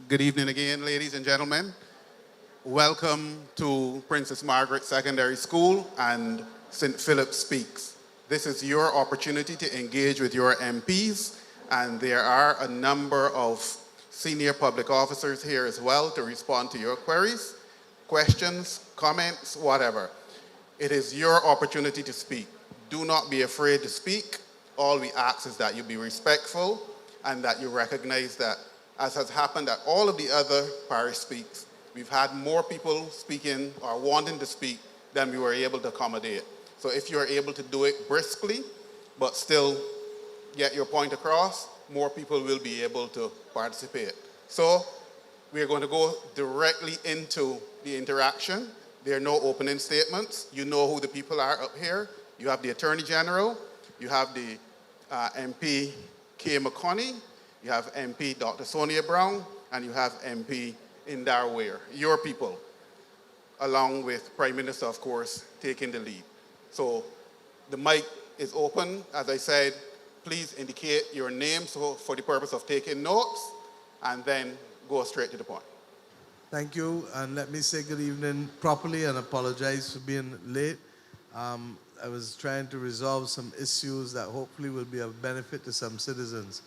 Good evening again, ladies and gentlemen. Welcome to Princess Margaret Secondary School and St. Philip Speaks. This is your opportunity to engage with your MPs, and there are a number of senior public officers here as well to respond to your queries, questions, comments, whatever. It is your opportunity to speak. Do not be afraid to speak. All we ask is that you be respectful and that you recognize that, as has happened at all of the other parish speaks, we've had more people speaking or wanting to speak than we were able to accommodate. So if you're able to do it briskly, but still get your point across, more people will be able to participate. So we're going to go directly into the interaction. There are no opening statements. You know who the people are up here. You have the Attorney General, you have the MP Kay McConney, you have MP Dr. Sonia Brown, and you have MP Indar Ware, your people, along with Prime Minister, of course, taking the lead. So the mic is open. As I said, please indicate your name for the purpose of taking notes, and then go straight to the point. Thank you, and let me say good evening properly and apologize for being late. I was trying to resolve some issues that hopefully will be of benefit to some citizens.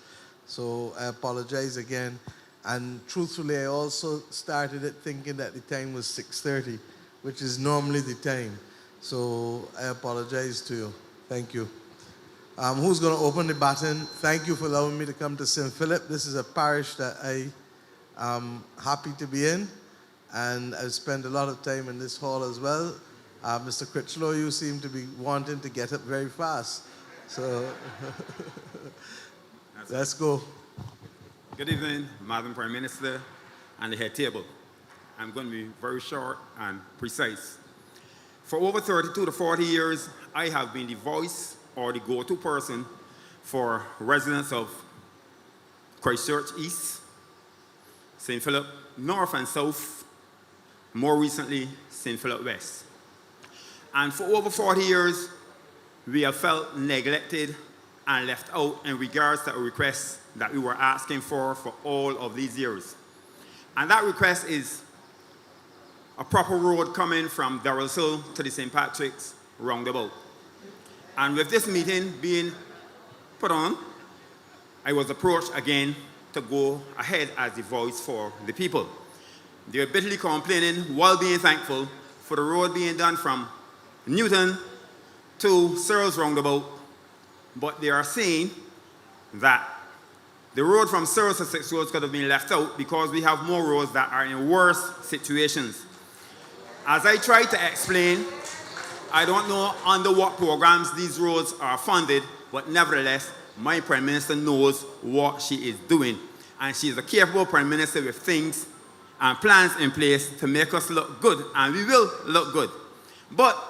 So I apologize again. And truthfully, I also started it thinking that the time was 6:30, which is normally the time. So I apologize to you. Thank you. Who's going to open the baton? Thank you for allowing me to come to St. Philip. This is a parish that I am happy to be in, and I've spent a lot of time in this hall as well. Mr. Critchlow, you seem to be wanting to get up very fast. So let's go. Good evening, Madam Prime Minister and the head table. I'm going to be very short and precise. For over 32 to 40 years, I have been the voice or the go-to person for residents of Christchurch East, St. Philip North and South, more recently, St. Philip West. And for over 40 years, we have felt neglected and left out in regards to a request that we were asking for all of these years. And that request is a proper road coming from Darrell's Hill to the St. Patrick's roundabout. And with this meeting being put on, I was approached again to go ahead as the voice for the people. They were bitterly complaining while being thankful for the road being done from Newton to Searles roundabout, but they are saying that the road from Searles to Six Roads could have been left out because we have more roads that are in worse situations. As I tried to explain, I don't know under what programs these roads are funded, but nevertheless, my Prime Minister knows what she is doing. And she is a capable Prime Minister with things and plans in place to make us look good, and we will look good. But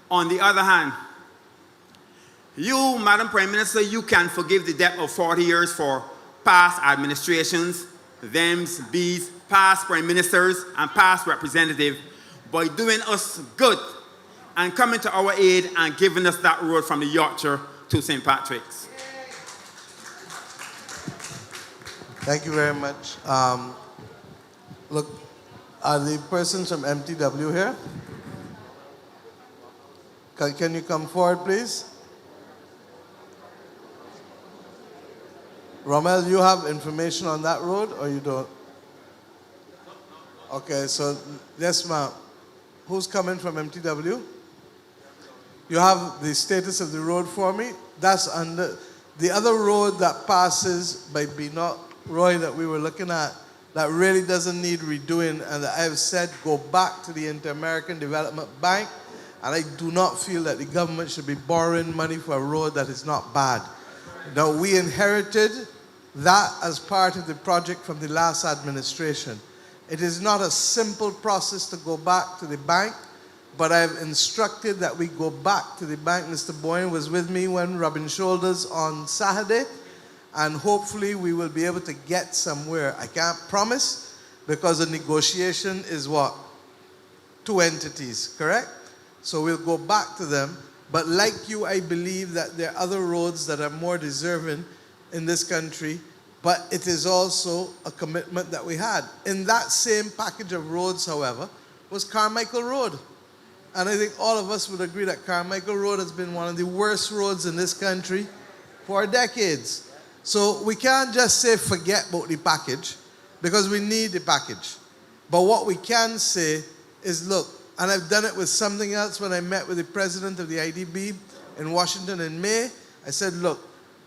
on the other hand, you, Madam Prime Minister, you can forgive the debt of 40 years for past administrations, thems, bees, past Prime Ministers, and past representatives by doing us good and coming to our aid and giving us that road from the Yorkshire to St. Patrick's. Thank you very much. Look, are the persons from MTW here? Can you come forward, please? Rommel, you have information on that road, or you don't? Okay, so yes, ma'am. Who's coming from MTW? You have the status of the road for me? That's under the other road that passes by Binot Roy that we were looking at, that really doesn't need redoing, and that I've said go back to the Inter-American Development Bank, and I do not feel that the government should be borrowing money for a road that is not bad. Now, we inherited that as part of the project from the last administration. It is not a simple process to go back to the bank, but I've instructed that we go back to the bank. Mr. Boyne was with me when rubbing shoulders on Saturday, and hopefully we will be able to get somewhere. I can't promise, because the negotiation is what? 2 entities, correct? So we'll go back to them. But like you, I believe that there are other roads that are more deserving in this country but it is also a commitment that we had. In that same package of roads, however, was Carmichael Road. And I think all of us would agree that Carmichael Road has been one of the worst roads in this country for decades. So we can't just say forget about the package, because we need the package. But what we can say is, look, and I've done it with something else when I met with the president of the IDB in Washington in May. I said, look,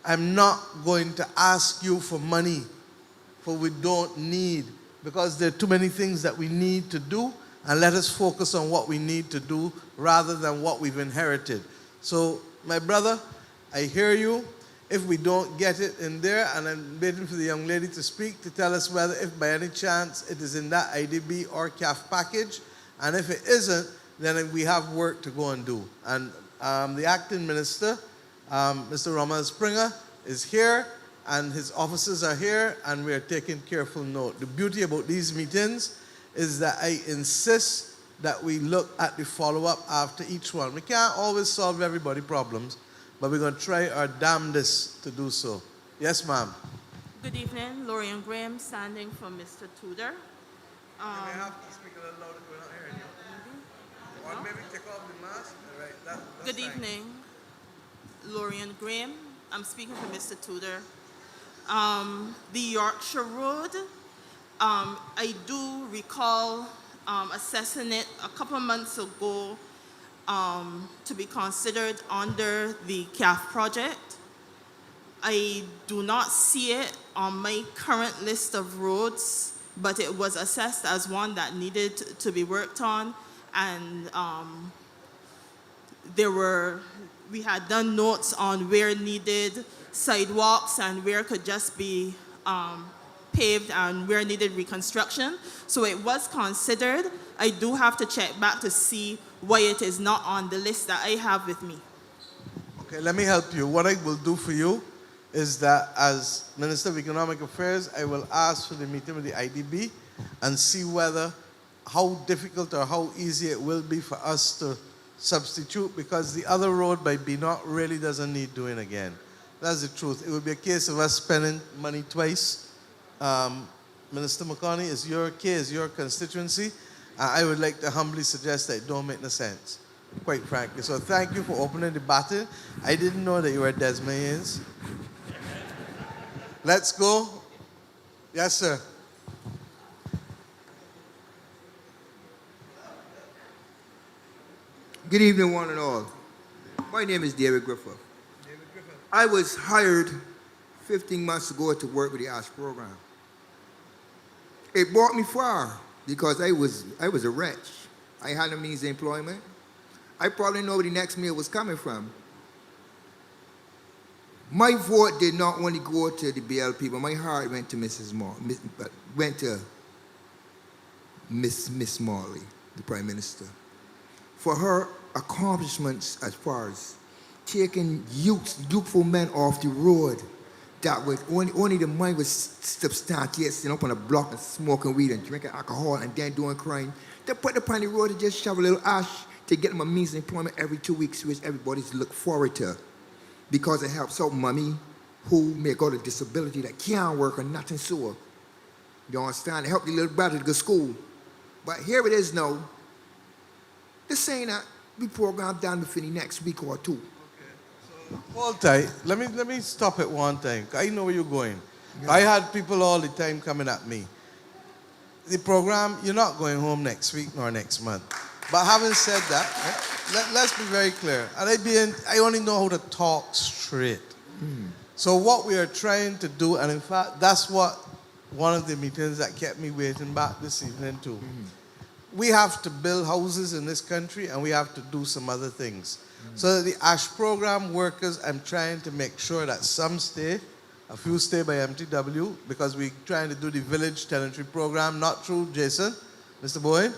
I'm not going to ask you for money for we don't need, because there are too many things that we need to do, and let us focus on what we need to do rather than what we've inherited. So, my brother, I hear you. If we don't get it in there, and I'm waiting for the young lady to speak to tell us whether, if by any chance, it is in that IDB or CAF package, and if it isn't, then we have work to go and do. And the acting minister, Mr. Roman Springer, is here, and his officers are here, and we are taking careful note. The beauty about these meetings is that I insist that we look at the follow-up after each one. We can't always solve everybody's problems, but we're going to try our damnedest to do so. Yes, ma'am. Good evening, Lorian Graham, standing for Mr. Tudor. You may have to speak a little louder, we're not hearing you. Or maybe take off the mask. All right, that's Good fine. evening, Lorian Graham. I'm speaking for Mr. Tudor. The Yorkshire Road, I do recall assessing it a couple of months ago to be considered under the CAF project. I do not see it on my current list of roads, but it was assessed as one that needed to be worked on, and we had done notes on where needed sidewalks and where could just be paved and where needed reconstruction. So it was considered. I do have to check back to see why it is not on the list that I have with me. Okay, let me help you. What I will do for you is that as Minister of Economic Affairs, I will ask for the meeting with the IDB and see whether, how difficult or how easy it will be for us to substitute, because the other road by Beanot really doesn't need doing again. That's the truth. It would be a case of us spending money twice. Minister McConney, is your case, your constituency. I would like to humbly suggest that it don't make no sense, quite frankly. So thank you for opening the battle. I didn't know that you were Desmaians. Let's go. Yes, sir. Good evening, one and all. My name is David Griffith. I was hired 15 months ago to work with the ASH program. It brought me far because I was a wretch. I had no means of employment. I probably know where the next meal was coming from. My vote did not only go to the BL people. My heart went to Miss Morley, the Prime Minister, for her accomplishments as far as taking youthful men off the road that was only the mind was substantiated, sitting up on a block and smoking weed and drinking alcohol and then doing crime. They put them on the road and just shove a little ash to get them a means of employment every 2 weeks, which everybody's look forward to, because it helps out mommy who may go to disability that can't work or nothing so. You understand? It helped the little brother to go to school. But here it is now. They're saying that we program down within the next week or two. Hold tight. Let me stop at one thing. I know where you're going. Yeah. I had people all the time coming at me. The program, you're not going home next week nor next month. But having said that, let's be very clear. And I only know how to talk straight. So what we are trying to do, and in fact, that's what one of the meetings that kept me waiting back this evening too. We have to build houses in this country, and we have to do some other things. So the ASH program workers, I'm trying to make sure that some stay, a few stay by MTW, because we're trying to do the village tenantry program, not through Jason, Mr. Boyd,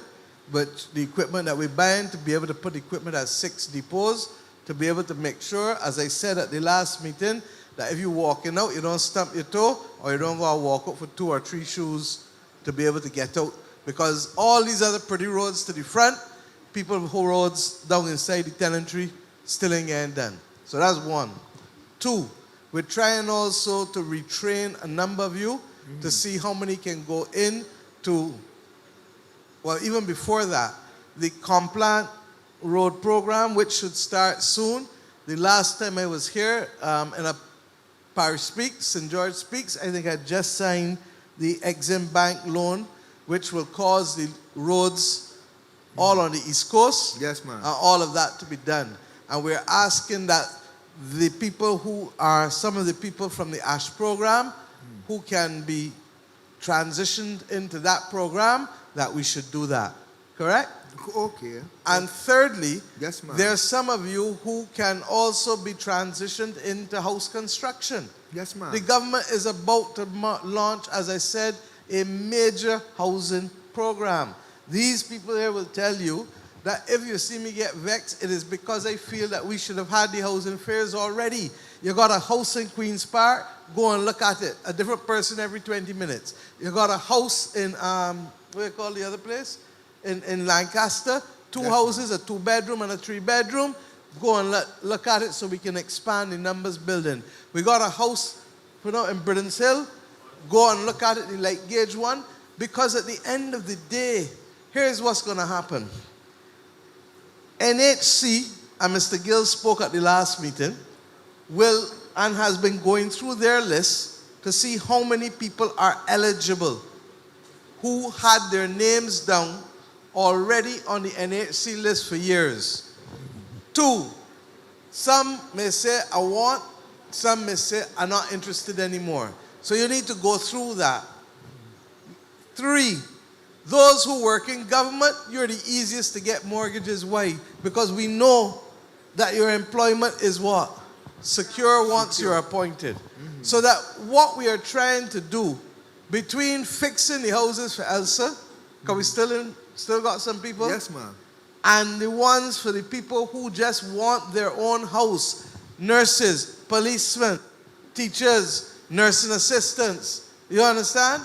but the equipment that we're buying to be able to put equipment at 6 depots, to be able to make sure, as I said at the last meeting, that if you're walking out, you don't stump your toe, or you don't go and walk out for 2 or 3 shoes to be able to get out. Because all these other pretty roads to the front, people who roads down inside the tenantry still ain't getting done. So that's one. 2, We're trying also to retrain a number of you to see how many can go in to, well, even before that, the Complant Road program, which should start soon. The last time I was here in a Parish Speaks, St. George Speaks, I think I just signed the Exim Bank loan, which will cause the roads all on the East Coast, Yes, ma'am. all of that to be done. And we're asking that the people who are some of the people from the ASH program who can be transitioned into that program, that we should do that. Correct? Okay. And thirdly, Yes, ma'am. there are some of you who can also be transitioned into house construction. Yes, ma'am. The government is about to launch, as I said, a major housing program. These people here will tell you that if you see me get vexed, it is because I feel that we should have had the housing fairs already. You got a house in Queen's Park, go and look at it. A different person every 20 minutes. You got a house in, what do you call the other place? In Lancaster, two houses, a 2-bedroom and a 3-bedroom. Go and look at it so we can expand the numbers building. We got a house in Britain's Hill. Go and look at it, the light gauge one. Because at the end of the day, here's what's going to happen. NHC, and Mr. Gill spoke at the last meeting, will and has been going through their list to see how many people are eligible who had their names down already on the NHC list for years. 2, some may say, I want, some may say, I'm not interested anymore. So you need to go through that. 3, those who work in government, you're the easiest to get mortgages. Why? Because we know that your employment is what? Secure once you're appointed. So that what we are trying to do between fixing the houses for Elsa, because we still got some people, Yes, ma'am. and the ones for the people who just want their own house, nurses, policemen, teachers, nursing assistants, you understand?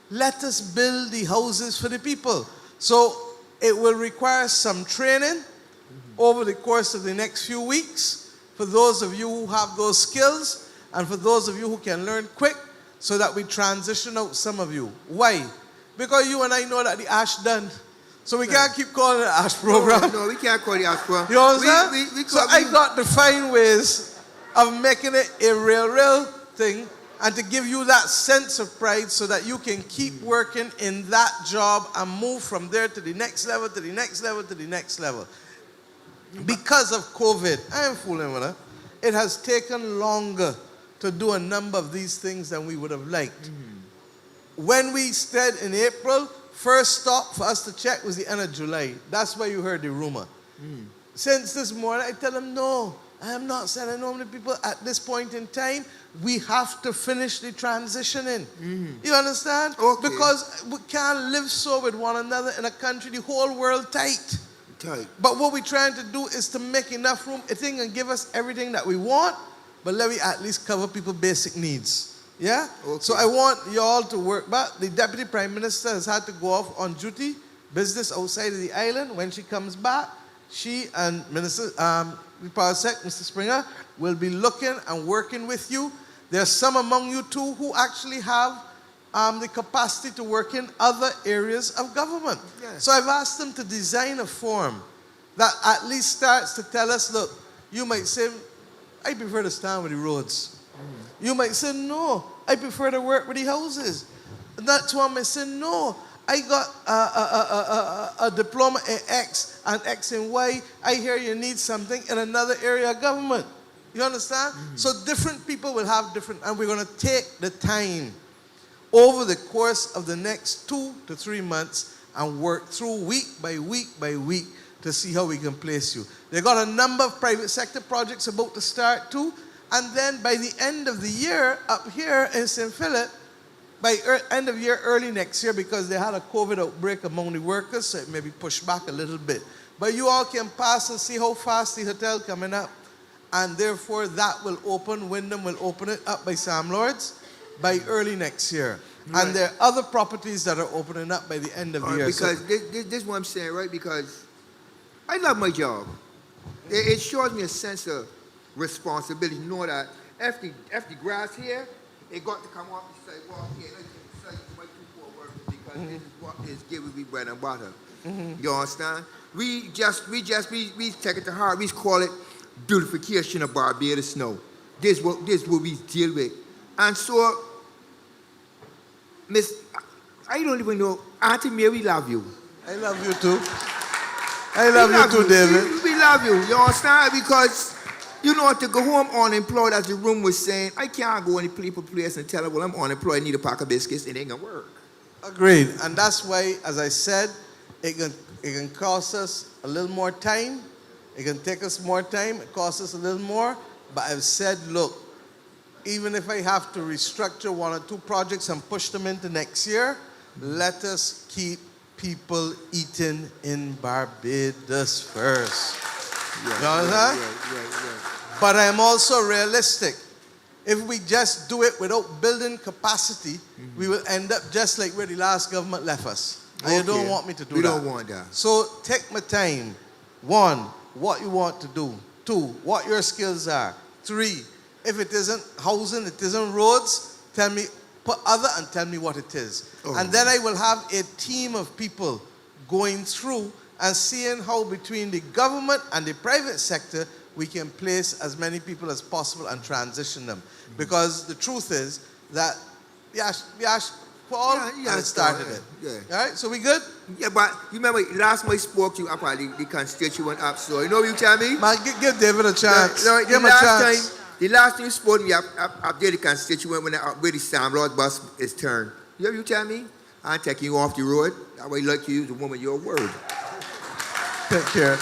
Let us build the houses for the people. So it will require some training over the course of the next few weeks for those of you who have those skills and for those of you who can learn quick so that we transition out some of you. Why? Because you and I know that the ASH done. So we can't keep calling it the ASH program. No, we can't call it ASH program. You understand? So I we- got to find ways of making it a real thing and to give you that sense of pride so that you can keep working in that job and move from there to the next level, to the next level, to the next level. Because of COVID, I am fooling with her, it has taken longer to do a number of these things than we would have liked. When we said in April, first stop for us to check was the end of July. That's why you heard the rumor. Since this morning, I tell them, no, I am not sending home the people at this point in time. We have to finish the transitioning. You understand? Okay. Because we can't live so with one another in a country, the whole world tight. Tight. But what we're trying to do is to make enough room. It ain't gonna give us everything that we want, but let me at least cover people's basic needs. Yeah? Okay. So I want y'all to work. But the Deputy Prime Minister has had to go off on duty, business outside of the island. When she comes back, she and Minister, the Power Sec, Mr. Springer, will be looking and working with you. There's some among you too who actually have the capacity to work in other areas of government. Yes. So I've asked them to design a form that at least starts to tell us, look, you might say, I prefer to stand with the roads. You might say, no, I prefer to work with the houses. And that's one might say, no, I got a diploma in X and X in Y. I hear you need something in another area of government. You understand? So different people will have different, and we're going to take the time over the course of the next 2 to 3 months and work through week by week by week to see how we can place you. They got a number of private sector projects about to start too, and then by the end of the year up here in St. Philip, by end of year, early next year, because they had a COVID outbreak among the workers, so it may be pushed back a little bit. But you all can pass and see how fast the hotel coming up, and therefore that will open, Wyndham will open it up by Sam Lords by early next year. Right. And there are other properties that are opening up by the end of the year. Because this is what I'm saying, right? Because I love my job. It shows me a sense of responsibility, know that if the grass here, it got to come off the sidewalk here. Like the site might do for work because this is what is giving me bread and butter. You understand? We take it to heart. We call it beautification of Barbados now. This what we deal with. And so, Miss, I don't even know. Auntie Mary, we love you. I love you too. I love you too, David. We love you. You understand? Because you know, to go home unemployed, as the room was saying, I can't go any place and tell her, well, I'm unemployed, I need a pack of biscuits, it ain't gonna work. Agreed. And that's why, as I said, it can cost us a little more time. It can take us more time. It costs us a little more. But I've said, look, even if I have to restructure one or two projects and push them into next year, let us keep people eating in Barbados first. You understand? But I'm also realistic. If we just do it without building capacity, we will end up just like where the last government left us. And you don't want me to do that. We don't want that. So take my time. 1, what you want to do. 2, what your skills are. 3, if it isn't housing, it isn't roads, tell me, put other and tell me what it is. And then I will have a team of people going through and seeing how between the government and the private sector we can place as many people as possible and transition them. Because the truth is that Paul started it. Yeah. All right, so we good? Yeah, but you remember last time I spoke to you about the constituent up, so you know what you tell me? Man, give David a chance. No, give him a chance. The last time you spoke to me, I did the constituent when the Sam Lord bus is turned. You know what you tell me? I'm taking you off the road. That way, like you use a woman, your word. Take care.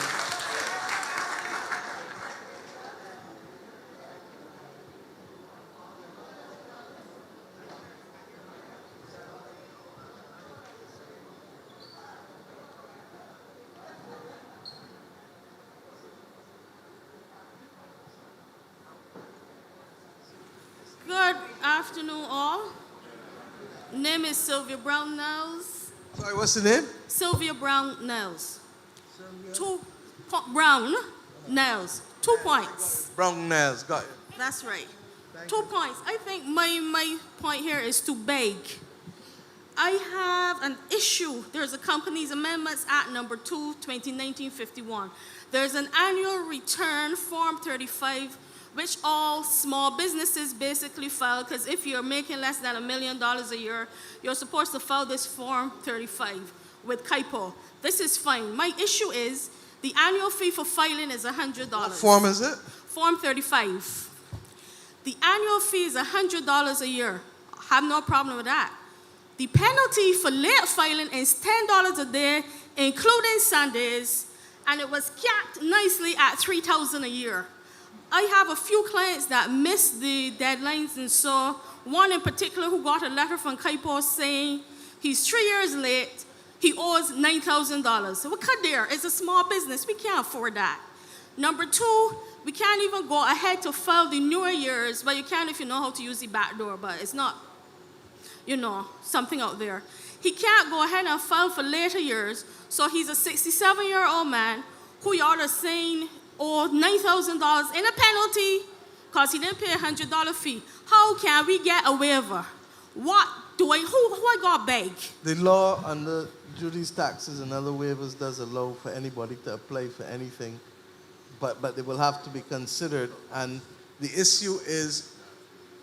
Good afternoon, all. Name is Sylvia Brown Nels. Sorry, what's the name? Sylvia Brown Nels. Brown Nels. 2 points. Brown nails, got it. That's right. 2 points. I think my point here is to beg. I have an issue. There's a Companies Amendments Act number 2, 2019-51. There's an annual return form 35, which all small businesses basically file, because if you're making less than $1 million a year, you're supposed to file this form 35 with KIPO. This is fine. My issue is the annual fee for filing is $100. What form is it? Form 35. The annual fee is $100 a year. I have no problem with that. The penalty for late filing is $10 a day, including Sundays, and it was capped nicely at $3,000 a year. I have a few clients that missed the deadlines, and so one in particular who got a letter from KIPO saying he's 3 years late, he owes $9,000. So we cut there. It's a small business. We can't afford that. Number 2, we can't even go ahead to file the newer years, but you can if you know how to use the back door, but it's not, something out there. He can't go ahead and file for later years, so he's a 67-year-old man who y'all are saying owed $9,000 in a penalty because he didn't pay a $100 fee. How can we get a waiver? Who I got beg? The law under Judy's taxes and other waivers does allow for anybody to apply for anything, but they will have to be considered. And the issue is,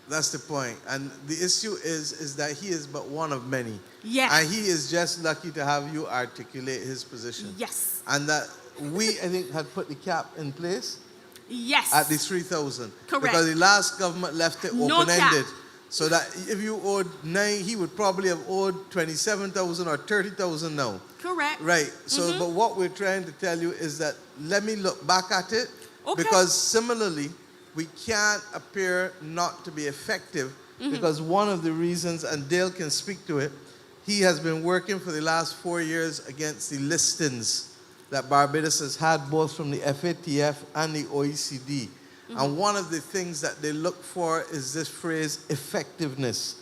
that's the point. And the issue is that he is but one of many. Yes. And he is just lucky to have you articulate his position. Yes. And that we, I think, had put the cap in place. Yes. At the 3,000. Correct. Because the last government left it No open-ended. cap. So that if you owed 9, he would probably have owed 27,000 or 30,000 now. Correct. Right. So, but what we're trying to tell you is that let me look back at it. Okay. Because similarly, we can't appear not to be effective because one of the reasons, and Dale can speak to it, he has been working for the last 4 years against the listings that Barbados has had both from the FATF and the OECD. And one of the things that they look for is this phrase, effectiveness.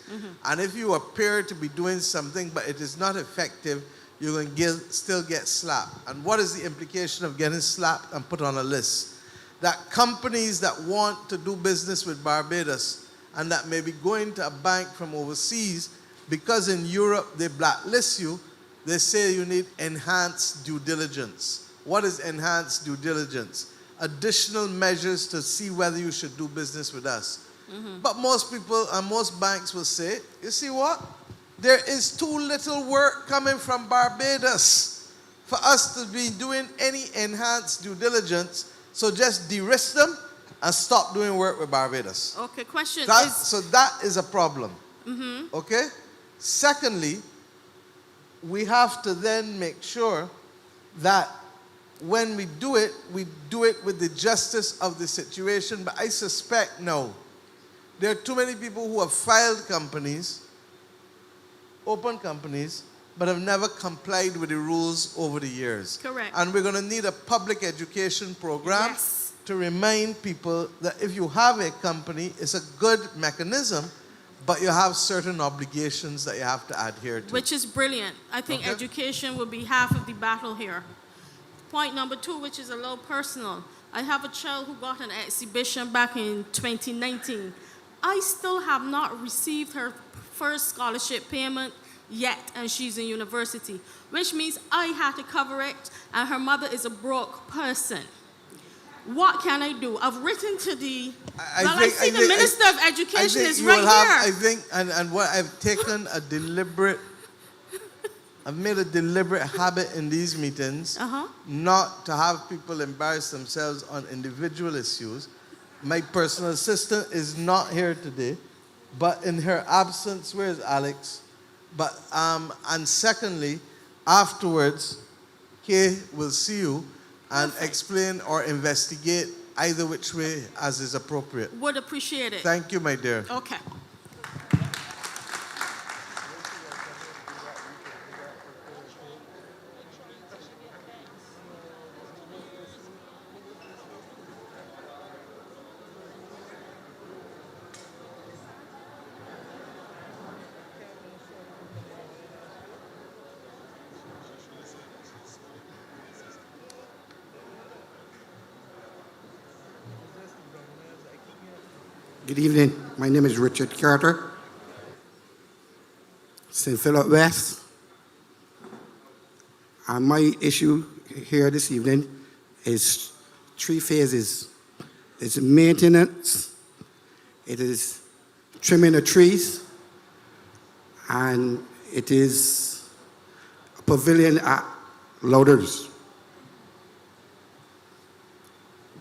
And if you appear to be doing something but it is not effective, you're going to still get slapped. And what is the implication of getting slapped and put on a list? that companies that want to do business with Barbados and that may be going to a bank from overseas, because in Europe they blacklist you, they say you need enhanced due diligence. What is enhanced due diligence? Additional measures to see whether you should do business with us. But most people and most banks will say, you see what? There is too little work coming from Barbados for us to be doing any enhanced due diligence, so just de-risk them and stop doing work with Barbados. Okay, question So that is a problem. Okay? Secondly, we have to then make sure that when we do it with the justice of the situation. But I suspect, no. There are too many people who have filed companies, open companies, but have never complied with the rules over the years. Correct. And we're going to need a public education program Yes. to remind people that if you have a company, it's a good mechanism, but you have certain obligations that you have to adhere to. which is brilliant. I think Okay. education will be half of the battle here. Point number 2, which is a little personal. I have a child who got an exhibition back in 2019. I still have not received her first scholarship payment yet, and she's in university, which means I had to cover it, and her mother is a broke person. What can I do? I've written to the... I see the Minister of Education is right here. I think, and what I've taken a deliberate, I've made a deliberate habit in these meetings not to have people embarrass themselves on individual issues. My personal assistant is not here today, but in her absence, where's Alex? But, and secondly, afterwards, Kay will see you and explain or investigate either which way as is appropriate. Would appreciate it. Thank you, my dear. Okay. Good evening. My name is Richard Carter, St. Philip West. And my issue here this evening is 3 phases. It's maintenance, it is trimming the trees, and it is a pavilion at Loaders.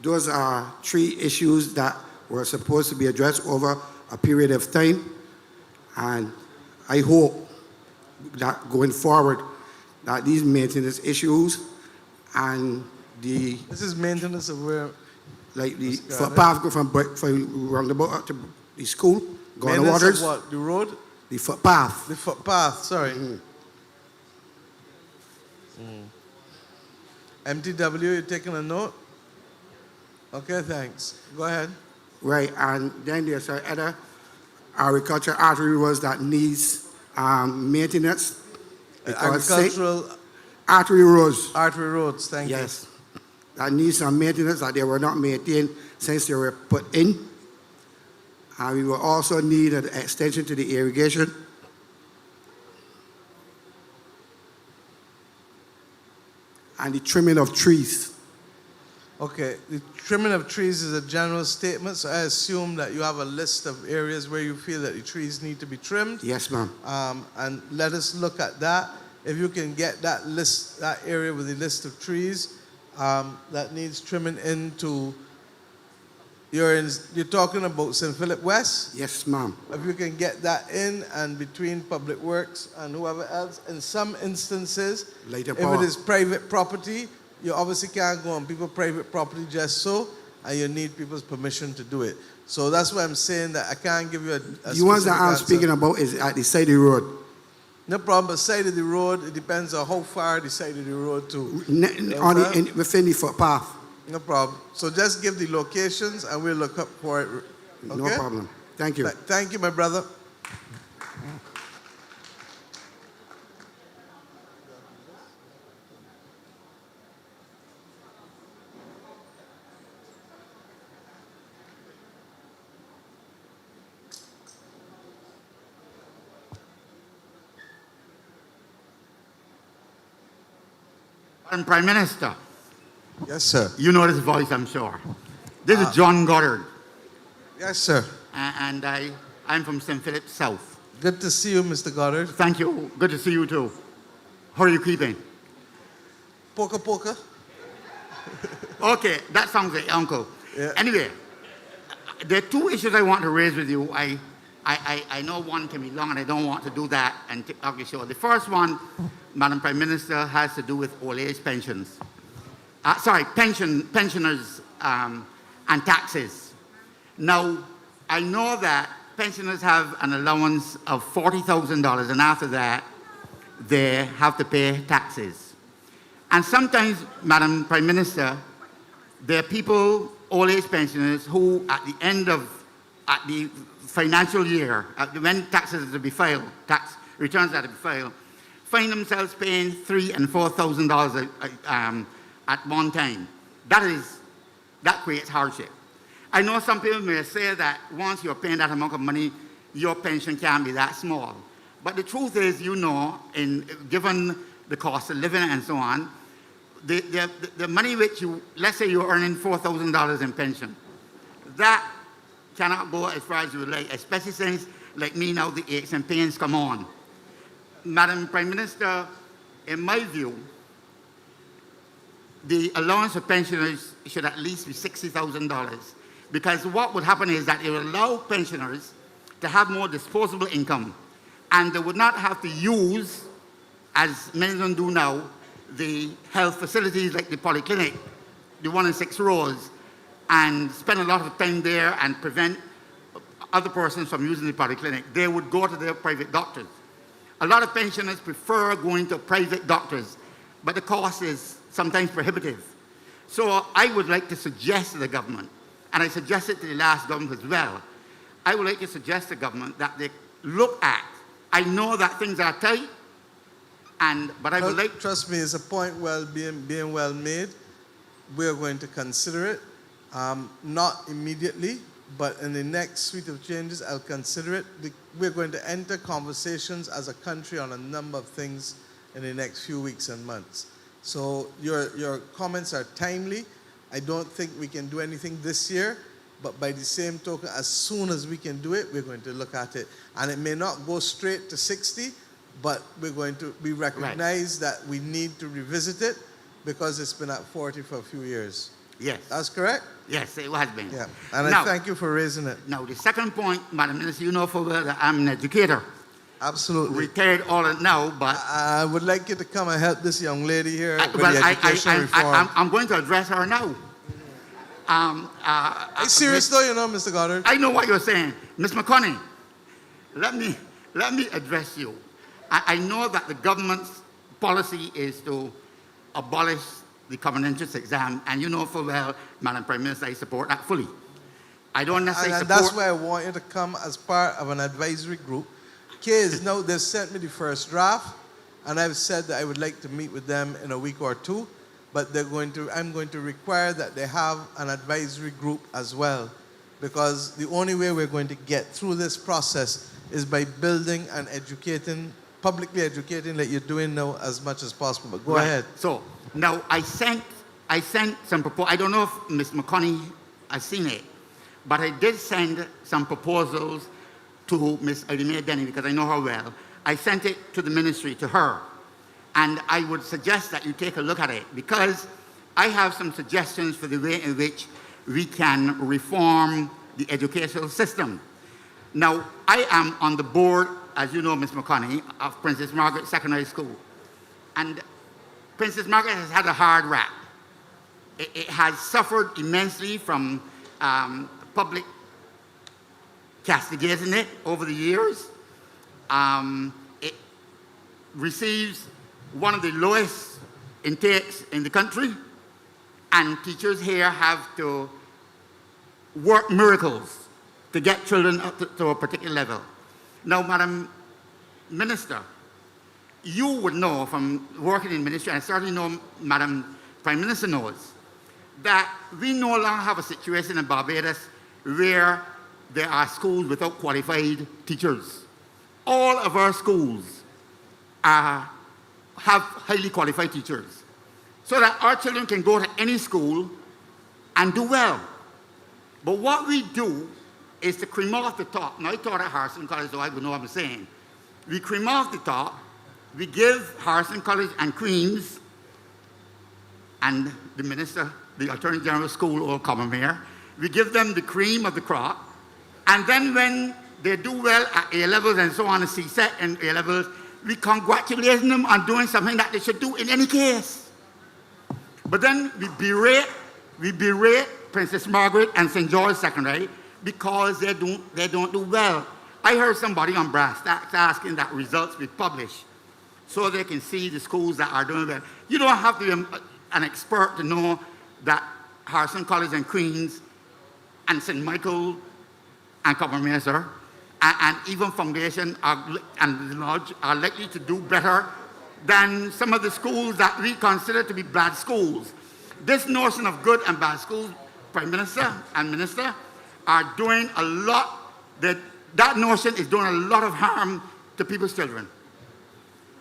Those are 3 issues that were supposed to be addressed over a period of time, and I hope that going forward that these maintenance issues and the This is maintenance of where? like the Got it. footpath from roundabout up to the school, going to Maintenance Waters, of what? The road? the footpath. The footpath, sorry. MTW, you taking a note? Okay, thanks. Go ahead. Right, and then there's other agricultural artery roads that needs maintenance. because Agricultural artery roads, artery roads, thank you. yes, that needs some maintenance that they were not maintained since they were put in. And we will also need an extension to the irrigation. And the trimming of trees. Okay, the trimming of trees is a general statement, so I assume that you have a list of areas where you feel that the trees need to be trimmed. Yes, ma'am. And let us look at that. If you can get that list, that area with the list of trees that needs trimming into, you're talking about St. Philip West? Yes, ma'am. If you can get that in and between Public Works and whoever else, in some instances, Later if power. it is private property, you obviously can't go on people's private property just so, and you need people's permission to do it. So that's why I'm saying that I can't give you a The ones that specific I'm answer. speaking about is at the side of the road. No problem, but side of the road, it depends on how far the side of the road to. Within the footpath. No problem. So just give the locations and we'll look up for it. No Okay? problem. Thank you. Thank you, my brother. And Prime Minister, Yes, sir. you know this voice, I'm sure. This is John Goddard, Yes, sir. and I'm from St. Philip South. Good to see you, Mr. Goddard. Thank you. Good to see you too. How are you keeping? Poker, poker. Okay, that sounds like uncle. Yeah. Anyway, there are two issues I want to raise with you. I know one can be long, and I don't want to do that and take off your show. The first one, Madam Prime Minister, has to do with old age pensions. Pensioners and taxes. Now, I know that pensioners have an allowance of $40,000, and after that, they have to pay taxes. And sometimes, Madam Prime Minister, there are people, old age pensioners, who at the financial year, when taxes are to be filed, tax returns are to be filed, find themselves paying $3,000 and $4,000 at one time. That creates hardship. I know some people may say that once you're paying that amount of money, your pension can't be that small. But the truth is, given the cost of living and so on, the money which let's say you're earning $4,000 in pension, that cannot go as far as you would like, especially since, like me now, the aches and pains come on. Madam Prime Minister, in my view, the allowance for pensioners should at least be $60,000, because what would happen is that it would allow pensioners to have more disposable income, and they would not have to use, as many of them do now, the health facilities like the polyclinic, the one in 6 rows, and spend a lot of time there and prevent other persons from using the polyclinic. They would go to their private doctors. A lot of pensioners prefer going to private doctors, but the cost is sometimes prohibitive. So I would like to suggest to the government, and I suggested to the last government as well, I would like to suggest to the government that they look at, I know that things are tight, but I would like... Trust me, it's a point being well made. We're going to consider it, not immediately, but in the next suite of changes, I'll consider it. We're going to enter conversations as a country on a number of things in the next few weeks and months. So your comments are timely. I don't think we can do anything this year, but by the same token, as soon as we can do it, we're going to look at it. And it may not go straight to 60, but we recognize that we need to revisit it because it's been at 40 for a few years. Yes. That's correct? Yes, it has been. Yeah. And now, I thank you for raising it. Now, the second point, Madam Minister, you know full well that I'm an educator. Absolutely. Retired all now, but... I would like you to come and help this young lady here with the education reform. I'm going to address her now. Are you serious though, Mr. Goddard? I know what you're saying. Ms. McConney, let me address you. I know that the government's policy is to abolish the common entrance exam, and you know full well, Madam Prime Minister, I support that fully. I don't necessarily and support... that's why I want you to come as part of an advisory group. Kids, now they've sent me the first draft, and I've said that I would like to meet with them in a week or two, but I'm going to require that they have an advisory group as well, because the only way we're going to get through this process is by building and publicly educating like you're doing now as much as possible. But go ahead. So, now I sent some proposals. I don't know if Ms. McConney has seen it, but I did send some proposals to Ms. Idemia Denny because I know her well. I sent it to the ministry, to her. And I would suggest that you take a look at it because I have some suggestions for the way in which we can reform the educational system. Now, I am on the board, as you know, Ms. McConney, of Princess Margaret Secondary School. And Princess Margaret has had a hard rap. It has suffered immensely from public castigating it over the years. It receives one of the lowest intakes in the country, and teachers here have to work miracles to get children up to a particular level. Now, Madam Minister, you would know from working in ministry, and I certainly know Madam Prime Minister knows, that we no longer have a situation in Barbados where there are schools without qualified teachers. All of our schools have highly qualified teachers. so that our children can go to any school and do well. But what we do is to cream off the top. Now, I taught at Harrison College, so I would know what I'm saying. We cream off the top. We give Harrison College and Queens and the minister, the Attorney General School or Common Mayor, we give them the cream of the crop. And then when they do well at A-levels and so on, and CSET and A-levels, we congratulate them on doing something that they should do in any case. But then we berate Princess Margaret and St. George Secondary because they don't do well. I heard somebody on brass tacks asking that results be published so they can see the schools that are doing well. You don't have to be an expert to know that Harrison College and Queens and St. Michael and Common Minister and even Foundation and the Lodge are likely to do better than some of the schools that we consider to be bad schools. This notion of good and bad schools, Prime Minister and Minister, are doing a lot, that notion is doing a lot of harm to people's children.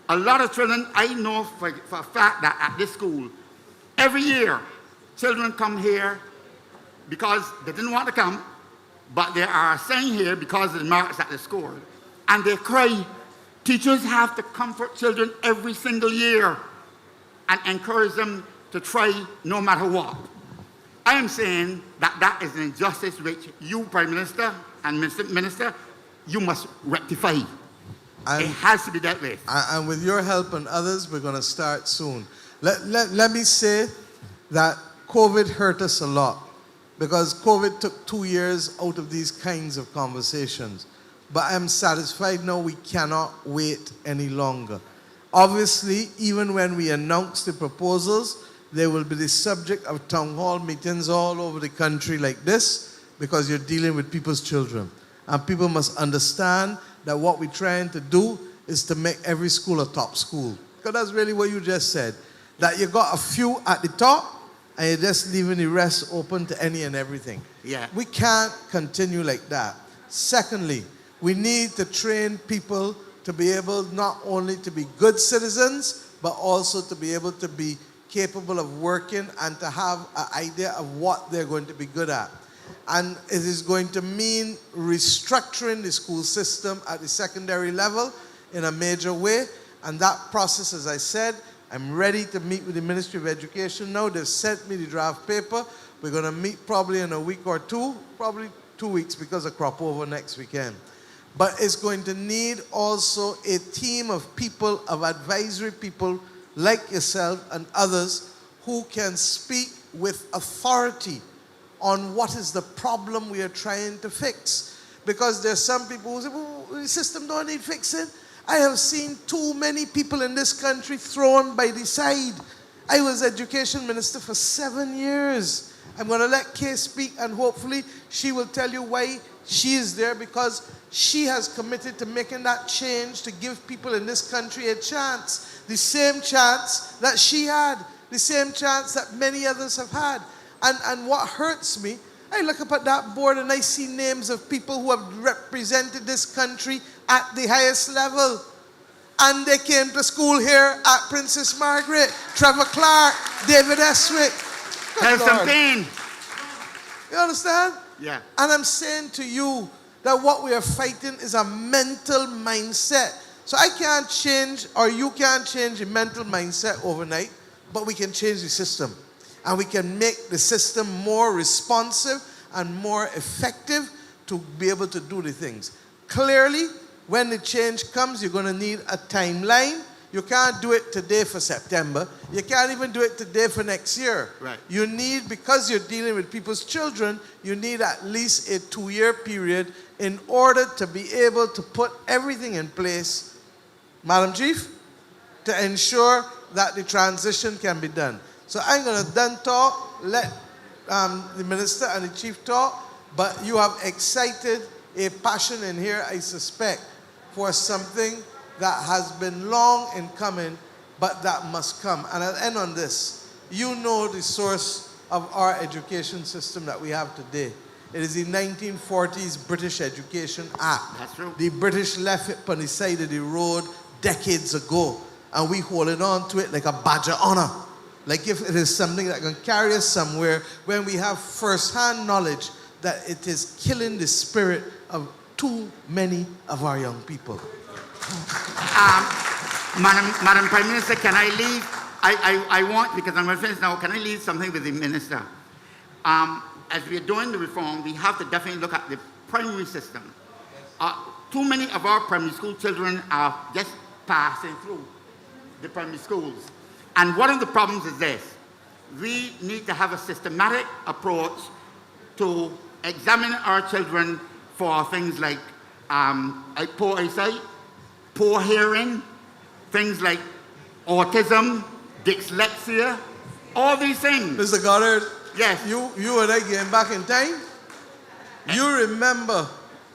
A lot of children, I know for a fact that at this school, every year, children come here because they didn't want to come, but they are assigned here because of the marks that they scored. And they cry. Teachers have to comfort children every single year and encourage them to try no matter what. I am saying that that is an injustice which you, Prime Minister and Minister, you must rectify. It has to be that way. And with your help and others, we're going to start soon. Let me say that COVID hurt us a lot because COVID took 2 years out of these kinds of conversations. But I'm satisfied now we cannot wait any longer. Obviously, even when we announce the proposals, they will be the subject of town hall meetings all over the country like this because you're dealing with people's children. And people must understand that what we're trying to do is to make every school a top school. Because that's really what you just said. That you got a few at the top and you're just leaving the rest open to any and everything. Yeah. We can't continue like that. Secondly, we need to train people to be able not only to be good citizens, but also to be able to be capable of working and to have an idea of what they're going to be good at. And it is going to mean restructuring the school system at the secondary level in a major way. And that process, as I said, I'm ready to meet with the Ministry of Education now. They've sent me the draft paper. We're going to meet probably in a week or two, probably 2 weeks because of crop over next weekend. But it's going to need also a team of people, of advisory people like yourself and others who can speak with authority on what is the problem we are trying to fix. Because there's some people who say, well, the system don't need fixing. I have seen too many people in this country thrown by the side. I was education minister for 7 years. I'm going to let Kay speak and hopefully she will tell you why she is there because she has committed to making that change to give people in this country a chance. The same chance that she had. The same chance that many others have had. And what hurts me, I look up at that board and I see names of people who have represented this country at the highest level. And they came to school here at Princess Margaret. Trevor Clark, David Eswick. Have some pain. You understand? Yeah. And I'm saying to you that what we are fighting is a mental mindset. So I can't change, or you can't change a mental mindset overnight, but we can change the system. And we can make the system more responsive and more effective to be able to do the things. Clearly, when the change comes, you're going to need a timeline. You can't do it today for September. You can't even do it today for next year. Right. You need, because you're dealing with people's children, you need at least a 2-year period in order to be able to put everything in place, Madam Chief, to ensure that the transition can be done. So I'm going to then talk, let the Minister and the Chief talk, but you have excited a passion in here, I suspect, for something that has been long in coming, but that must come. And I'll end on this. You know the source of our education system that we have today. It is the 1940s British Education Act. That's true. The British left it on the side of the road decades ago, and we holding on to it like a badge of honor. like if it is something that can carry us somewhere, when we have first-hand knowledge that it is killing the spirit of too many of our young people. Madam Prime Minister, can I leave? I want, because I'm going to finish now, can I leave something with the Minister? As we're doing the reform, we have to definitely look at the primary system. Too many of our primary school children are just passing through the primary schools. And one of the problems is this. We need to have a systematic approach to examine our children for things like poor eyesight, poor hearing, things like autism, dyslexia, all these things. Mr. Goddard, Yes. you and I getting back in time. You remember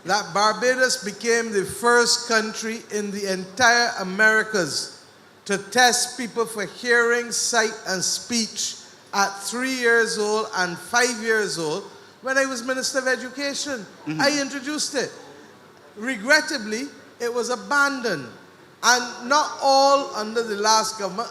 that Barbados became the first country in the entire Americas to test people for hearing, sight, and speech at 3 years old and 5 years old. When I was Minister of Education, I introduced it. Regrettably, it was abandoned. And not all under the last government.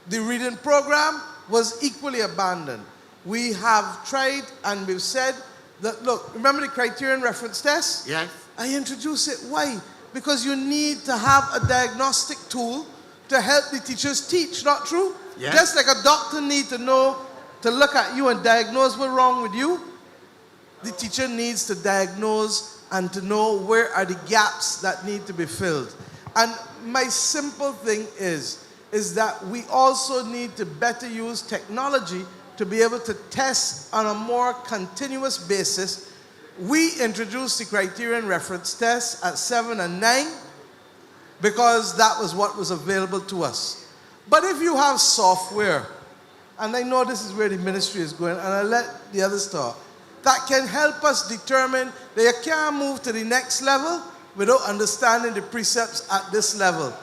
The reading program was equally abandoned. We have tried and we've said that, look, remember the criterion reference test? Yes. I introduced it. Why? Because you need to have a diagnostic tool to help the teachers teach, not true? Yes. Just like a doctor needs to know, to look at you and diagnose what's wrong with you, the teacher needs to diagnose and to know where are the gaps that need to be filled. And my simple thing is that we also need to better use technology to be able to test on a more continuous basis. We introduced the criterion reference test at 7 and 9 because that was what was available to us. But if you have software, and I know this is where the ministry is going, and I'll let the others talk, that can help us determine that you can't move to the next level without understanding the precepts at this level.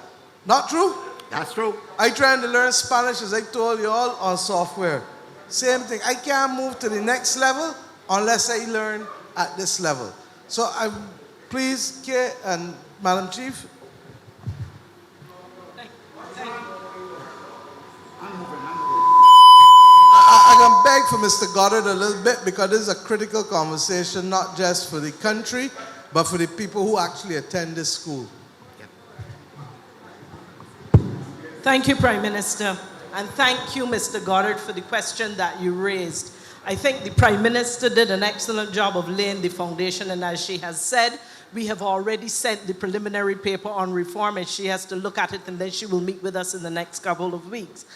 Not true? That's true. I trying to learn Spanish, as I told you all, on software. Same thing. I can't move to the next level unless I learn at this level. So please, Kay and Madam Chief. I'm going to beg for Mr. Goddard a little bit because this is a critical conversation, not just for the country, but for the people who actually attend this school. Thank you, Prime Minister. And thank you, Mr. Goddard, for the question that you raised. I think the Prime Minister did an excellent job of laying the foundation, and as she has said, we have already sent the preliminary paper on reform, and she has to look at it, and then she will meet with us in the next couple of weeks.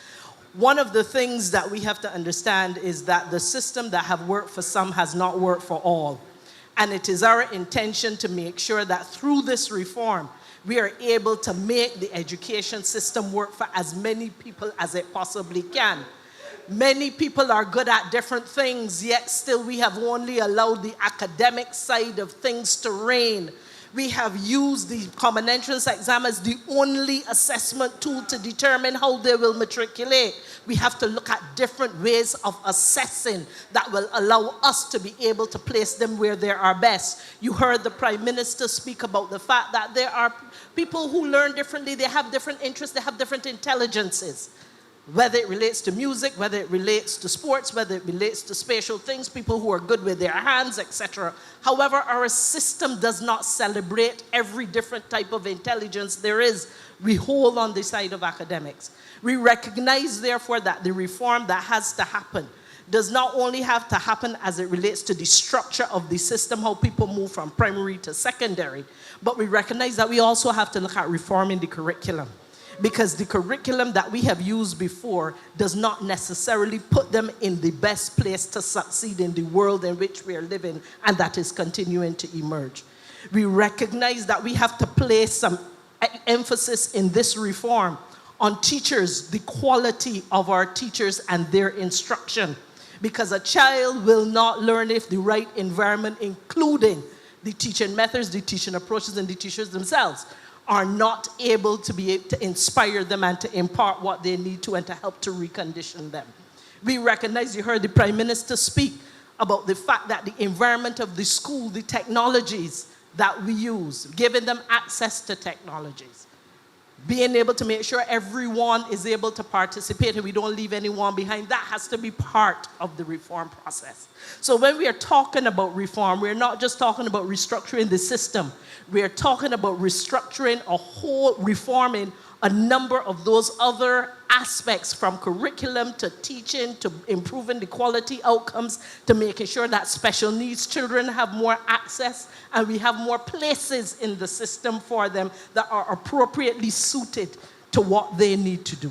One of the things that we have to understand is that the system that have worked for some has not worked for all. And it is our intention to make sure that through this reform, we are able to make the education system work for as many people as it possibly can. Many people are good at different things, yet still we have only allowed the academic side of things to reign. We have used the common entrance exam as the only assessment tool to determine how they will matriculate. We have to look at different ways of assessing that will allow us to be able to place them where they are best. You heard the Prime Minister speak about the fact that there are people who learn differently, they have different interests, they have different intelligences. Whether it relates to music, whether it relates to sports, whether it relates to spatial things, people who are good with their hands, etc. However, our system does not celebrate every different type of intelligence there is. We hold on the side of academics. We recognize, therefore, that the reform that has to happen does not only have to happen as it relates to the structure of the system, how people move from primary to secondary, but we recognize that we also have to look at reforming the curriculum. Because the curriculum that we have used before does not necessarily put them in the best place to succeed in the world in which we are living, and that is continuing to emerge. We recognize that we have to place some emphasis in this reform on teachers, the quality of our teachers and their instruction. Because a child will not learn if the right environment, including the teaching methods, the teaching approaches, and the teachers themselves, are not able to inspire them and to impart what they need to and to help to recondition them. We recognize, you heard the Prime Minister speak about the fact that the environment of the school, the technologies that we use, giving them access to technologies. being able to make sure everyone is able to participate and we don't leave anyone behind, that has to be part of the reform process. So when we are talking about reform, we're not just talking about restructuring the system. We're talking about restructuring a whole, reforming a number of those other aspects, from curriculum to teaching to improving the quality outcomes to making sure that special needs children have more access and we have more places in the system for them that are appropriately suited to what they need to do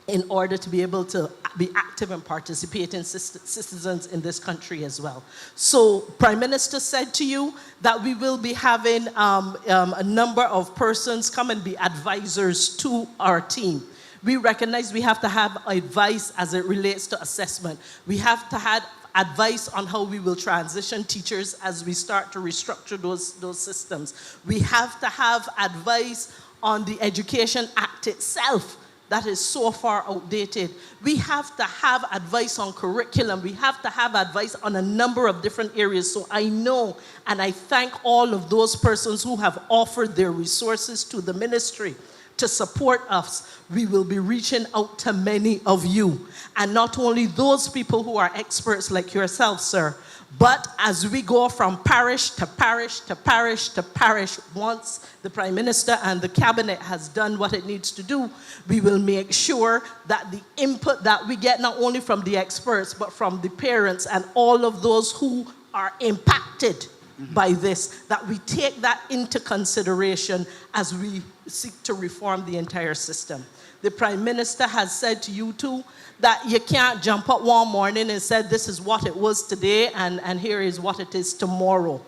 in order to be able to be active and participating citizens in this country as well. So Prime Minister said to you that we will be having a number of persons come and be advisors to our team. We recognize we have to have advice as it relates to assessment. We have to have advice on how we will transition teachers as we start to restructure those systems. We have to have advice on the Education Act itself that is so far outdated. We have to have advice on curriculum. We have to have advice on a number of different areas. So I know, and I thank all of those persons who have offered their resources to the ministry to support us. We will be reaching out to many of you. And not only those people who are experts like yourself, sir, but as we go from parish to parish to parish to parish, once the Prime Minister and the Cabinet has done what it needs to do, we will make sure that the input that we get, not only from the experts, but from the parents and all of those who are impacted by this, that we take that into consideration as we seek to reform the entire system. The Prime Minister has said to you too that you can't jump up one morning and say this is what it was today and here is what it is tomorrow.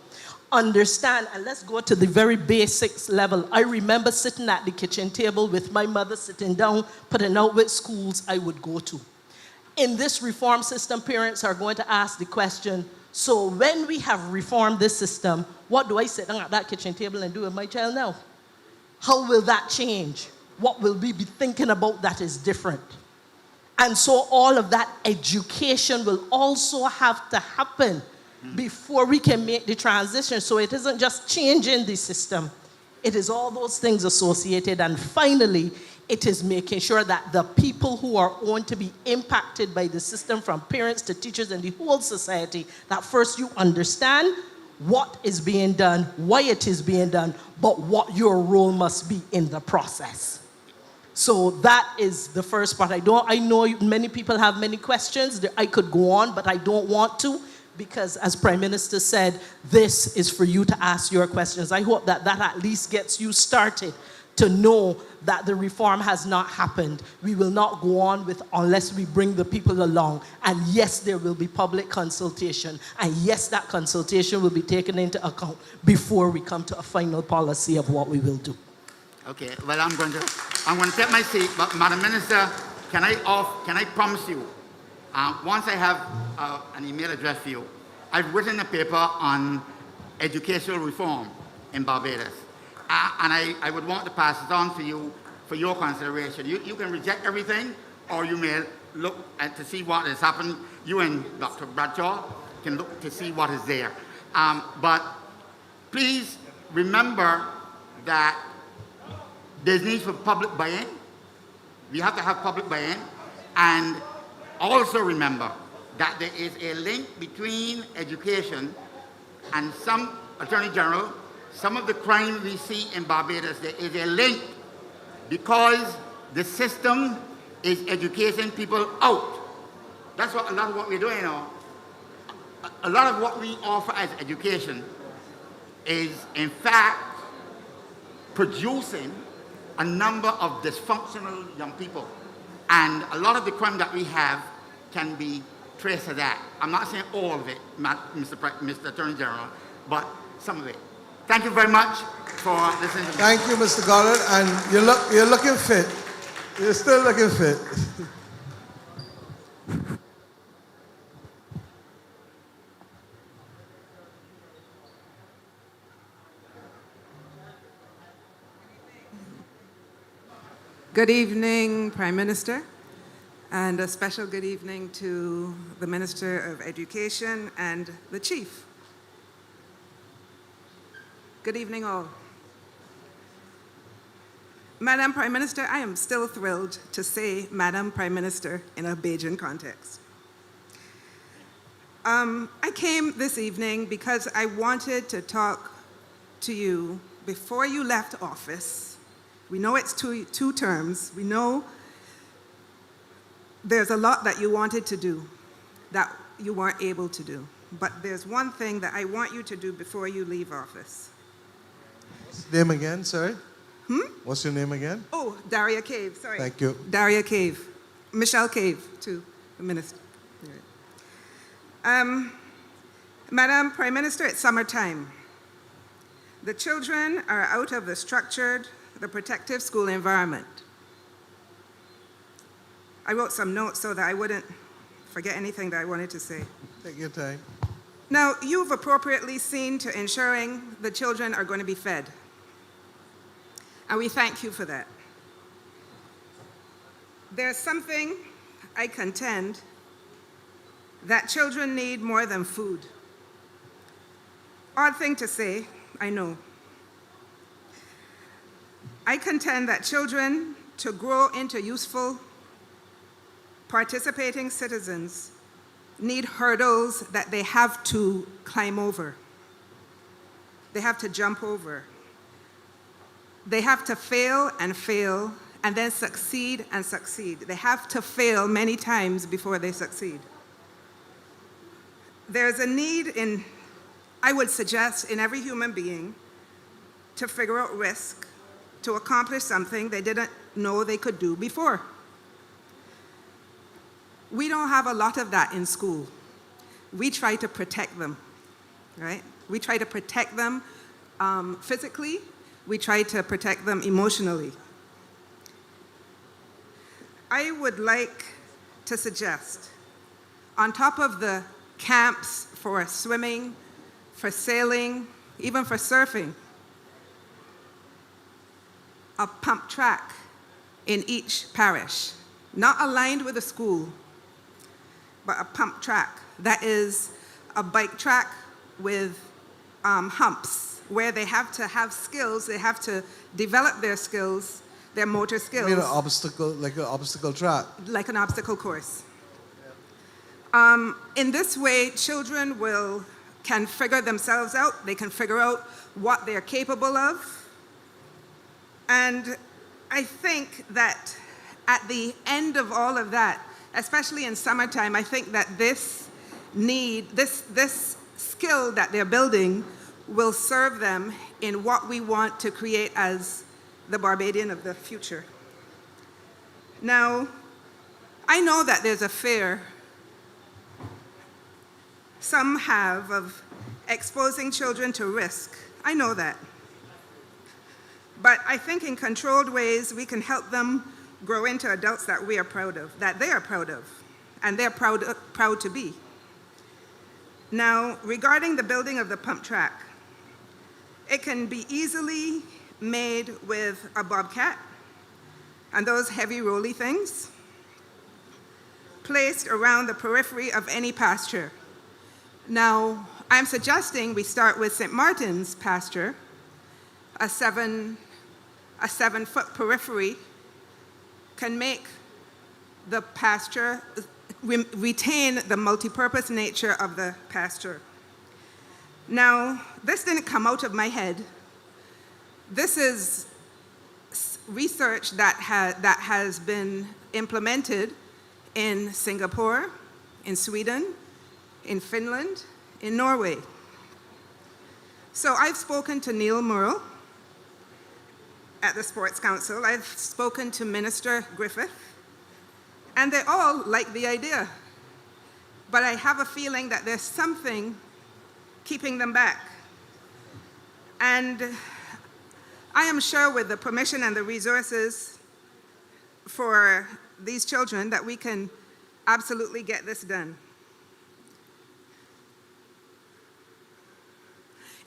Understand, and let's go to the very basics level. I remember sitting at the kitchen table with my mother, sitting down, putting out which schools I would go to. In this reform system, parents are going to ask the question, so when we have reformed this system, what do I sit down at that kitchen table and do with my child now? How will that change? What will we be thinking about that is different? And so all of that education will also have to happen before we can make the transition. So it isn't just changing the system. It is all those things associated. And finally, it is making sure that the people who are going to be impacted by the system, from parents to teachers and the whole society, that first you understand what is being done, why it is being done, but what your role must be in the process. So that is the first part. I know many people have many questions. I could go on, but I don't want to, because as Prime Minister said, this is for you to ask your questions. I hope that that at least gets you started to know that the reform has not happened. We will not go on with unless we bring the people along. And yes, there will be public consultation. And yes, that consultation will be taken into account before we come to a final policy of what we will do. Okay, well, I'm going to take my seat, but Madam Minister, can I promise you, once I have an email address for you, I've written a paper on educational reform in Barbados. And I would want to pass it on to you for your consideration. You can reject everything, or you may look at to see what has happened. You and Dr. Bradshaw can look to see what is there. But please remember that there's need for public buy-in. We have to have public buy-in. And also remember that there is a link between education and some Attorney General, some of the crime we see in Barbados, there is a link because the system is educating people out. That's what a lot of what we're doing now. A lot of what we offer as education is, in fact, producing a number of dysfunctional young people. And a lot of the crime that we have can be traced to that. I'm not saying all of it, Mr. Attorney General, but some of it. Thank you very much for listening to me. Thank you, Mr. Goddard, and you're looking fit. You're still looking fit. Good evening, Prime Minister, and a special good evening to the Minister of Education and the Chief. Good evening, all. Madam Prime Minister, I am still thrilled to say Madam Prime Minister in a Bajan context. I came this evening because I wanted to talk to you before you left office. We know it's two terms. We know there's a lot that you wanted to do that you weren't able to do. But there's one thing that I want you to do before you leave office. Name again, sorry? What's your name again? Oh, Daria Cave, sorry. Thank you. Daria Cave. Michelle Cave, too, the minister. Madam Prime Minister, it's summertime. The children are out of the structured, the protective school environment. I wrote some notes so that I wouldn't forget anything that I wanted to say. Take your time. Now, you've appropriately seen to ensuring the children are going to be fed. And we thank you for that. There's something I contend that children need more than food. Odd thing to say, I know. I contend that children, to grow into useful, participating citizens, need hurdles that they have to climb over. They have to jump over. They have to fail and then succeed and succeed. They have to fail many times before they succeed. There's a need I would suggest, in every human being to figure out risk, to accomplish something they didn't know they could do before. We don't have a lot of that in school. We try to protect them, right? We try to protect them physically. We try to protect them emotionally. I would like to suggest, on top of the camps for swimming, for sailing, even for surfing, a pump track in each parish, not aligned with a school, but a pump track that is a bike track with humps where they have to have skills, they have to develop their skills, their motor skills. You mean an obstacle, like an obstacle track? Like an obstacle course. In this way, children can figure themselves out, they can figure out what they're capable of. And I think that at the end of all of that, especially in summertime, I think that this skill that they're building will serve them in what we want to create as the Barbadian of the future. Now, I know that there's a fear some have of exposing children to risk. I know that. But I think in controlled ways, we can help them grow into adults that we are proud of, that they are proud of, and they're proud to be. Now, regarding the building of the pump track, it can be easily made with a bobcat and those heavy rolly things placed around the periphery of any pasture. Now, I'm suggesting we start with St. Martin's pasture, a 7-foot periphery can make the pasture, retain the multipurpose nature of the pasture. Now, this didn't come out of my head. This is research that has been implemented in Singapore, in Sweden, in Finland, in Norway. So I've spoken to Neil Murrell at the Sports Council. I've spoken to Minister Griffith, and they all like the idea. But I have a feeling that there's something keeping them back. And I am sure with the permission and the resources for these children that we can absolutely get this done.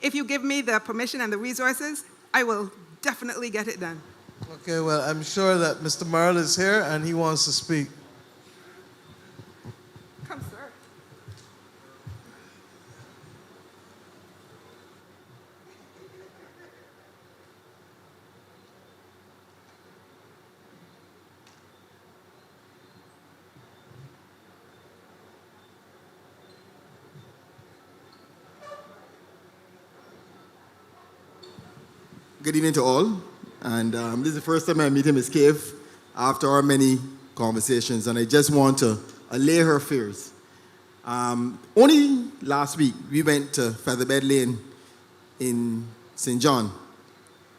If you give me the permission and the resources, I will definitely get it done. Okay, well, I'm sure that Mr. Merle is here and he wants to speak. Come, sir. Good evening to all. And this is the first time I'm meeting Ms. Cave after our many conversations, and I just want to allay her fears. Only last week, we went to Featherbed Lane in St. John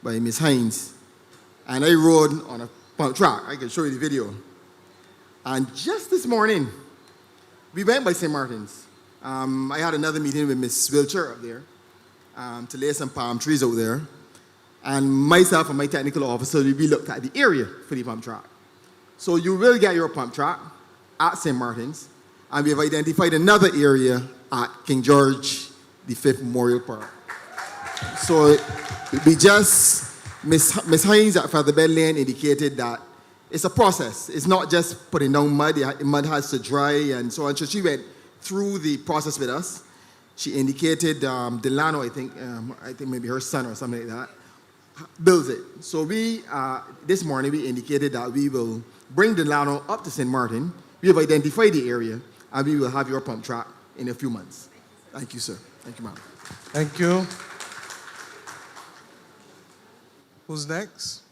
by Ms. Hines, and I rode on a pump track. I can show you the video. And just this morning, we went by St. Martin's. I had another meeting with Ms. Wilcher up there to lay some palm trees out there. And myself and my technical officer, we looked at the area for the pump track. So you will get your pump track at St. Martin's, and we have identified another area at King George V Memorial Park. So we just, Ms. Hines at Featherbed Lane indicated that it's a process. It's not just putting down mud. The mud has to dry and so on. So she went through the process with us. She indicated Delano, I think maybe her son or something like that, builds it. So we, this morning, we indicated that we will bring Delano up to St. Martin. We have identified the area, and we will have your pump track in a few months. Thank you, sir. Thank you, ma'am. Thank you. Who's next?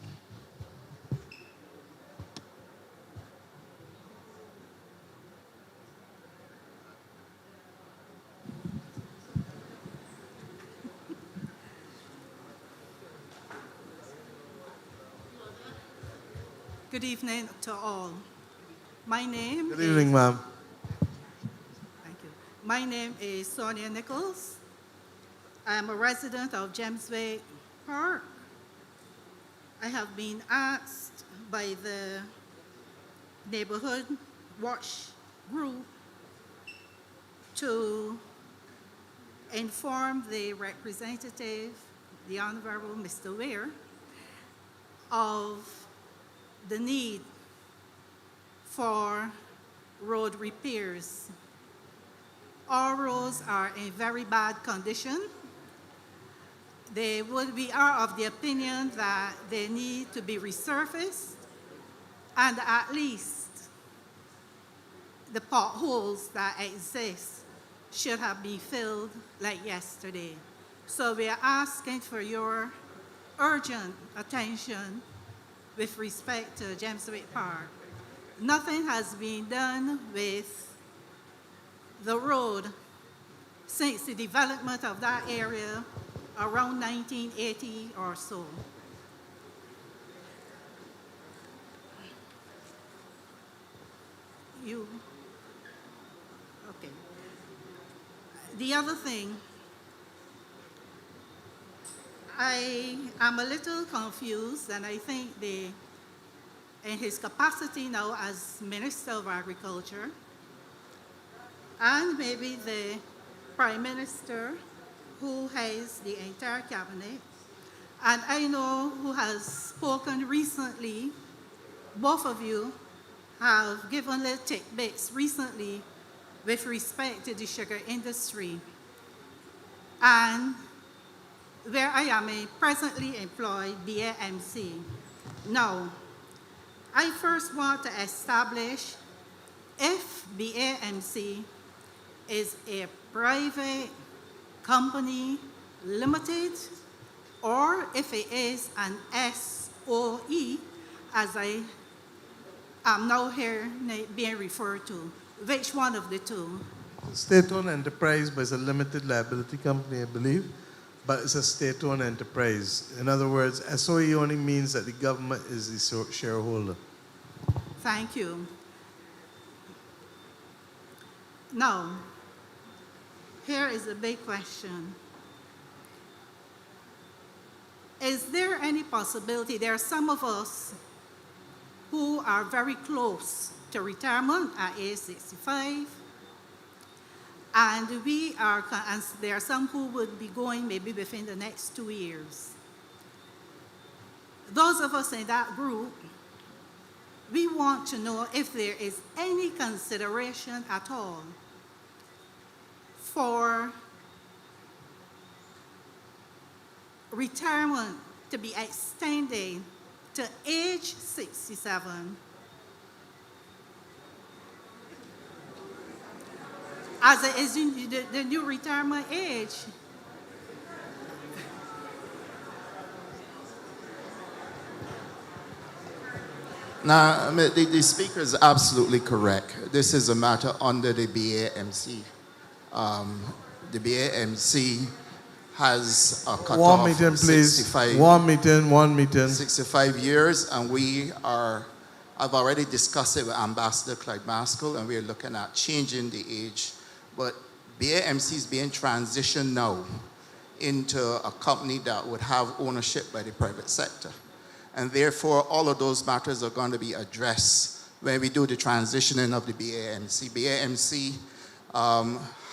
Good evening to all. My name Good evening, ma'am. Thank you. My name is Sonia Nichols. I am a resident of Jamesway Park. I have been asked by the neighborhood watch group to inform the representative, the Honorable Mr. Ware, of the need for road repairs. Our roads are in very bad condition. We are of the opinion that they need to be resurfaced, and at least the potholes that exist should have been filled like yesterday. So we are asking for your urgent attention with respect to Jamesway Park. Nothing has been done with the road since the development of that area around 1980 or so. Okay. The other thing, I am a little confused, and I think in his capacity now as Minister of Agriculture, and maybe the Prime Minister who has the entire cabinet, and I know who has spoken recently, both of you have given little tidbits recently with respect to the sugar industry. And where I am presently employed, BAMC. Now, I first want to establish if BAMC is a private company limited, or if it is an SOE, as I am now here being referred to. Which one of the two? State-owned enterprise, but it's a limited liability company, I believe. But it's a state-owned enterprise. In other words, SOE only means that the government is the shareholder. Thank you. Now, here is a big question. Is there any possibility, there are some of us who are very close to retirement at age 65, and there are some who would be going maybe within the next 2 years. Those of us in that group, we want to know if there is any consideration at all for retirement to be extended to age 67. As it is the new retirement age. Now, I mean, the speaker is absolutely correct. This is a matter under the BAMC. The BAMC has a cutoff One meeting, of please. 65, One meeting. 65 years, and I've already discussed it with Ambassador Clyde Maskell, and we're looking at changing the age. But BAMC is being transitioned now into a company that would have ownership by the private sector. And therefore, all of those matters are going to be addressed when we do the transitioning of the BAMC. BAMC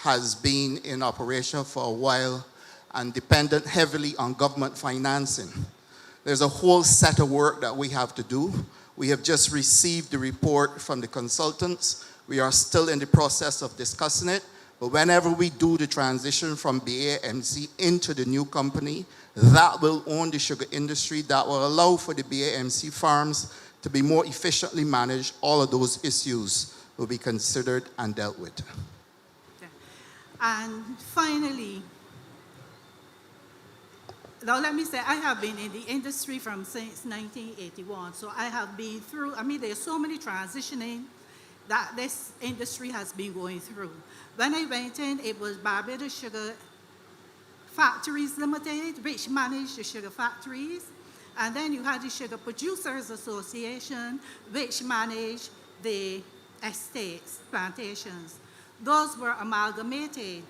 has been in operation for a while and dependent heavily on government financing. There's a whole set of work that we have to do. We have just received the report from the consultants. We are still in the process of discussing it. But whenever we do the transition from BAMC into the new company, that will own the sugar industry, that will allow for the BAMC farms to be more efficiently managed. All of those issues will be considered and dealt with. And finally, now let me say, I have been in the industry since 1981, so I have been through, there's so many transitioning that this industry has been going through. When I went in, it was Barbados Sugar Factories Limited, which managed the sugar factories. And then you had the Sugar Producers Association, which managed the estates, plantations. Those were amalgamated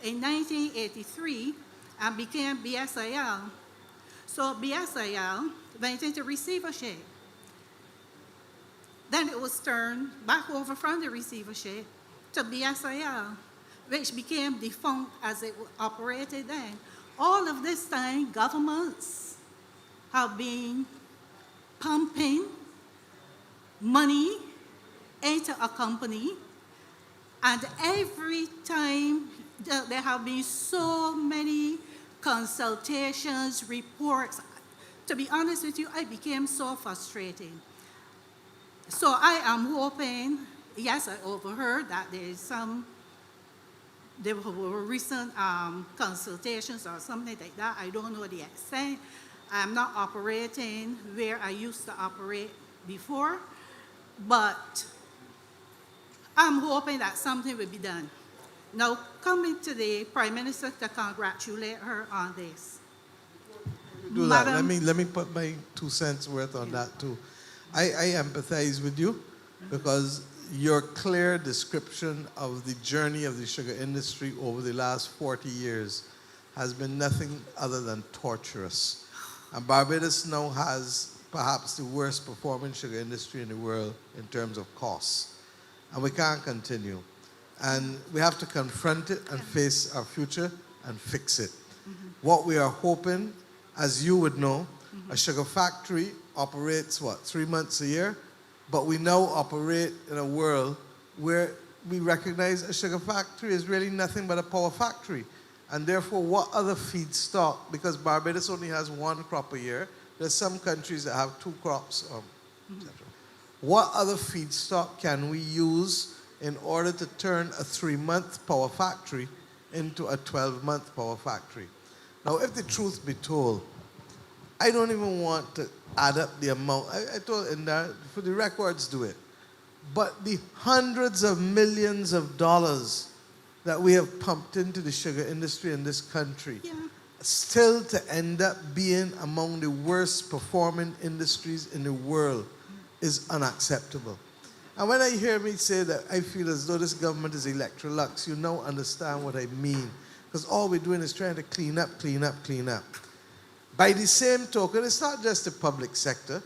in 1983 and became BSIL. So BSIL went into receivership. Then it was turned back over from the receivership to BSIL, which became defunct as it operated then. All of this time, governments have been pumping money into a company, and every time there have been so many consultations, reports. To be honest with you, I became so frustrated. So I am hoping, yes, I overheard that there were recent consultations or something like that. I don't know the extent. I'm not operating where I used to operate before, but I'm hoping that something will be done. Now, coming to the Prime Minister to congratulate her on this. Do that. Let me put my 2 cents worth on that too. I empathize with you because your clear description of the journey of the sugar industry over the last 40 years has been nothing other than torturous. And Barbados now has perhaps the worst performing sugar industry in the world in terms of costs. And we can't continue. And we have to confront it and face our future and fix it. What we are hoping, as you would know, a sugar factory operates, 3 months a year? But we now operate in a world where we recognize a sugar factory is really nothing but a power factory. And therefore, what other feedstock, because Barbados only has 1 crop a year, there's some countries that have 2 crops, etc. What other feedstock can we use in order to turn a 3-month power factory into a 12-month power factory? Now, if the truth be told, I don't even want to add up the amount. I told Indar, for the records, do it. But the hundreds of millions of dollars that we have pumped into the sugar industry in this country, still to end up being among the worst performing industries in the world is unacceptable. And when I hear me say that, I feel as though this government is Electrolux, you now understand what I mean. Because all we're doing is trying to clean up, clean up, clean up. By the same token, it's not just the public sector,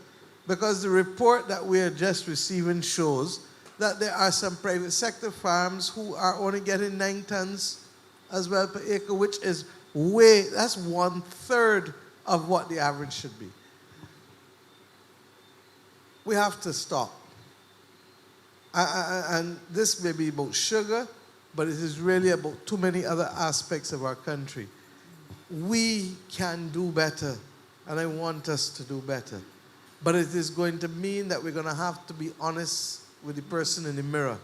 because the report that we are just receiving shows that there are some private sector farms who are only getting 9 tons as well per acre, which is that's 1/3 of what the average should be. We have to stop. And this may be about sugar, but it is really about too many other aspects of our country. We can do better, and I want us to do better. But it is going to mean that we're going to have to be honest with the person in the mirror.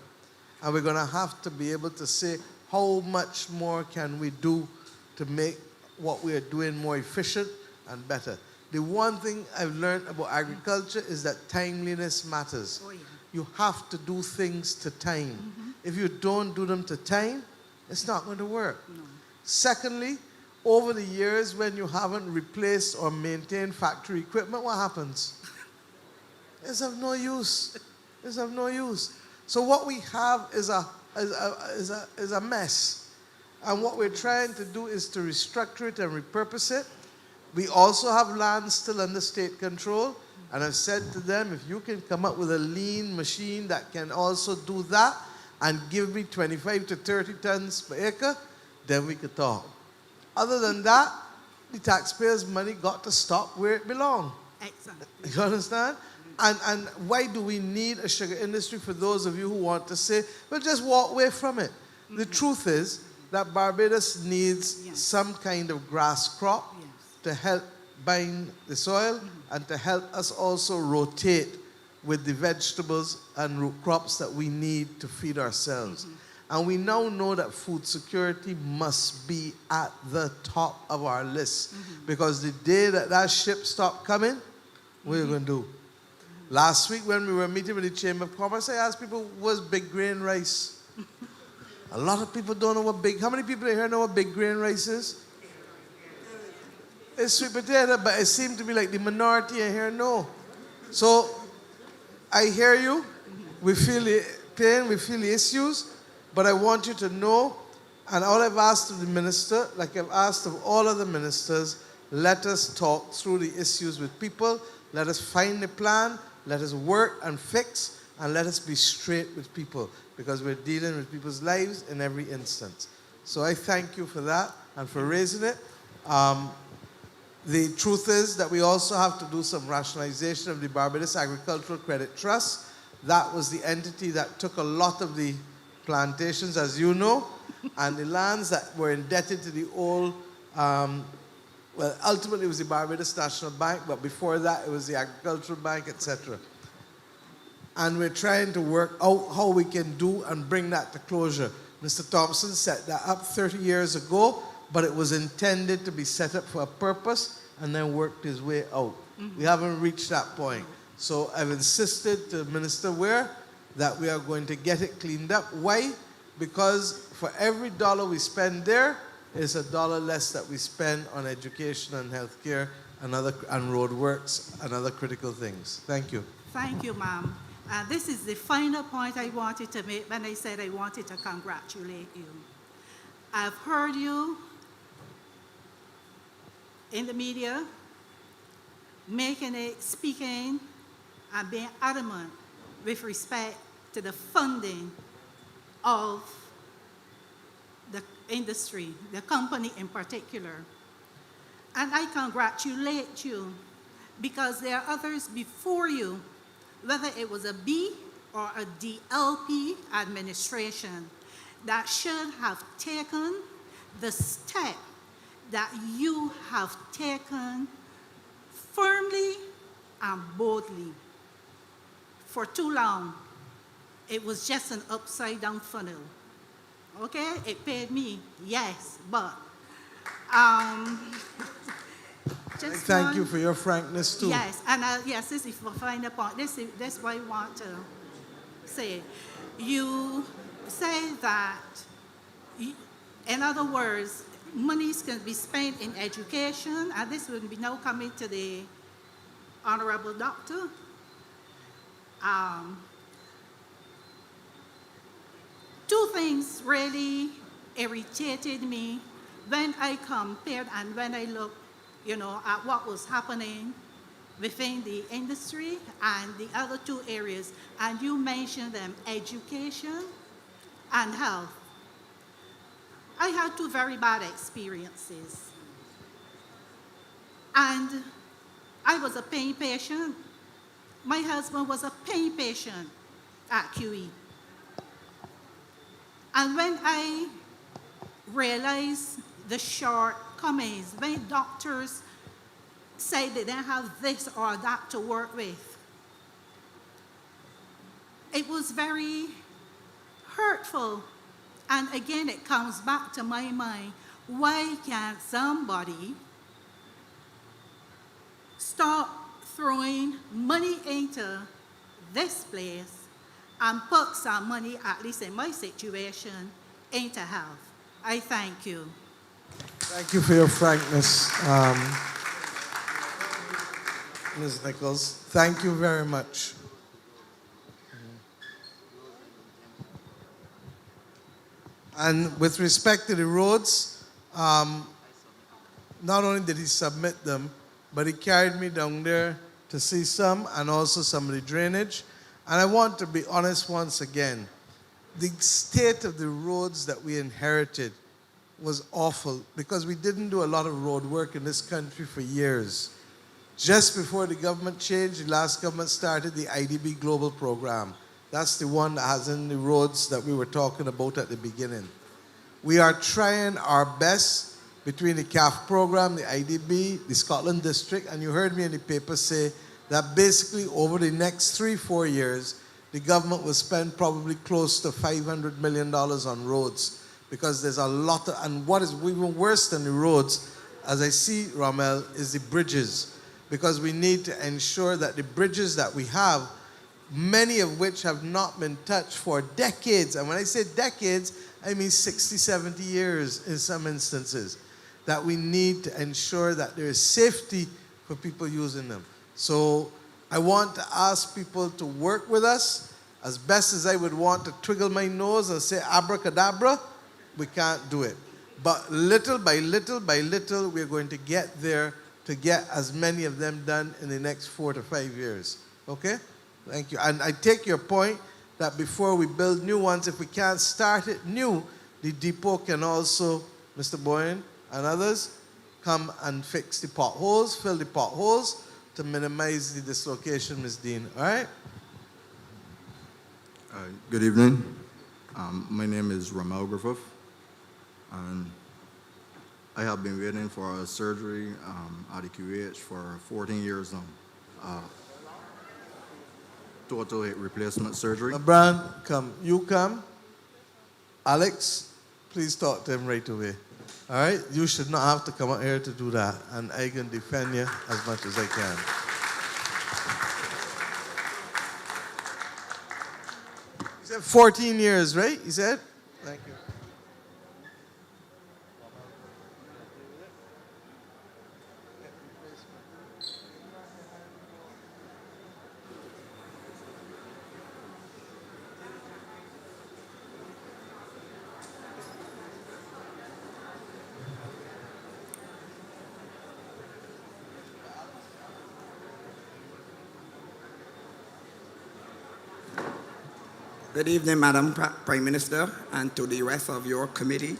And we're going to have to be able to say, how much more can we do to make what we are doing more efficient and better? The one thing I've learned about agriculture is that timeliness matters. Oh, yeah. You have to do things to time. If you don't do them to time, it's not going to work. No. Secondly, over the years when you haven't replaced or maintained factory equipment, what happens? It's of no use. It's of no use. So what we have is a mess. And what we're trying to do is to restructure it and repurpose it. We also have land still under state control. And I've said to them, if you can come up with a lean machine that can also do that and give me 25 to 30 tons per acre, then we could talk. Other than that, the taxpayers' money got to stop where it belongs. Exactly. You understand? And why do we need a sugar industry, for those of you who want to say, well, just walk away from it? The truth is that Barbados needs some kind of grass crop to help bind the soil and to help us also rotate with the vegetables and root crops that we need to feed ourselves. And we now know that food security must be at the top of our list. Because the day that that ship stopped coming, what are you going to do? Last week when we were meeting with the Chamber of Commerce, I asked people, what's big grain rice? A lot of people don't know what how many people here know what big grain rice is? It's sweet potato, but it seems to be like the minority in here know. So I hear you. We feel the pain, we feel the issues, but I want you to know, and all I've asked of the minister, like I've asked of all other ministers, let us talk through the issues with people. Let us find a plan. Let us work and fix, and let us be straight with people, because we're dealing with people's lives in every instance. So I thank you for that and for raising it. The truth is that we also have to do some rationalization of the Barbados Agricultural Credit Trust. That was the entity that took a lot of the plantations, as you know, and the lands that were indebted to the old, well, ultimately it was the Barbados National Bank, but before that it was the Agricultural Bank, etc. And we're trying to work out how we can do and bring that to closure. Mr. Thompson set that up 30 years ago, but it was intended to be set up for a purpose and then worked his way out. We haven't reached that point. So I've insisted to Minister Ware that we are going to get it cleaned up. Why? Because for every dollar we spend there, it's a dollar less that we spend on education and healthcare and road works and other critical things. Thank you. Thank you, ma'am. This is the final point I wanted to make when I said I wanted to congratulate you. I've heard you in the media speaking and being adamant with respect to the funding of the industry, the company in particular. And I congratulate you because there are others before you, whether it was a B or a DLP administration, that should have taken the step that you have taken firmly and boldly. For too long, it was just an upside-down funnel. Okay, it paid me, yes, but thank you for your frankness too. Yes, and yes, this is for final point. This is what I want to say. You say that, in other words, monies can be spent in education, and this will be now coming to the Honorable Doctor. Two things really irritated me when I compared and when I looked, at what was happening within the industry and the other two areas, and you mentioned them, education and health. I had two very bad experiences. And I was a pain patient. My husband was a pain patient at QE. And when I realized the shortcomings, when doctors say they didn't have this or that to work with, it was very hurtful. And again, it comes back to my mind, why can't somebody stop throwing money into this place and put some money, at least in my situation, into health. I thank you. Thank you for your frankness, Ms. Nichols. Thank you very much. And with respect to the roads, not only did he submit them, but he carried me down there to see some and also some of the drainage. And I want to be honest once again. The state of the roads that we inherited was awful because we didn't do a lot of road work in this country for years. Just before the government changed, the last government started the IDB Global Program. That's the one that has in the roads that we were talking about at the beginning. We are trying our best between the CAF program, the IDB, the Scotland District, and you heard me in the paper say that basically over the next 3-4 years, the government will spend probably close to $500 million on roads because there's a lot of, and what is even worse than the roads, as I see, Rommel, is the bridges. Because we need to ensure that the bridges that we have, many of which have not been touched for decades, and when I say decades, I mean 60, 70 years in some instances, that we need to ensure that there is safety for people using them. So I want to ask people to work with us as best as I would want to twiddle my nose and say abracadabra. We can't do it. But little by little by little, we're going to get there to get as many of them done in the next 4 to 5 years. Okay? Thank you. And I take your point that before we build new ones, if we can't start it new, the depot can also, Mr. Boyan and others, come and fix the potholes, fill the potholes to minimize the dislocation, Ms. Dean. All right? Good evening. My name is Ramel Griffith, and I have been waiting for a surgery at the QH for 14 years now. Total hip replacement surgery. Brian, come. You come. Alex, please talk to him right away. All right? You should not have to come out here to do that, and I can defend you as much as I can. He said 14 years, right? He said? Thank you. Good evening, Madam Prime Minister, and to the rest of your committee.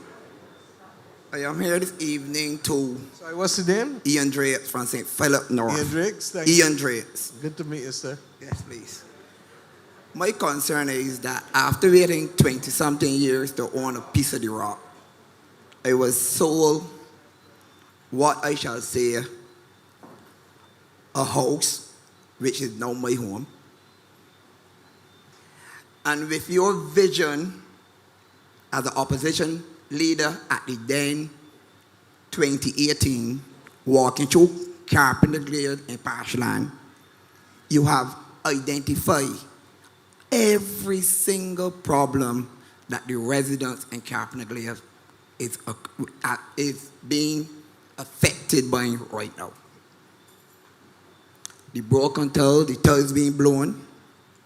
I am here this evening to... Sorry, what's the name? Ian Drakes from St. Philip North. Ian Drakes, thank you. Ian Drakes. Good to meet you, sir. Yes, please. My concern is that after waiting 20-something years to own a piece of the rock, I was sold what I shall say, a house, which is now my home. And with your vision as an opposition leader at the then 2018, walking through Carpenter Glade and Parshland, you have identified every single problem that the residents in Carpenter Glade is being affected by right now. The broken tile, the tiles being blown,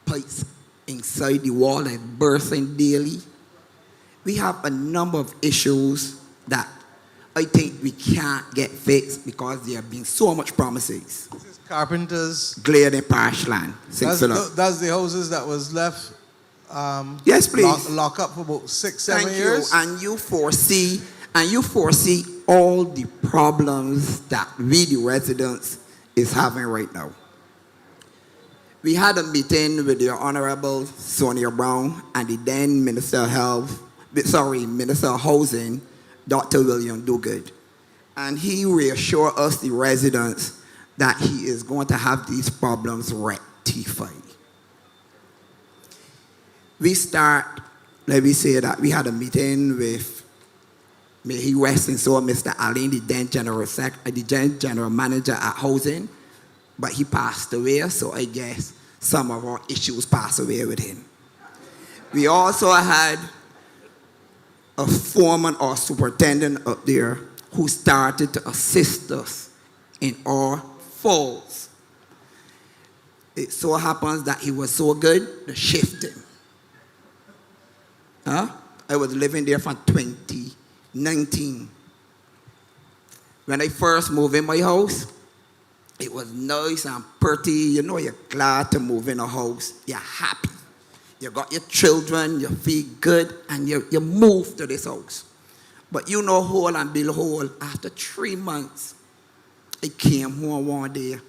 pipes inside the wall and bursting daily. We have a number of issues that I think we can't get fixed because there have been so much promises. This is Carpenter's Glade and Parshland. That's the houses that was left. Yes, please. Lock up for about 6-7 years. And you foresee all the problems that we, the residents, is having right now. We had a meeting with the Honorable Sonia Brown and the then Minister of Housing, Dr. William Duguid. And he reassured us, the residents, that he is going to have these problems rectified. Let me say that we had a meeting with, may he rest in soul, Mr. Alain, the then General Manager at Housing, but he passed away, so I guess some of our issues passed away with him. We also had a foreman or superintendent up there who started to assist us in our falls. It so happens that he was so good, they shifted him. Huh? I was living there from 2019. When I first moved in my house, it was nice and pretty. You know, you're glad to move in a house. You're happy. You got your children, you feel good, and you move to this house. But you know, whole and behold, after 3 months, I came home one day,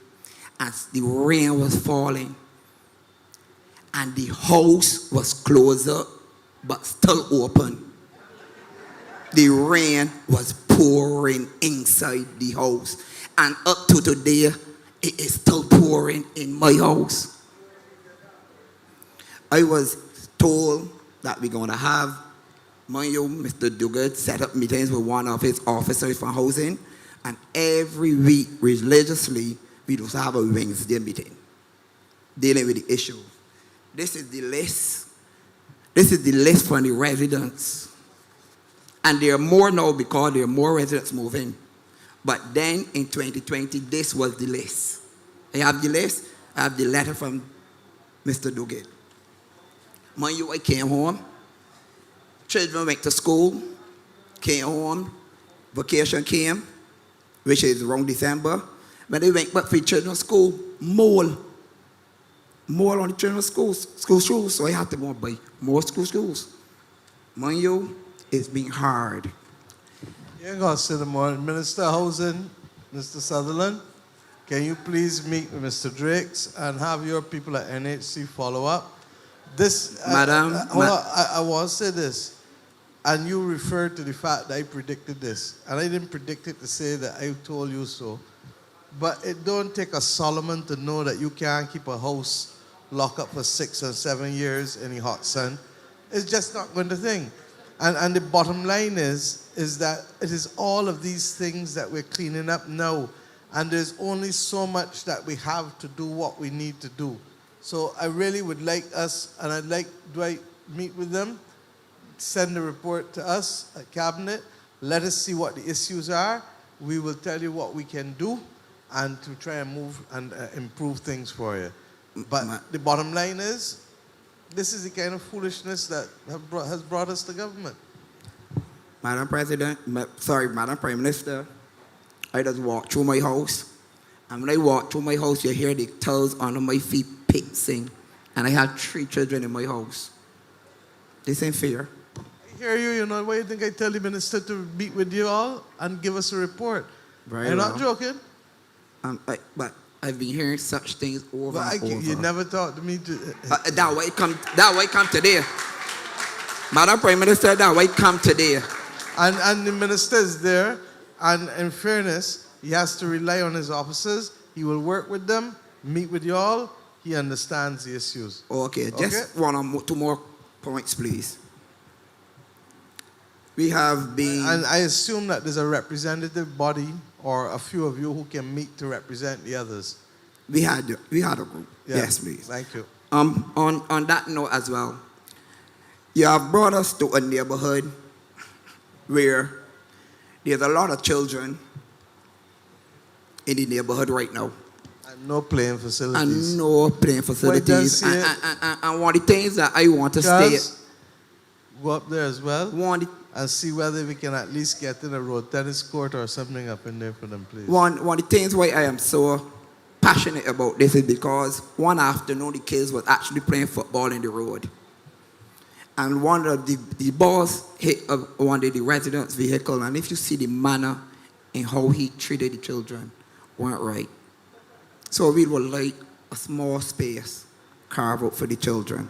and the rain was falling, and the house was closed up, but still open. The rain was pouring inside the house, and up to today, it is still pouring in my house. I was told that we're going to have, mind you, Mr. Duguid set up meetings with one of his officers for housing, and every week, religiously, we just have a Wednesday meeting dealing with the issue. This is the list. This is the list from the residents. And there are more now because there are more residents moving. But then in 2020, this was the list. I have the list. I have the letter from Mr. Duguid. Mind you, I came home. Children went to school, came home, vacation came, which is around December. When they went back for children's school, mold on the children's school shoes. So I had to go buy more school shoes. Mind you, it's been hard. You ain't gonna sit more. Minister of Housing, Mr. Sutherland, can you please meet with Mr. Drakes and have your people at NHC follow up? This, Madam, I want to say this, and you referred to the fact that I predicted this, and I didn't predict it to say that I told you so, but it don't take a Solomon to know that you can't keep a house locked up for 6 or 7 years in the hot sun. It's just not going to thing. And the bottom line is that it is all of these things that we're cleaning up now, and there's only so much that we have to do what we need to do. So I really would like us, and I'd like Dwight meet with them, send a report to us at Cabinet, let us see what the issues are. We will tell you what we can do and to try and move and improve things for you. But the bottom line is, this is the kind of foolishness that has brought us to government. Madam Prime Minister, I just walked through my house, and when I walk through my house, you hear the toes under my feet pixing, and I have 3 children in my house. This ain't fair. I hear you, you know, why you think I tell the minister to meet with you all and give us a report? I'm not joking. But I've been hearing such things over and over. You never talked to me to... that way come today. Madam Prime Minister, that way come today. And the minister is there, and in fairness, he has to rely on his officers. He will work with them, meet with you all. He understands the issues. Okay, just 1 or 2 more points, please. We have been... And I assume that there's a representative body or a few of you who can meet to represent the others. We had a group. Yeah. Yes, please. Thank you. On that note as well, you have brought us to a neighborhood where there's a lot of children in the neighborhood right now. And no playing facilities. And no playing facilities. And one of the things that I want to state... Go up there as well and see whether we can at least get in a road tennis court or something up in there for them, please. One of the things why I am so passionate about this is because one afternoon the kids was actually playing football in the road. And one of the balls hit one of the residents' vehicle, and if you see the manner in how he treated the children, weren't right. So we would like a small space carved out for the children.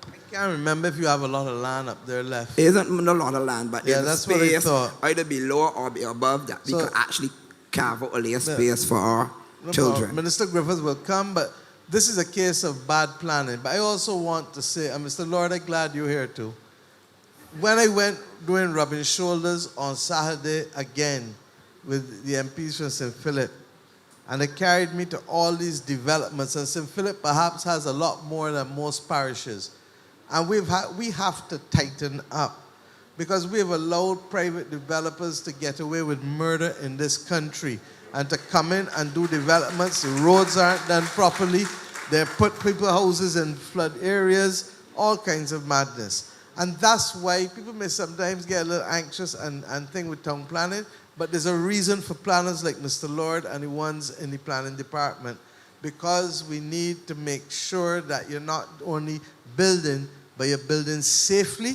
I can't remember if you have a lot of land up there left. There isn't a lot of land, but there's a space either below or above that we can actually carve out a little space for our children. Minister Griffiths will come, but this is a case of bad planning. But I also want to say, and Mr. Lord, I'm glad you're here too. When I went doing rubbing shoulders on Saturday again with the MPs from St. Philip, And they carried me to all these developments. And St. Philip perhaps has a lot more than most parishes. And we have to tighten up because we have allowed private developers to get away with murder in this country and to come in and do developments. The roads aren't done properly. They put people houses in flood areas, all kinds of madness. And that's why people may sometimes get a little anxious and think with town planning, but there's a reason for planners like Mr. Lord and the ones in the planning department, because we need to make sure that you're not only building, but you're building safely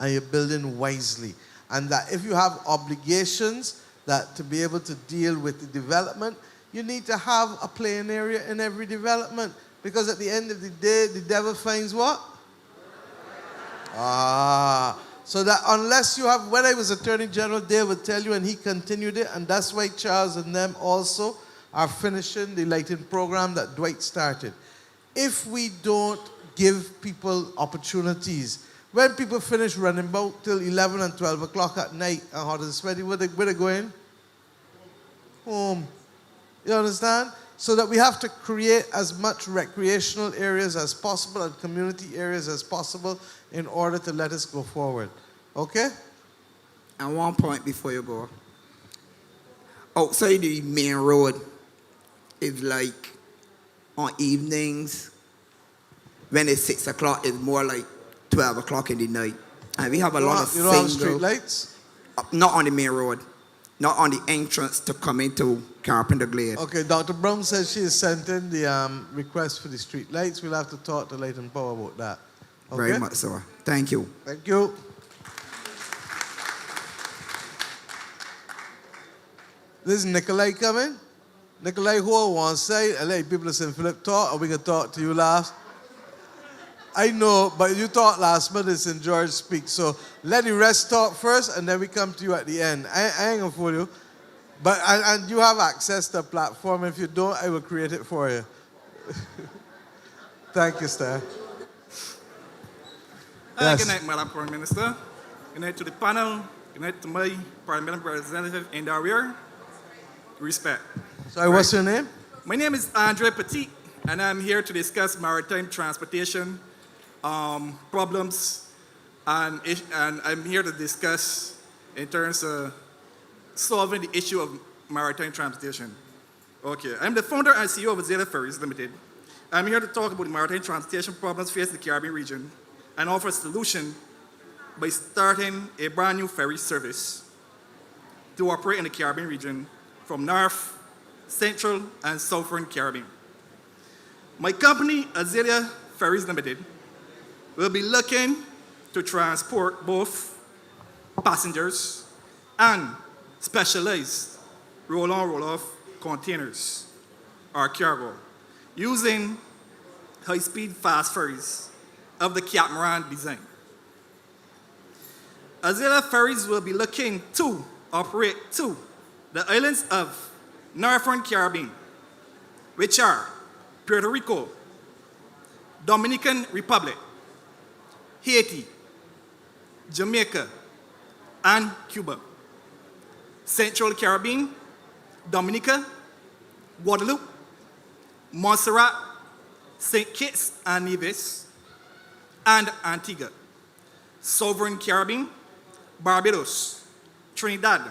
and you're building wisely. And that if you have obligations that to be able to deal with the development, you need to have a playing area in every development. Because at the end of the day, the devil finds what? So that unless you have, when I was Attorney General, they would tell you, and he continued it, and that's why Charles and them also are finishing the lighting program that Dwight started. If we don't give people opportunities, when people finish running about till 11 and 12 o'clock at night and hot and sweaty, where they going? Home. You understand? So that we have to create as much recreational areas as possible and community areas as possible in order to let us go forward. Okay? And one point before you go. Outside the main road is like on evenings, when it's 6 o'clock, it's more like 12 o'clock in the night. And we have a lot of You don't have street lights? Not on the main road. Not on the entrance to come into Carpenter Glade. Okay, Dr. Brown says she has sent in the request for the street lights. We'll have to talk to Light and Power about that. Okay? Very much so. Thank you. Thank you. This is Nikolai coming. Nikolai, who on one side, I let people in St. Philip talk, or we can talk to you last. I know, but you talked last minute, St. George speak. So let the rest talk first, and then we come to you at the end. I ain't gonna fool you. But and you have access to a platform. If you don't, I will create it for you. Thank you, Star. Yes. Good night, Madam Prime Minister. Good night to the panel. Good night to my parliamentary representative in the rear. Respect. Sorry, what's your name? My name is Andre Petit, and I'm here to discuss maritime transportation problems, and I'm here to discuss in terms of solving the issue of maritime transportation. Okay, I'm the founder and CEO of Azalea Ferries Limited. I'm here to talk about the maritime transportation problems facing the Caribbean region and offer a solution by starting a brand new ferry service to operate in the Caribbean region from North, Central, and Southern Caribbean. My company, Azalea Ferries Limited, will be looking to transport both passengers and specialized roll-on, roll-off containers or cargo using high-speed fast ferries of the catamaran design. Azalea Ferries will be looking to operate to the islands of Northern Caribbean, which are Puerto Rico, Dominican Republic, Haiti, Jamaica, and Cuba. Central Caribbean, Dominica, Guadeloupe, Montserrat, St. Kitts and Nevis, and Antigua. Southern Caribbean, Barbados, Trinidad,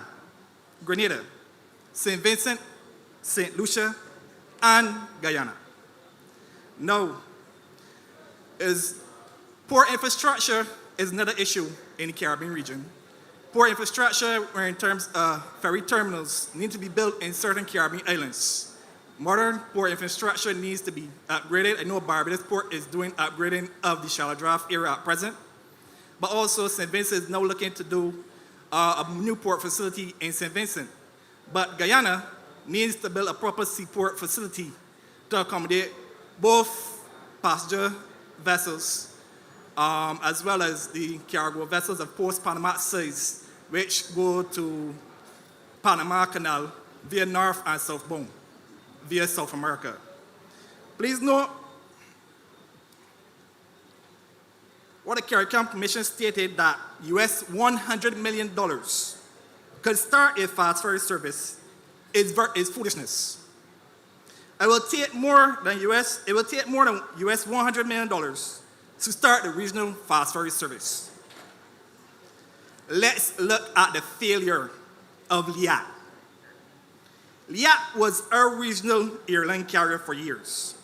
Grenada, St. Vincent, St. Lucia, and Guyana. Now, port infrastructure is another issue in the Caribbean region. Port infrastructure, in terms of ferry terminals, need to be built in certain Caribbean islands. Modern port infrastructure needs to be upgraded. I know Barbados Port is doing upgrading of the shallow draft area at present, but also St. Vincent is now looking to do a new port facility in St. Vincent. But Guyana needs to build a proper seaport facility to accommodate both passenger vessels as well as the cargo vessels of post-Panama size, which go to Panama Canal via North and Southbound, via South America. Please note what the CARICOM Commission stated that US $100 million could start a fast ferry service is foolishness. It will take more than US $100 million to start the regional fast ferry service. Let's look at the failure of LIAT. LIAT was our regional airline carrier for years.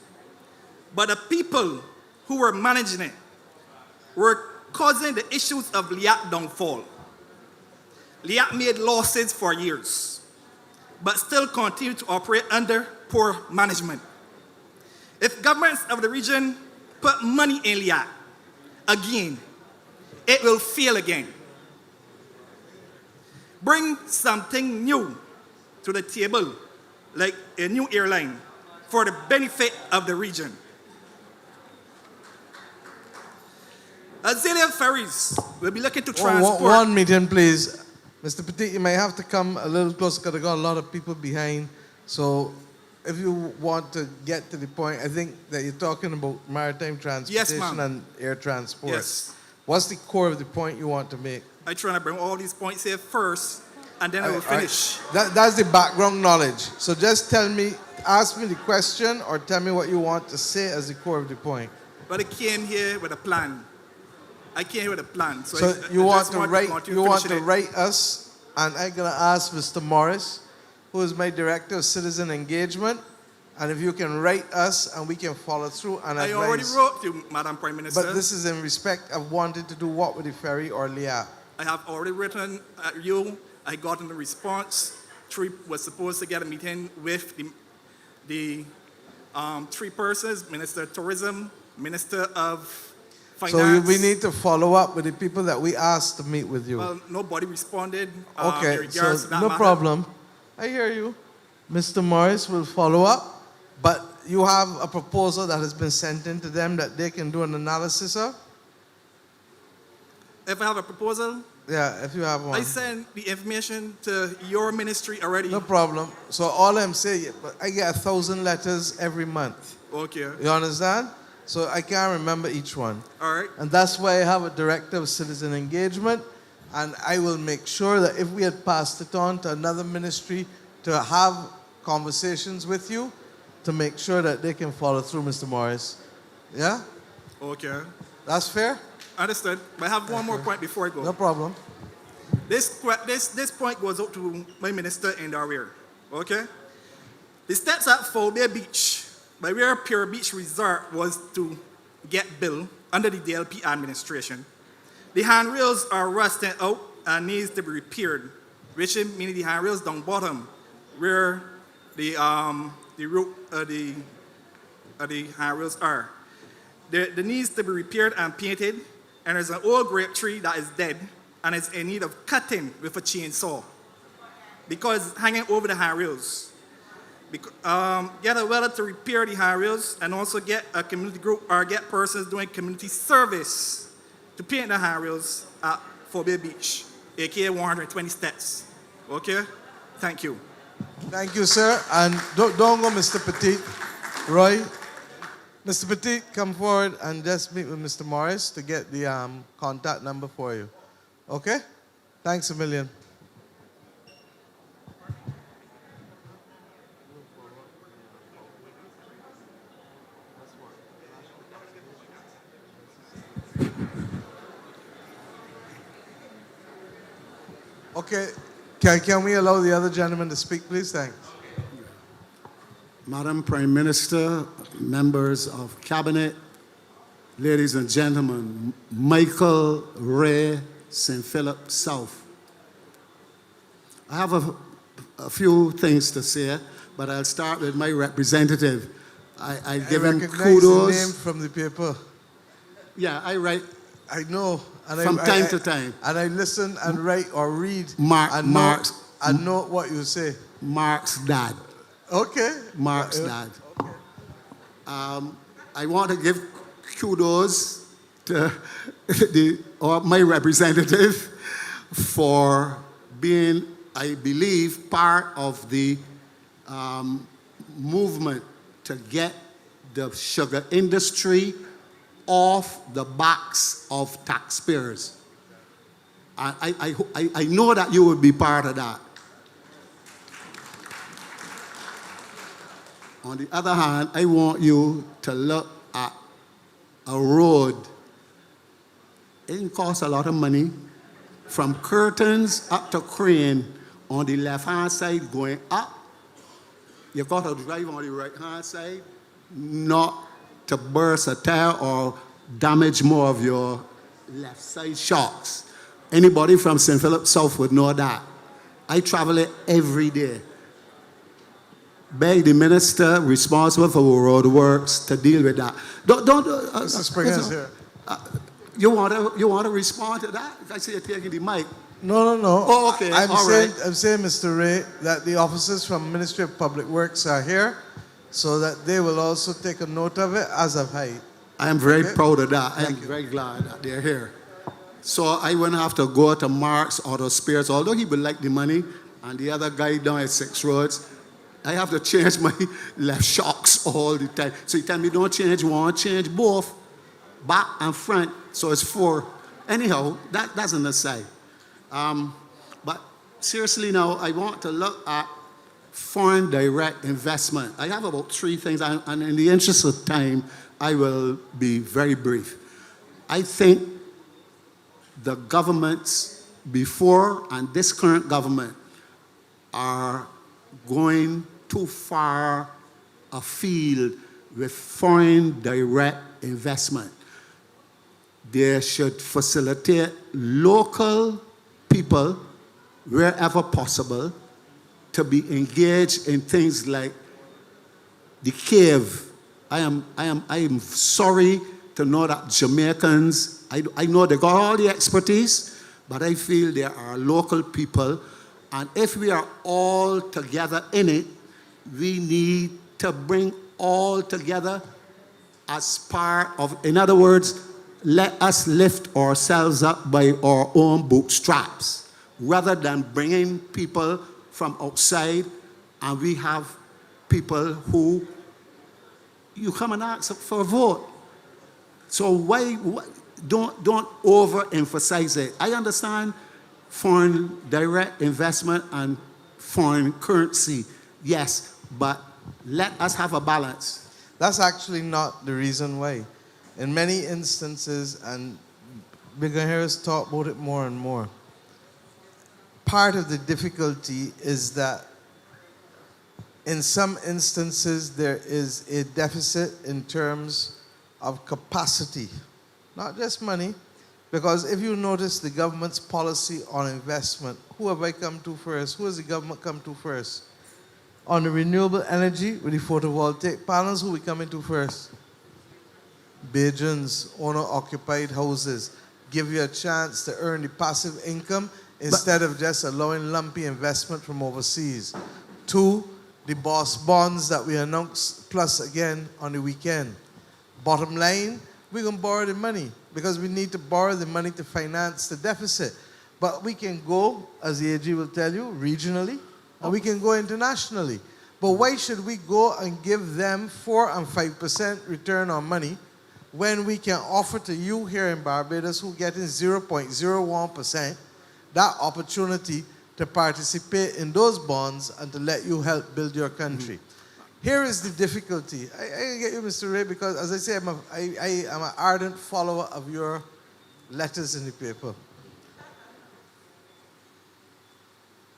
But the people who were managing it were causing the issues of LIAT downfall. LIAT made losses for years, but still continued to operate under poor management. If governments of the region put money in LIAT, again, it will fail again. Bring something new to the table, like a new airline, for the benefit of the region. Azalea Ferries will be looking to transport. One meeting, please. Mr. Petit, you may have to come a little closer because I got a lot of people behind. So if you want to get to the point, I think that you're talking about maritime transportation and air transport. Yes. What's the core of the point you want to make? I'm trying to bring all these points here first, and then I will finish. That's the background knowledge. So just ask me the question or tell me what you want to say as the core of the point. But I came here with a plan. So you want to write us, and I'm going to ask Mr. Morris, who is my Director of Citizen Engagement, and if you can write us and we can follow through and advise. I already wrote to Madam Prime Minister. But this is in respect of wanting to do what with the ferry or LIAT? I have already written at you. I got in the response. Three was supposed to get a meeting with the three persons, Minister of Tourism, Minister of Finance. So we need to follow up with the people that we asked to meet with you. Well, nobody responded. Okay, so no problem. I hear you. Mr. Morris will follow up, but you have a proposal that has been sent in to them that they can do an analysis of? If I have a proposal? Yeah, if you have one. I send the information to your ministry already. No problem. So all I'm saying, I get 1,000 letters every month. Okay. You understand? So I can't remember each one. All right. And that's why I have a Director of Citizen Engagement, and I will make sure that if we had passed it on to another ministry to have conversations with you, to make sure that they can follow through, Mr. Morris. Yeah? Okay. That's fair? Understood. But I have one more point before I go. No problem. This point goes out to my minister in Darwin. Okay? The steps at Phobia Beach, by where Pure Beach Resort was to get built under the DLP administration. The handrails are rusting out and needs to be repaired, which means the handrails down bottom, where the handrails are. They needs to be repaired and painted, and there's an old grape tree that is dead and is in need of cutting with a chainsaw because it's hanging over the handrails. Get a welder to repair the handrails and also get a community group or get persons doing community service to paint the handrails at Phobia Beach, aka 120 steps. Okay? Thank you. Thank you, sir. And don't go, Mr. Petit. Roy, Mr. Petit, come forward and just meet with Mr. Morris to get the contact number for you. Okay? Thanks a million. Okay, can we allow the other gentleman to speak, please? Thanks. Madam Prime Minister, members of Cabinet, ladies and gentlemen, Michael Ray St. Philip South. I have a few things to say, but I'll start with my representative. I give him kudos. The name from the paper. Yeah, I write. I know. And from time to time. And I listen and write or read and know what you say. Mark's dad. Okay. Mark's dad. Okay. I want to give kudos to my representative for being, I believe, part of the movement to get the sugar industry off the backs of taxpayers. I know that you would be part of that. On the other hand, I want you to look at a road. It costs a lot of money. From Curtains up to Crane, on the left-hand side going up, you got to drive on the right-hand side, not to burst a tire or damage more of your left side shocks. Anybody from St. Philip South would know that. I travel it every day. Beg the minister responsible for road works to deal with that. Mr. Springer is here. You want to respond to that? I see you taking the mic. No. Oh, okay. I'm All saying, right. I'm saying, Mr. Ray, that the officers from Ministry of Public Works are here, so that they will also take a note of it, as have I. I am very Okay? proud of that. I am Thank you. very glad that they're here. So I wouldn't have to go to Mark's or to Spears, although he would like the money, and the other guy down at 6 Roads. I have to change my left shocks all the time. So you tell me don't change one, change both, back and front, so it's 4. Anyhow, that's an aside. But seriously now, I want to look at foreign direct investment. I have about 3 things, and in the interest of time, I will be very brief. I think the governments before and this current government are going too far afield with foreign direct investment. They should facilitate local people, wherever possible, to be engaged in things like the cave. I am sorry to know that Jamaicans, I know they got all the expertise, but I feel there are local people, and if we are all together in it, we need to bring all together as part of, in other words, let us lift ourselves up by our own bootstraps, rather than bringing people from outside, and we have people who you come and ask for a vote. So why don't overemphasize it? I understand foreign direct investment and foreign currency, yes, but let us have a balance. That's actually not the reason why. In many instances, and we're going to hear us talk about it more and more, part of the difficulty is that in some instances there is a deficit in terms of capacity, not just money, because if you notice the government's policy on investment, who have I come to first? Who has the government come to first? On the renewable energy with the photovoltaic panels, who we coming to first? Bajans, owner-occupied houses, give you a chance to earn the passive income instead of just allowing lumpy investment from overseas. 2, the boss bonds that we announced, plus again on the weekend. Bottom line, we're going to borrow the money because we need to borrow the money to finance the deficit. But we can go, as the AG will tell you, regionally, and we can go internationally. But why should we go and give them 4 and 5% return on money when we can offer to you here in Barbados, who getting 0.01%, that opportunity to participate in those bonds and to let you help build your country? Here is the difficulty. I get you, Mr. Ray, because as I say, I am an ardent follower of your letters in the paper.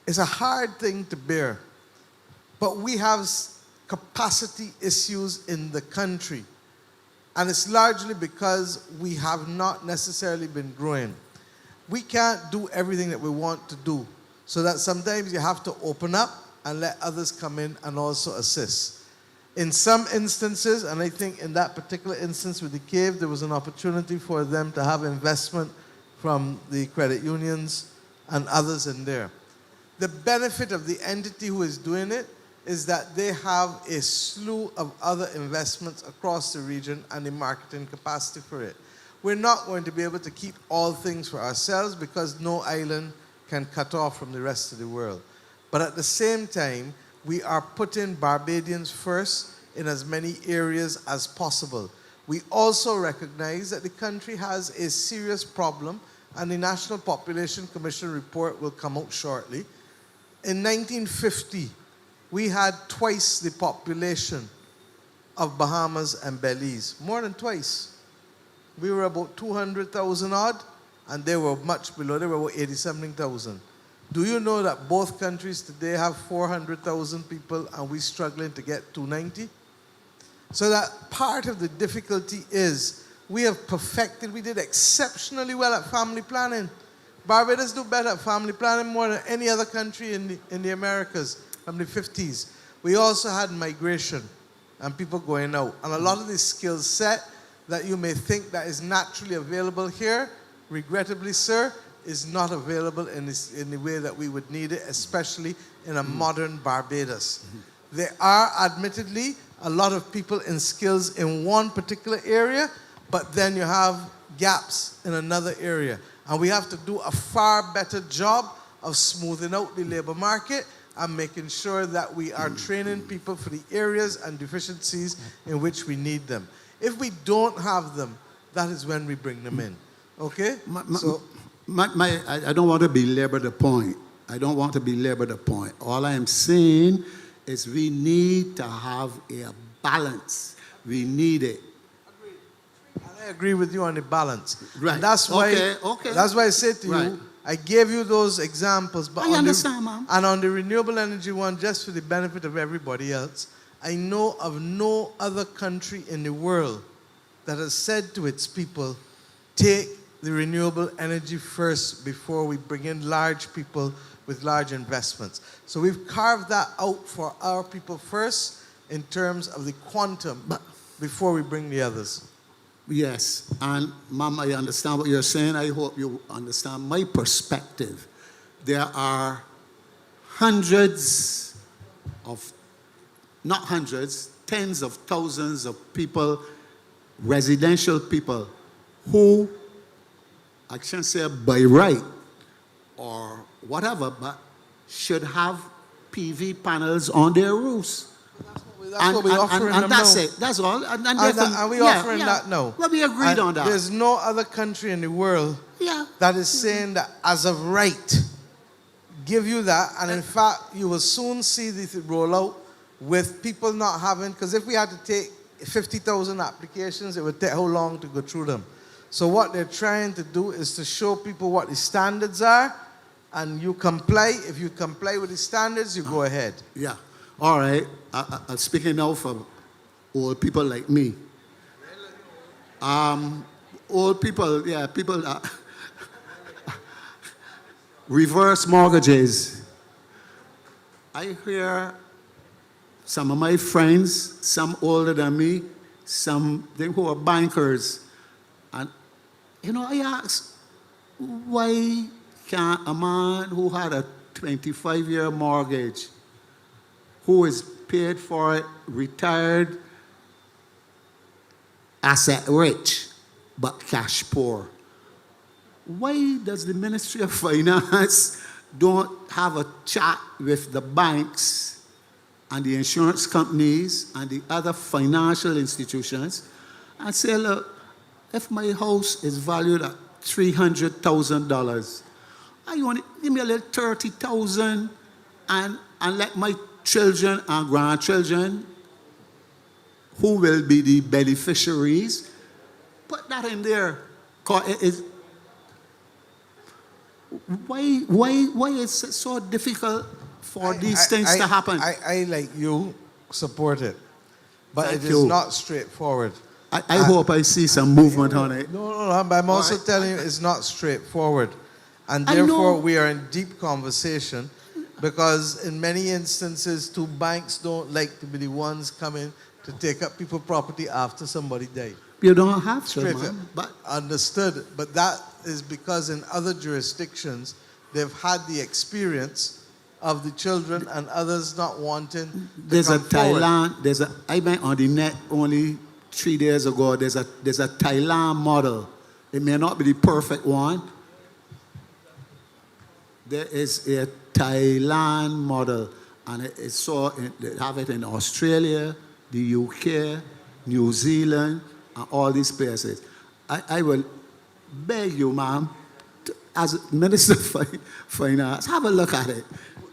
It's a hard thing to bear, but we have capacity issues in the country. And it's largely because we have not necessarily been growing. We can't do everything that we want to do, so that sometimes you have to open up and let others come in and also assist. In some instances, and I think in that particular instance with the cave, there was an opportunity for them to have investment from the credit unions and others in there. The benefit of the entity who is doing it is that they have a slew of other investments across the region and the marketing capacity for it. We're not going to be able to keep all things for ourselves because no island can cut off from the rest of the world. But at the same time, we are putting Barbadians first in as many areas as possible. We also recognize that the country has a serious problem, and the National Population Commission report will come out shortly. In 1950, we had twice the population of Bahamas and Belize, more than twice. We were about 200,000 odd, and they were much below. They were about 80-something thousand. Do you know that both countries today have 400,000 people, and we're struggling to get 290? So that part of the difficulty is we have perfected, we did exceptionally well at family planning. Barbados do better at family planning more than any other country in the Americas from the 50s. We also had migration and people going out. And a lot of the skill set that you may think that is naturally available here, regrettably, sir, is not available in the way that we would need it, especially in a modern Barbados. There are admittedly a lot of people in skills in one particular area, but then you have gaps in another area. And we have to do a far better job of smoothing out the labor market and making sure that we are training people for the areas and deficiencies in which we need them. If we don't have them, that is when we bring them in. Okay? I don't want to belabor the point. All I am saying is we need to have a balance. We need it. I agree with you on the balance. Right. And that's why, That's why I said to you, I gave you those examples. But I understand, ma'am. And on the renewable energy one, just for the benefit of everybody else, I know of no other country in the world that has said to its people, take the renewable energy first before we bring in large people with large investments. So we've carved that out for our people first in terms of the quantum before we bring the others. Yes, and Ma'am, I understand what you're saying. I hope you understand my perspective. There are tens of thousands of people, residential people, who, I shouldn't say by right or whatever, but should have PV panels on their roofs. That's what we're offering them that's now. it. That's all. And we're offering that now. Well, we agreed on that. There's no other country in the world that is saying that as of right, give you that. And in fact, you will soon see this roll out with people not having, because if we had to take 50,000 applications, it would take how long to go through them? So what they're trying to do is to show people what the standards are, and you comply. If you comply with the standards, you go ahead. Yeah. All right. I'm speaking now for old people like me. Old people, people reverse mortgages. I hear some of my friends, some older than me, some who are bankers, and I ask, why can't a man who had a 25-year mortgage, who is paid for it, retired, asset rich, but cash poor, why does the Ministry of Finance don't have a chat with the banks and the insurance companies and the other financial institutions and say, look, if my house is valued at $300,000, you want to give me a little $30,000 and let my children and grandchildren, who will be the beneficiaries, put that in there. Why is it so difficult for these things to happen? I, like you, support it. But Thank it you. is not straightforward. I hope I see some movement on it. No, I'm also telling you it's not straightforward. And I know. therefore, we are in deep conversation because in many instances, two banks don't like to be the ones coming to take up people's property after somebody died. You don't have to, Straight man. But understood. But that is because in other jurisdictions, they've had the experience of the children and others not wanting to there's a come forward. Thailand, I went on the net only 3 days ago. There's a Thailand model. It may not be the perfect one. There is a Thailand model, and they have it in Australia, the UK, New Zealand, and all these places. I will beg you, ma'am, as Minister of Finance, have a look at it.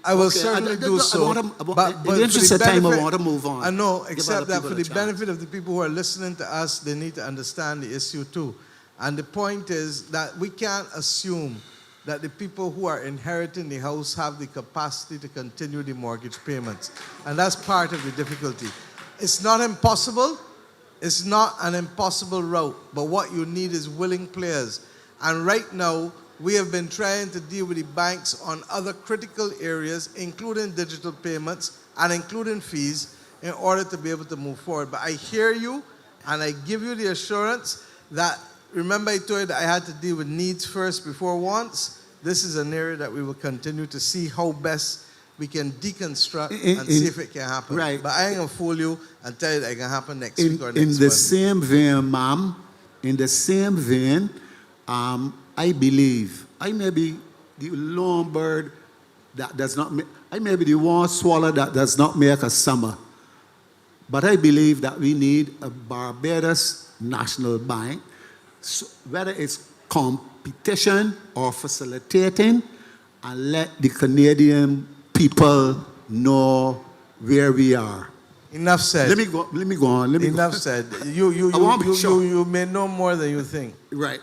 I will Okay, certainly do so. in but the for interest the of time, I benefit- want to move on. I know, Give except other that people for a the chance. benefit of the people who are listening to us, they need to understand the issue too. And the point is that we can't assume that the people who are inheriting the house have the capacity to continue the mortgage payments. And that's part of the difficulty. It's not impossible. It's not an impossible route. But what you need is willing players. And right now, we have been trying to deal with the banks on other critical areas, including digital payments and including fees, in order to be able to move forward. But I hear you, and I give you the assurance that, remember I told you that I had to deal with needs first before wants? This is an area that we will continue to see how best we can deconstruct and see if it can happen. Right. But I ain't going to fool you and tell you that it can happen next week or next In the month. same vein, ma'am, in the same vein, I believe I may be the lone bird that does not make, I may be the one swallow that does not make a summer. But I believe that we need a Barbados National Bank, so whether it's competition or facilitating, and let the Canadian people know where we are. Enough said. Let me go on. Enough said. You may know more than you think. Right.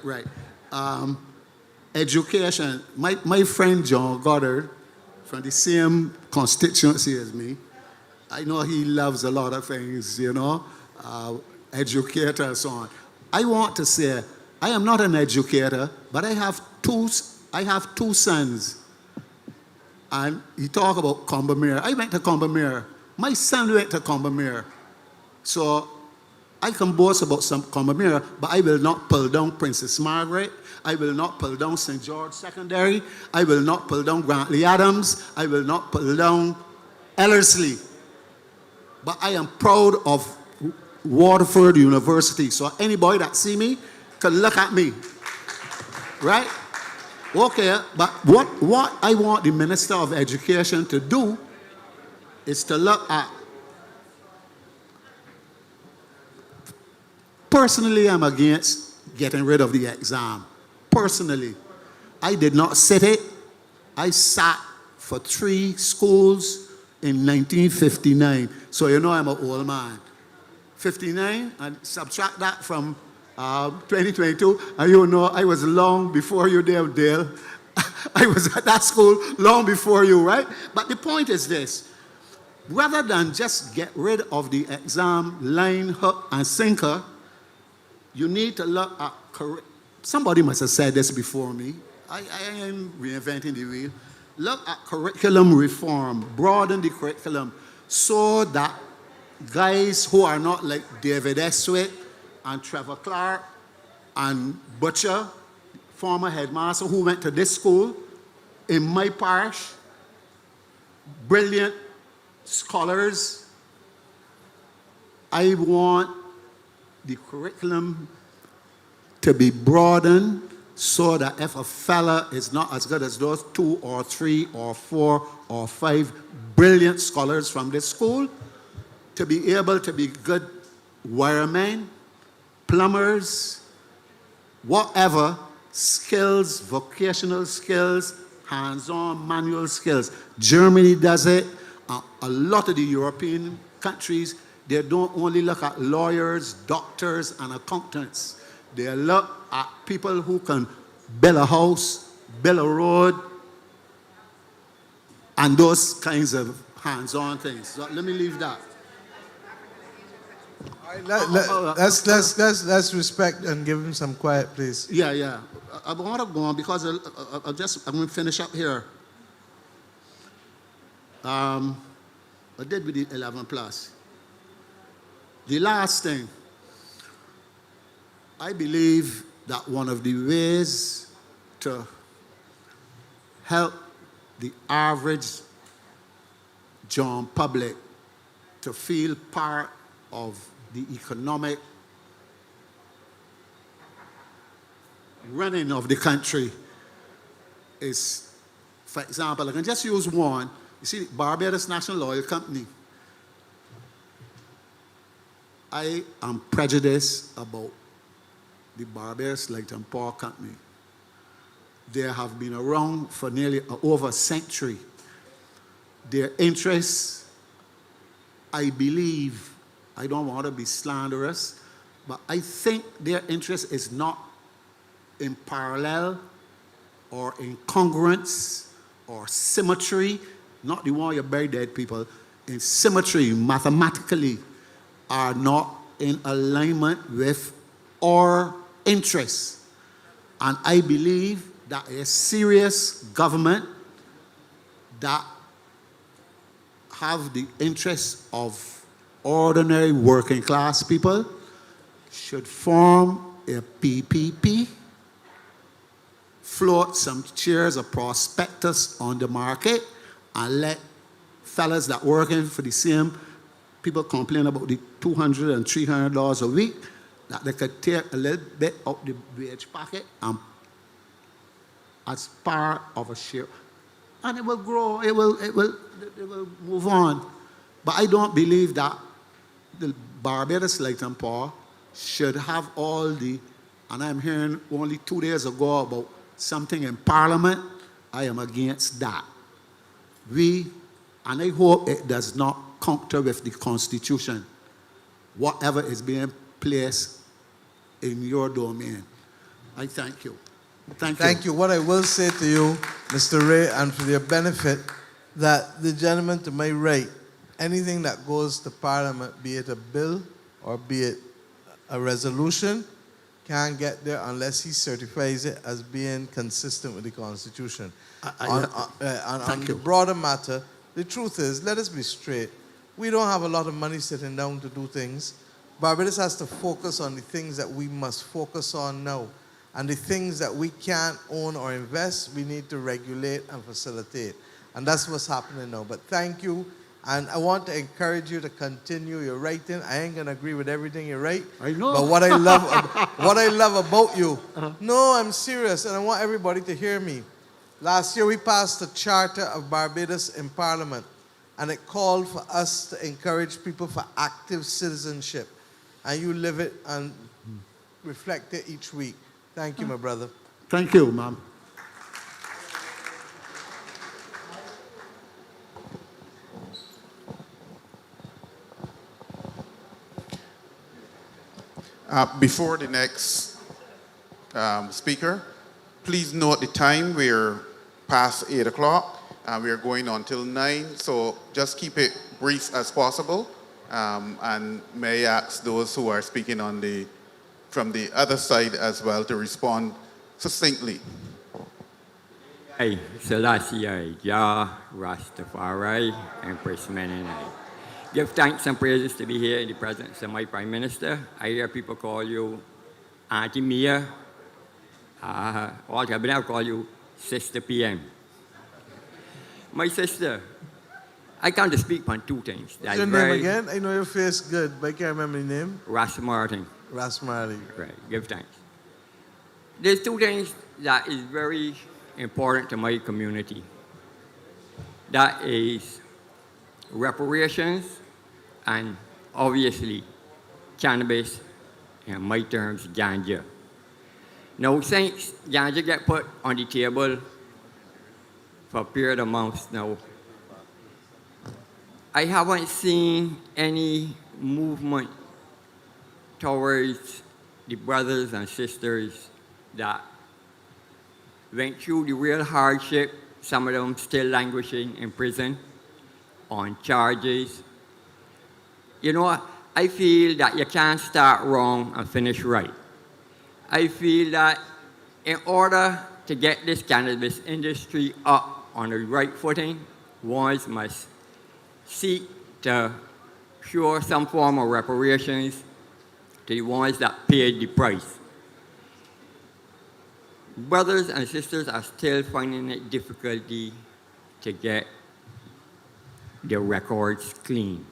Education. My friend John Goddard, from the same constituency as me, I know he loves a lot of things, educator and so on. I want to say, I am not an educator, but I have two sons. And he talk about Combermere. I went to Combermere. My son went to Combermere. So I can boast about some Combermere, but I will not pull down Princess Margaret. I will not pull down St. George Secondary. I will not pull down Grantley Adams. I will not pull down Ellerslie. But I am proud of Waterford University. So anybody that see me can look at me. Right? Okay, but what I want the Minister of Education to do is to look at. Personally, I'm against getting rid of the exam. Personally, I did not sit it. I sat for 3 schools in 1959. So you know I'm an old man. 59, and subtract that from 2022, and you know I was long before you there, Dale. I was at that school long before you, right? But the point is this. Rather than just get rid of the exam, line, hook, and sinker, you need to look at, somebody must have said this before me. I am reinventing the wheel. Look at curriculum reform, broaden the curriculum so that guys who are not like David Eswick and Trevor Clark and Butcher, former headmaster who went to this school in my parish, brilliant scholars. I want the curriculum to be broadened so that if a fella is not as good as those 2 or 3 or 4 or 5 brilliant scholars from this school, to be able to be good wiremen, plumbers, whatever skills, vocational skills, hands-on manual skills. Germany does it. A lot of the European countries, they don't only look at lawyers, doctors, and accountants. They look at people who can build a house, build a road, and those kinds of hands-on things. So let me leave that. Let's respect and give him some quiet, please. Yeah. I want to go on because I'm going to finish up here. I did with the 11 plus. The last thing, I believe that one of the ways to help the average John public to feel part of the economic running of the country is, for example, I can just use one. You see, Barbados National Oil Company. I am prejudiced about the Barbados Light and Power Company. They have been around for nearly over a century. their interests, I believe, I don't want to be slanderous, but I think their interest is not in parallel or in congruence or symmetry, not the one you bury dead people, in symmetry, mathematically, are not in alignment with our interests. And I believe that a serious government that have the interests of ordinary working class people should form a PPP, float some shares of prospectus on the market, and let fellas that working for the same people complain about the $200 and $300 a week, that they could take a little bit out the wage packet and as part of a share. And it will grow, it will move on. But I don't believe that the Barbados Light and Power should have all the, and I'm hearing only 2 days ago about something in Parliament. I am against that. And I hope it does not counter with the Constitution, whatever is being placed in your domain. I thank you. Thank you. Thank you. What I will say to you, Mr. Ray, and for your benefit, that the gentleman to my right, anything that goes to Parliament, be it a bill or be it a resolution, can't get there unless he certifies it as being consistent with the Constitution. On the broader matter, the truth is, let us be straight. We don't have a lot of money sitting down to do things. Barbados has to focus on the things that we must focus on now. And the things that we can't own or invest, we need to regulate and facilitate. And that's what's happening now. But thank you. And I want to encourage you to continue your writing. I ain't going to agree with everything you write. I know. But what I love about you, no, I'm serious, and I want everybody to hear me. Last year, we passed the Charter of Barbados in Parliament, and it called for us to encourage people for active citizenship. And you live it and reflect it each week. Thank you, my brother. Thank you, ma'am. Before the next speaker, please note the time. We're past 8 o'clock. We're going on till 9, so just keep it brief as possible. And may I ask those who are speaking from the other side as well to respond succinctly. Hey, Selassie, Jah, Rastafari, Empress Menenai. Give thanks and praises to be here in the presence of my Prime Minister. I hear people call you Auntie Mia. But I'll call you Sister PM. My sister, I can't speak on two things. What's your name again? I know your face good, but I can't remember the name. Ras Martin. Ras Martin. Right, give thanks. There's two things that is very important to my community. That is reparations and obviously cannabis, in my terms, ganja. Now, since ganja get put on the table for a period of months now, I haven't seen any movement towards the brothers and sisters that went through the real hardship, some of them still languishing in prison on charges. You know, I feel that you can't start wrong and finish right. I feel that in order to get this cannabis industry up on the right footing, one must seek to show some form of reparations to the ones that paid the price. Brothers and sisters are still finding it difficulty to get their records clean.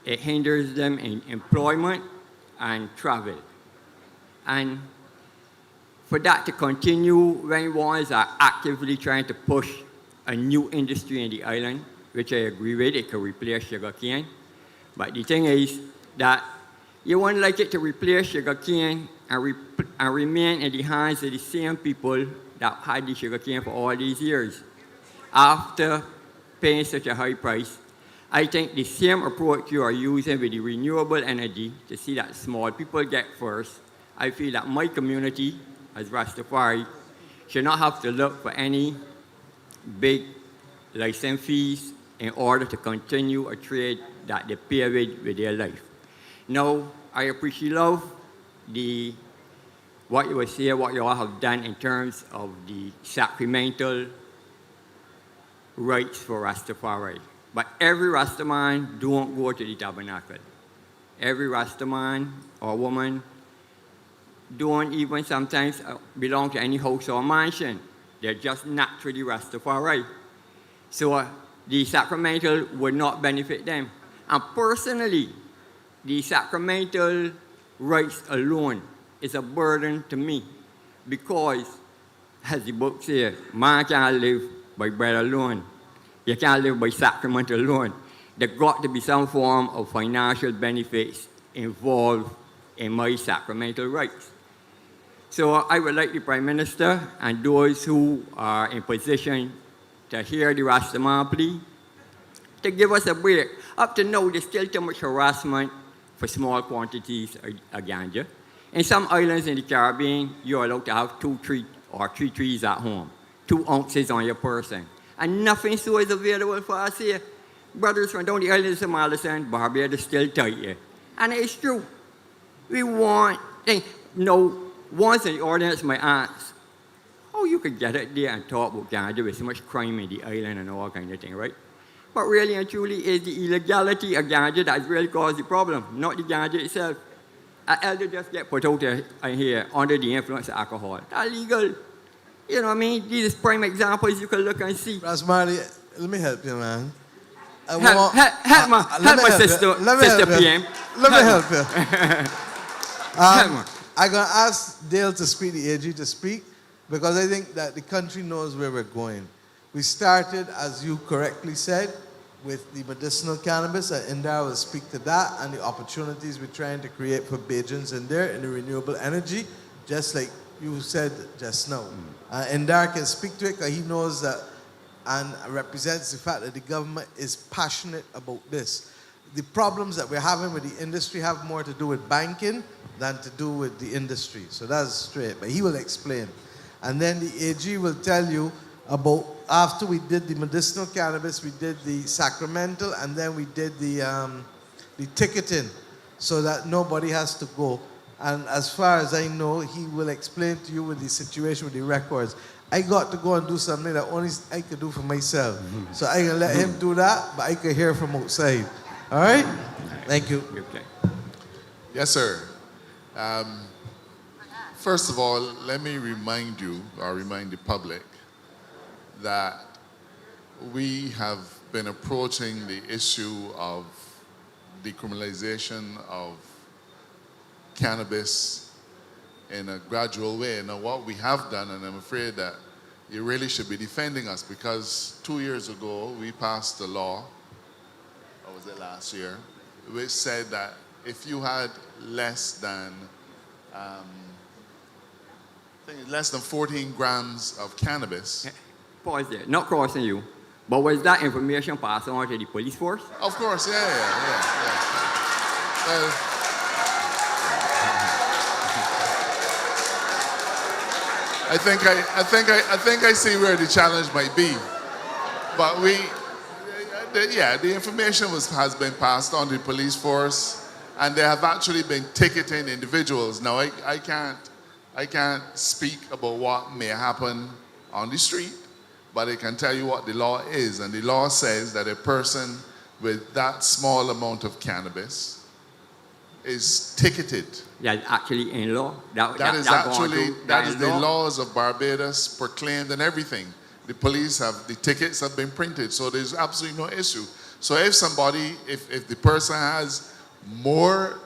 It hinders them in employment and travel. And for that to continue, when ones are actively trying to push a new industry in the island, which I agree with, it could replace sugarcane. But the thing is that you wouldn't like it to replace sugarcane and remain in the hands of the same people that had the sugarcane for all these years. After paying such a high price. I think the same approach you are using with the renewable energy to see that small people get first, I feel that my community, as Rastafari, should not have to look for any big license fees in order to continue a trade that they pay with their life. Now, I appreciate what you were saying, what you all have done in terms of the sacramental rights for Rastafari. But every Rastaman don't go to the tabernacle. Every Rastaman or woman don't even sometimes belong to any house or mansion. They're just naturally Rastafari. So the sacramental would not benefit them. And personally, the sacramental rights alone is a burden to me because, as the book says, man can't live by bread alone. You can't live by sacrament alone. There got to be some form of financial benefits involved in my sacramental rights. So I would like the Prime Minister and those who are in position to hear the Rastaman plea to give us a break. Up to now, there's still too much harassment for small quantities of ganja. In some islands in the Caribbean, you're allowed to have 2, 3, or 3 trees at home, 2 ounces on your person. And nothing so is available for us here. Brothers from down the islands of Malison, Barbados still tight here. And it's true. We want, once in the audience might ask, how you could get it there and talk about ganja with so much crime in the island and all kind of thing, right? But really and truly, it's the illegality of ganja that really caused the problem, not the ganja itself. An elder just get put out here under the influence of alcohol. That's legal. You know what I mean? These are prime examples you can look and see. Rasmali, let me help you, man. Help my sister PM. Let me help you. I'm going to ask Dale to speak, the AG to speak, because I think that the country knows where we're going. We started, as you correctly said, with the medicinal cannabis, and Indar will speak to that and the opportunities we're trying to create for Bajans in there in the renewable energy, just like you said just now. Indar can speak to it because he knows that and represents the fact that the government is passionate about this. The problems that we're having with the industry have more to do with banking than to do with the industry. So that's straight, but he will explain. And then the AG will tell you about after we did the medicinal cannabis, we did the sacramental, and then we did the ticketing so that nobody has to go. And as far as I know, he will explain to you with the situation with the records. I got to go and do something that only I could do for myself. So I can let him do that, but I can hear from outside. All right? Thank you. Yes, sir. First of all, let me remind you, or remind the public, that we have been approaching the issue of decriminalization of cannabis in a gradual way. Now, what we have done, and I'm afraid that you really should be defending us, because 2 years ago we passed a law, or was it last year, which said that if you had less than 14 grams of cannabis. Pause there, not crossing you, but was that information passed on to the police force? Of course, yeah. I think I see where the challenge might be, but the information has been passed on to the police force, and they have actually been ticketing individuals. Now I can't speak about what may happen on the street, but I can tell you what the law is, and the law says that a person with that small amount of cannabis is ticketed. That's actually in law. That is the laws of Barbados proclaimed and everything. The police the tickets have been printed, so there's absolutely no issue. So if the person has more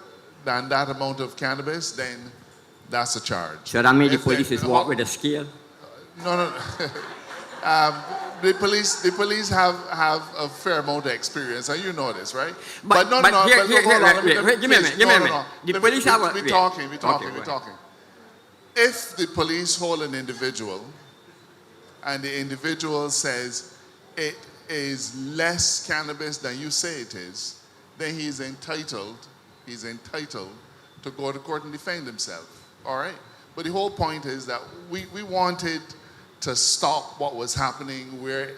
than that amount of cannabis, then that's a charge. So that means the police is walk with a scale? No. The police have a fair amount of experience, and you know this, right? But give me a minute. The police have a... We're talking. If the police hold an individual, and the individual says, is less cannabis than you say it is, then he's entitled to go to court and defend himself. All right? But the whole point is that we wanted to stop what was happening where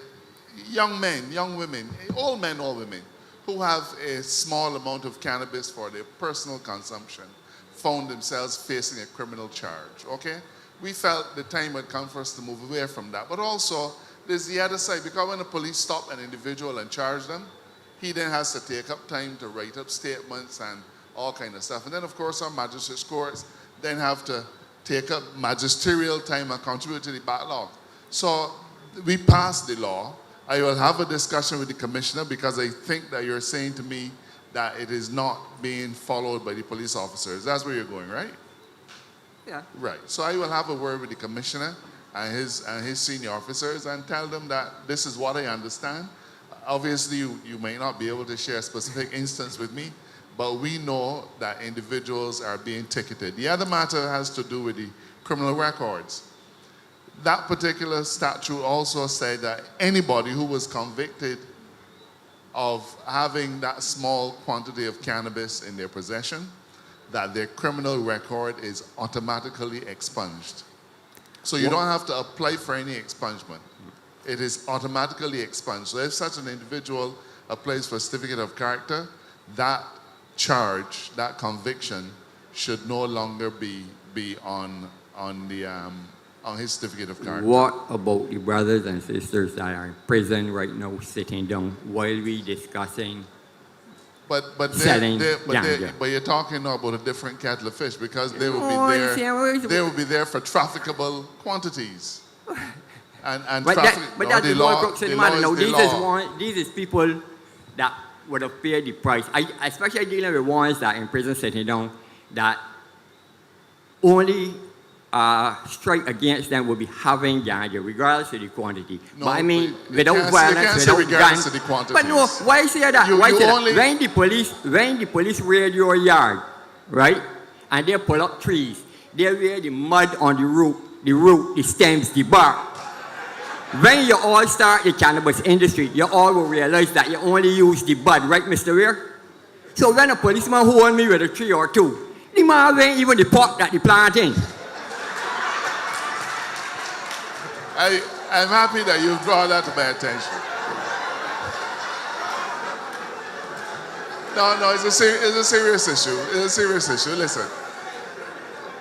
young men, young women, all women, who have a small amount of cannabis for their personal consumption found themselves facing a criminal charge, okay? We felt the time had come for us to move away from that. But also, there's the other side, because when the police stop an individual and charge them, he then has to take up time to write up statements and all kind of stuff. And then, of course, our magistrates courts then have to take up magisterial time and contribute to the backlog. So we passed the law. I will have a discussion with the commissioner because I think that you're saying to me that it is not being followed by the police officers. That's where you're going, right? Yeah. Right. So I will have a word with the commissioner and his senior officers and tell them that this is what I understand. Obviously, you may not be able to share a specific instance with me, but we know that individuals are being ticketed. The other matter has to do with the criminal records. That particular statute also said that anybody who was convicted of having that small quantity of cannabis in their possession, that their criminal record is automatically expunged. So you don't have to apply for any expungement. It is automatically expunged. So if such an individual applies for a certificate of character, that charge, that conviction, should no longer be on his certificate of character. What about the brothers and sisters that are in prison right now, sitting down while we discussing But selling you're talking now about a different kettle of fish because they will be there. They will be there for trafficable quantities. And but traffic. But that's the law, crux of the matter. Now, law. these is people that would have paid the price. Especially dealing with ones that in prison sitting down, that only strike against them will be having ganja, regardless of the quantity. No, but I mean, you without can't violence, say without regardless guns. of the quantities. But no, why say that? Why say that? When the police raid your yard, right, and they pull up trees, they wear the mud on the root, the stems, the bark. When you all start the cannabis industry, you all will realize that you only use the bud, right, Mr. Weir? So when a policeman hold me with a tree or two, the man ain't even the pot that they planting. I'm happy that you've brought that to my attention. No, it's a serious issue. It's a serious issue. Listen,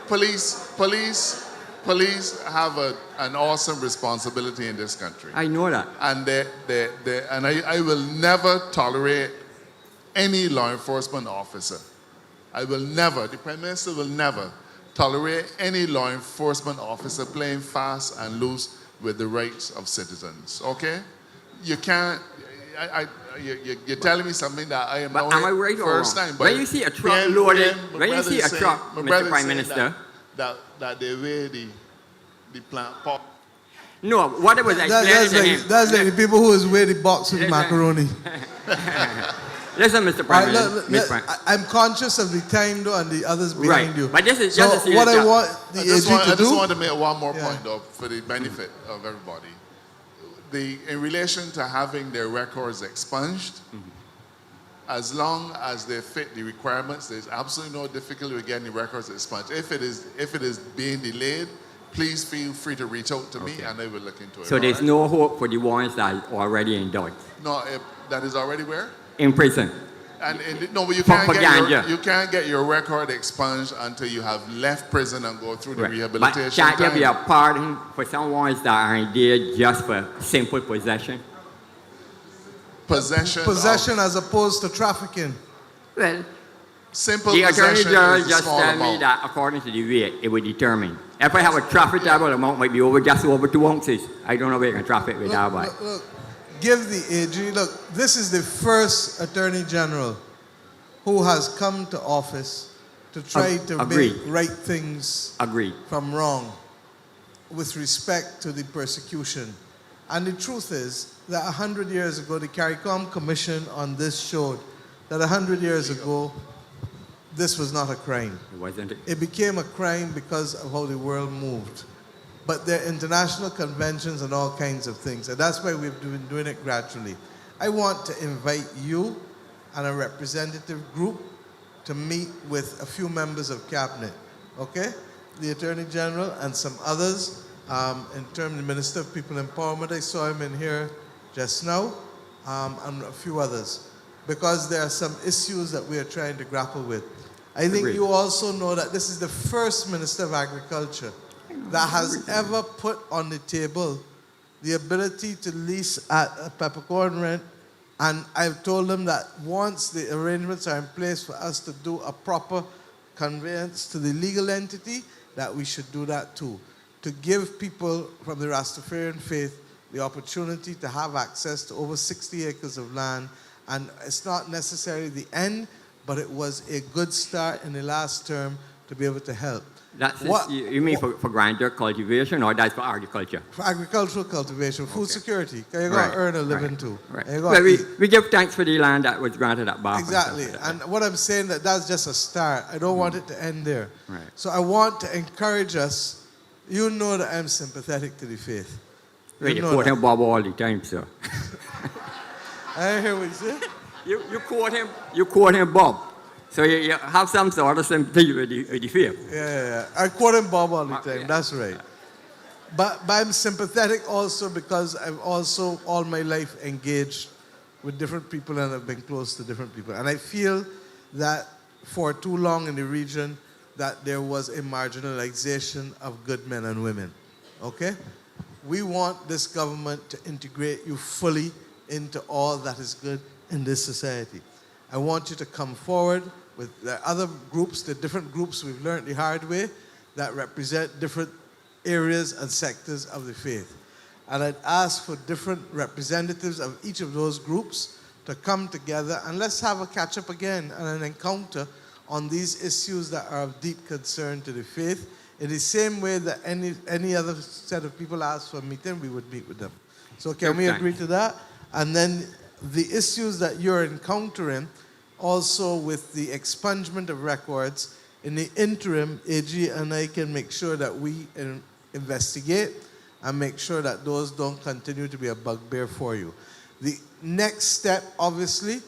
police have an awesome responsibility in this country. I know that. And I will never tolerate any law enforcement officer. The Prime Minister will never tolerate any law enforcement officer playing fast and loose with the rights of citizens, okay? You can't, you're telling me something that I am not am I right first or wrong? time. When you see a truck loaded, when you see a truck, Mr. Prime Minister. That they weigh the plant pot. No, what I was explaining to him. That's like the people who is weigh the box with macaroni. Listen, Mr. Prime Minister. I'm conscious of the time though and the others behind you. But this is so just what I want the I just want to make one more point though for the benefit of everybody. In relation to having their records expunged, as long as they fit the requirements, there's absolutely no difficulty with getting the records expunged. If it is being delayed, please feel free to reach out to me and I will look into it. So there's no hope for the ones that are already indicted? No, that is already where? In prison. No, but you can't get your record expunged until you have left prison and go through the rehabilitation. But can't there be a pardon for some ones that are in there just for simple possession? Possession as opposed to trafficking. Well, simple the Attorney General is a just small tell me amount. that according to the weight, it would determine. If I have a trafficable amount, might be just over 2 ounces. I don't know where you can traffic with that by. Look, give the AG, look, this is the first Attorney General who has come to office to try to make right things from wrong with respect to the persecution. And the truth is that 100 years ago, the CARICOM Commission on this showed that 100 years ago, this was not a crime. It wasn't. It became a crime because of how the world moved. but there are international conventions and all kinds of things. And that's why we've been doing it gradually. I want to invite you and a representative group to meet with a few members of cabinet, okay? The Attorney General and some others. In terms of the Minister of People Empowerment, I saw him in here just now, and a few others, because there are some issues that we are trying to grapple with. I think Agreed. you also know that this is the first Minister of Agriculture that has ever put on the table the ability to lease at a peppercorn rent. And I've told them that once the arrangements are in place for us to do a proper conveyance to the legal entity, that we should do that too. To give people from the Rastafarian faith the opportunity to have access to over 60 acres of land. And it's not necessarily the end, but it was a good start in the last term to be able to help. That's you mean for grinder cultivation, or that's for agriculture? For agricultural cultivation, food security. You got to earn a living too. Right. You Well, gotta we give thanks for the land that was granted at Bath. Exactly. And what I'm saying, that's just a start. I don't want it to end there. Right. So I want to encourage us. You know that I'm sympathetic to the faith. You know quote that. him Bob all the time, sir. I hear what you say. You quote him Bob. So you have some sort of sympathy with the faith. Yeah. I quote him Bob all the time. That's right. But I'm sympathetic also because I've also all my life engaged with different people and I've been close to different people. And I feel that for too long in the region that there was a marginalization of good men and women. Okay? We want this government to integrate you fully into all that is good in this society. I want you to come forward with the other groups, the different groups we've learned the hard way that represent different areas and sectors of the faith. And I'd ask for different representatives of each of those groups to come together and let's have a catch up again and an encounter on these issues that are of deep concern to the faith. In the same way that any other set of people ask for a meeting, we would meet with them. So can we agree to that? And then the issues that you're encountering, also with the expungement of records, in the interim, AG and I can make sure that we investigate and make sure that those don't continue to be a bugbear for you. The next step, obviously,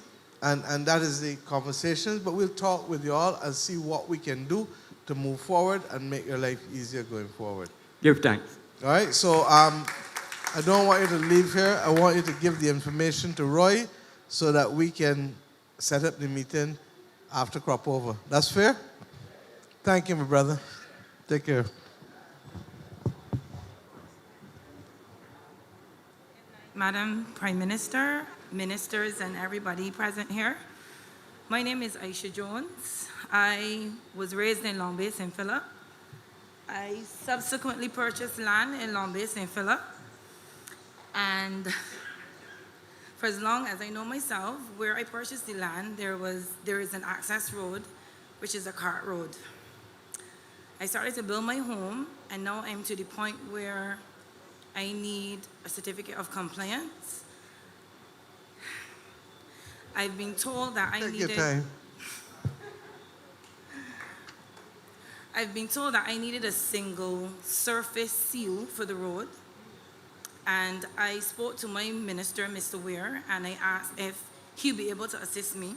and that is the conversations, but we'll talk with you all and see what we can do to move forward and make your life easier going forward. Give thanks. All right, so I don't want you to leave here. I want you to give the information to Roy so that we can set up the meeting after crop over. That's fair? Thank you, my brother. Take care. Madam Prime Minister, ministers, and everybody present here. My name is Aisha Jones. I was raised in Long Bay, St. Philip. I subsequently purchased land in Long Bay, St. Philip. And for as long as I know myself, where I purchased the land, there is an access road, which is a cart road. I started to build my home, and now I'm to the point where I need a certificate of compliance. I've been told that I've been told that I needed a single surface seal for the road. And I spoke to my minister, Mr. Ware, and I asked if he'd be able to assist me.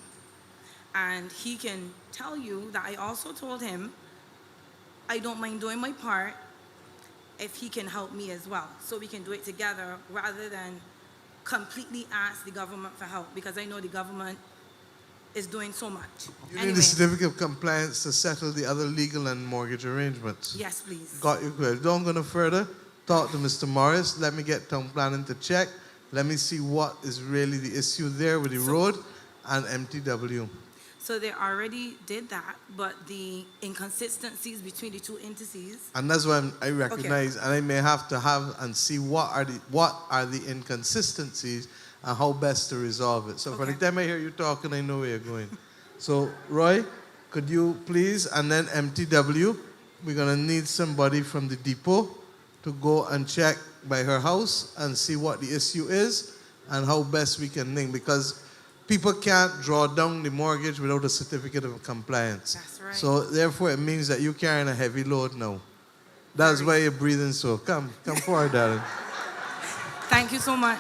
And he can tell you that I also told him I don't mind doing my part if he can help me as well. So we can do it together rather than completely ask the government for help, because I know the government is doing so much. You need a certificate of compliance to settle the other legal and mortgage arrangements. Yes, please. Got you good. Don't go no further. Talk to Mr. Morris. Let me get town planning to check. Let me see what is really the issue there with the road and MTW. So they already did that, but the inconsistencies between the two entities. And that's why I recognize, and I may have to have and see what are the inconsistencies and how best to resolve it. So for the time I hear you talking, I know where you're going. So Roy, could you please, and then MTW, we're gonna need somebody from the depot to go and check by her house and see what the issue is and how best we can link, because people can't draw down the mortgage without a certificate of compliance. That's right. So therefore it means that you're carrying a heavy load now. That's why you're breathing so. Come forward, darling. Thank you so much.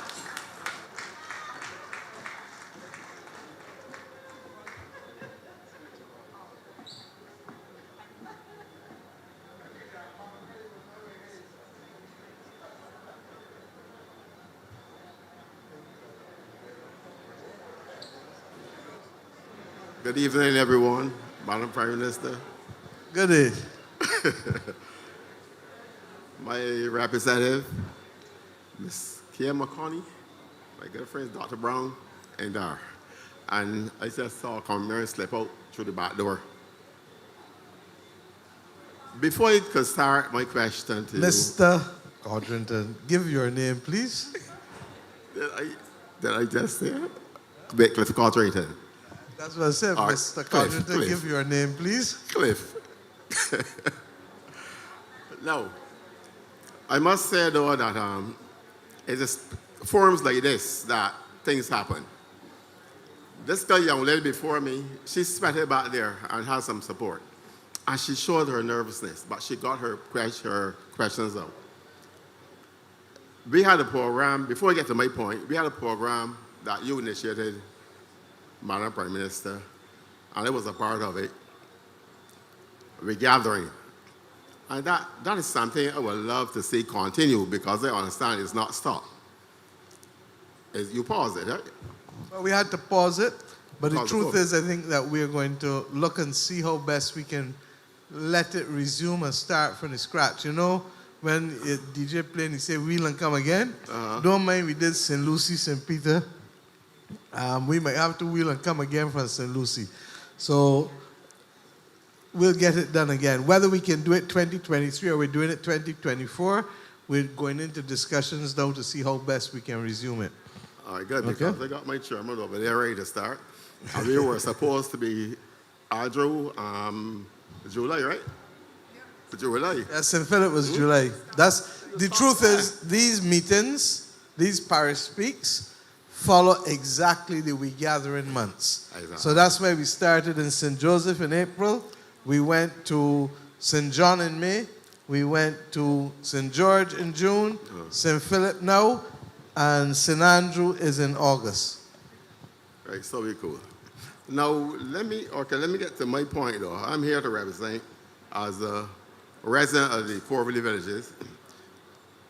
Good evening, everyone. Madam Prime Minister. Good day. My representative, Ms. Kia McConney, my good friend, Dr. Brown, and I just saw Commander slip out through the back door. Before you could start my question to Mr. Codrington, give your name, please. Did I just say it? Cliff Codrington. That's what I said, All right, Mr. Cliff, Codrington, Cliff. give your name, please. Cliff. No. I must say, though, that it is forums like this that things happen. This girl, young lady before me, she spent it back there and had some support. And she showed her nervousness, but she got her questions out. We had a program, before I get to my point, we had a program that you initiated, Madam Prime Minister, and I was a part of it. We're gathering. And that is something I would love to see continue because I understand it's not stopped. You pause it, right? Well, we had to pause it, but the Pause truth it. is I think that we're going to look and see how best we can let it resume and start from the scratch. You know, when DJ played and he said, "Wheel and come again," don't mind we did St. Lucie, St. Peter. We might have to wheel and come again from St. Lucie. So we'll get it done again. Whether we can do it 2023 or we're doing it 2024, we're going into discussions now to see how best we can resume it. All right, good, because I got my chairman over there ready to start. And we were supposed to be Andrew, July, right? July. Yes, St. Philip was July. That's the truth is these meetings, these parish speaks, follow exactly the we gathering months. Exactly. So that's why we started in St. Joseph in April. We went to St. John in May. We went to St. George in June, St. Philip now, and St. Andrew is in August. Right, so we cool. Now, let me get to my point, though. I'm here to represent as a resident of the poor villages.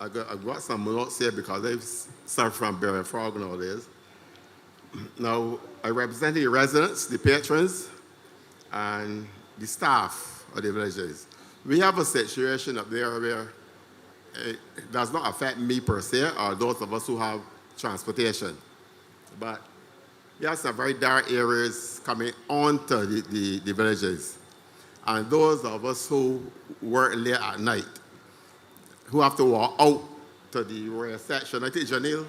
I got some notes here because they've suffered from bear and frog nowadays. Now, I represent the residents, the patrons, and the staff of the villages. We have a situation up there where it does not affect me per se or those of us who have transportation. But there are some very dark areas coming onto the villages. And those of us who work late at night, who have to walk out to the rural section. I think Janelle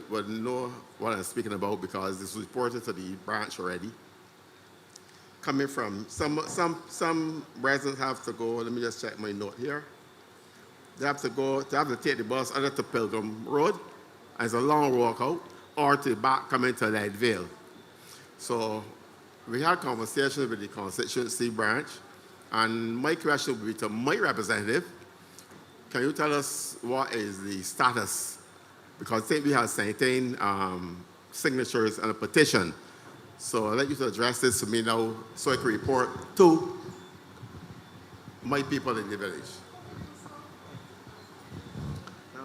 would know what I'm speaking about because this was reported to the branch already. Coming from, some residents have to go, let me just check my note here. They have to take the bus either to Pilgrim Road, and it's a long walk out, or to back coming to Leadville. So we had conversations with the constituency branch, and my question would be to my representative, can you tell us what is the status? Because I think we have 17 signatures on a petition. So I'd like you to address this to me now so I can report to my people in the village.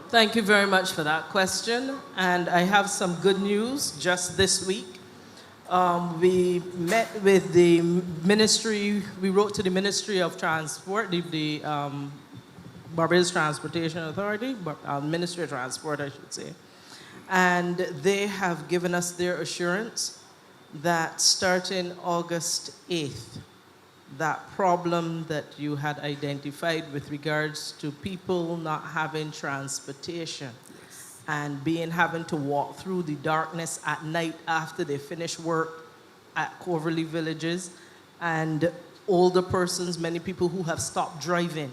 Thank you very much for that question. And I have some good news just this week. We met with the ministry, we wrote to the Ministry of Transport, the Barbados Transportation Authority, Ministry of Transport, I should say. And they have given us their assurance that starting August 8th, that problem that you had identified with regards to people not having transportation and having to walk through the darkness at night after they finish work at Coverley villages, and older persons, many people who have stopped driving,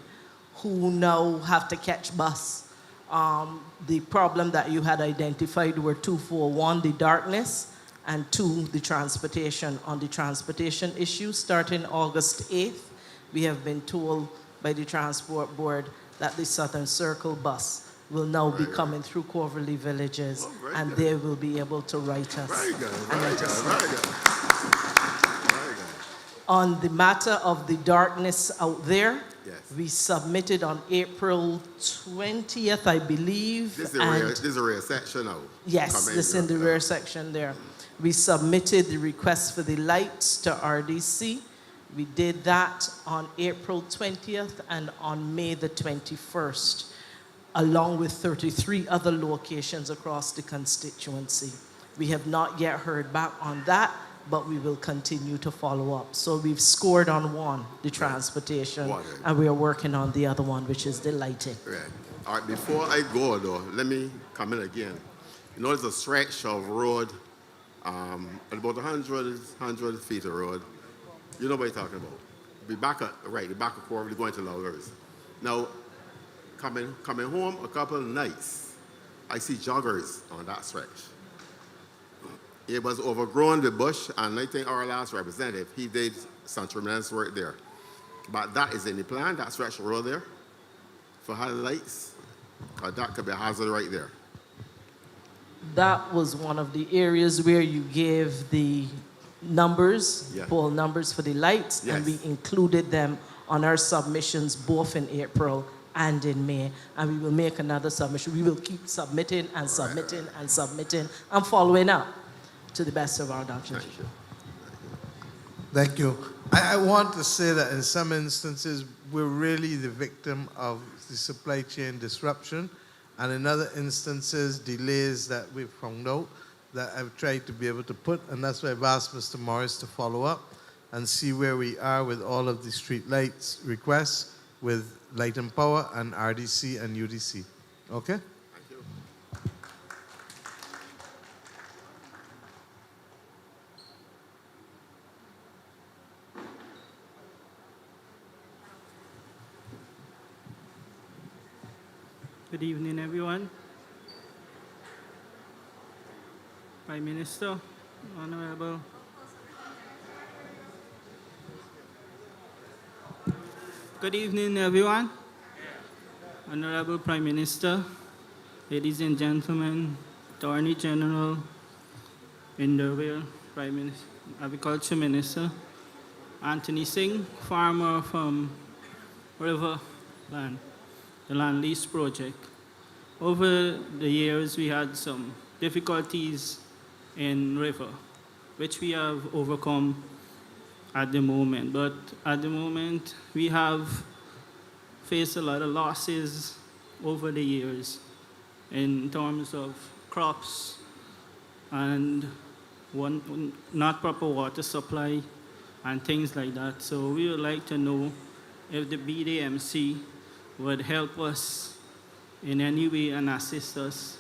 who now have to catch bus. The problem that you had identified were twofold: one, the darkness, and two, the transportation. On the transportation issue, starting August 8th, we have been told by the Transport Board that the Southern Circle bus will now be coming through Coverly Villages, and they will be able to write us. Very good, and very let good, us know. very good. Very good. On the matter of the darkness out there, Yes. we submitted on April 20th, I believe. This is a rear section now. Yes, this in the rear section there. We submitted the request for the lights to RDC. We did that on April 20th and on May the 21st, along with 33 other locations across the constituency. We have not yet heard back on that, but we will continue to follow up. So we've scored on one, the transportation, and we are working on the other one, which is the lighting. Right. All right, before I go though, let me come in again. You know, there's a stretch of road, about 100 feet of road. You know what I'm talking about. The back of Corvally going to Lowers. Now, coming home a couple of nights, I see joggers on that stretch. It was overgrown with bush, and I think our last representative, he did some tremendous work there. But that is in the plan, that stretch of road there, for highlights, because that could be a hazard right there. That was one of the areas where you gave the numbers, poll numbers for the lights, and we included them on our submissions both in April and in May. And we will make another submission. We will keep submitting and submitting and submitting and following up to the best of our knowledge. Thank you. I want to say that in some instances, we're really the victim of the supply chain disruption, and in other instances, delays that we've found out that I've tried to be able to put, and that's why I've asked Mr. Morris to follow up and see where we are with all of the street lights requests with Light and Power and RDC and UDC. Okay? Good evening, everyone. Prime Minister, Honorable. Good evening, everyone. Honorable Prime Minister, ladies and gentlemen, Attorney General, Renewable, Prime Minister, Agriculture Minister, Anthony Singh, farmer from Riverland, the land lease project. Over the years, we had some difficulties in river, which we have overcome at the moment. But at the moment, we have faced a lot of losses over the years in terms of crops and not proper water supply and things like that. So we would like to know if the BDMC would help us in any way and assist us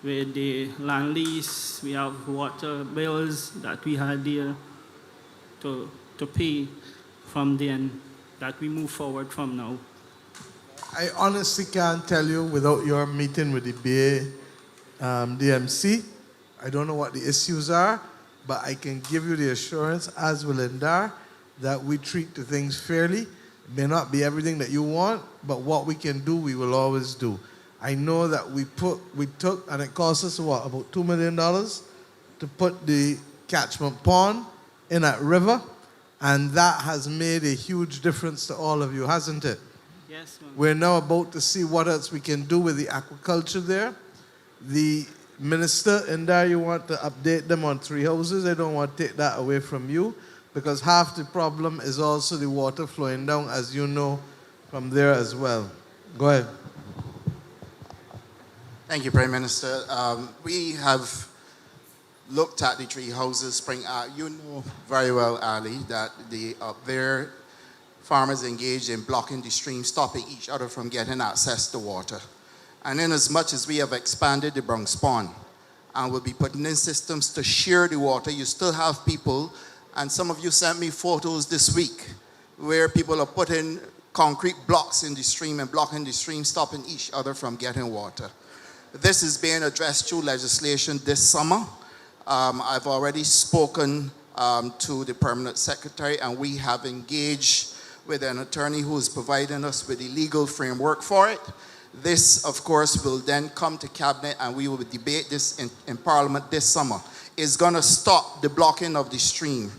with the land lease. We have water bills that we had there to pay from then, that we move forward from now. I honestly can't tell you without your meeting with the BA DMC. I don't know what the issues are, but I can give you the assurance, as will Indar, that we treat the things fairly. It may not be everything that you want, but what we can do, we will always do. I know that we took, and it cost us what, about $2 million to put the catchment pond in that river, and that has made a huge difference to all of you, hasn't it? Yes, ma'am. We're now about to see what else we can do with the aquaculture there. The minister, Indar, you want to update them on 3 houses. I don't want to take that away from you, because half the problem is also the water flowing down, as you know, from there as well. Go ahead. Thank you, Prime Minister. We have looked at the 3 houses, Spring. You know very well, Ali, that up there, farmers engaged in blocking the stream, stopping each other from getting access to water. And in as much as we have expanded the Bronx Pond and will be putting in systems to share the water, you still have people, and some of you sent me photos this week, where people are putting concrete blocks in the stream and blocking the stream, stopping each other from getting water. This is being addressed through legislation this summer. I've already spoken to the permanent secretary, and we have engaged with an attorney who is providing us with the legal framework for it. This, of course, will then come to Cabinet and we will debate this in Parliament this summer. It's going to stop the blocking of the stream.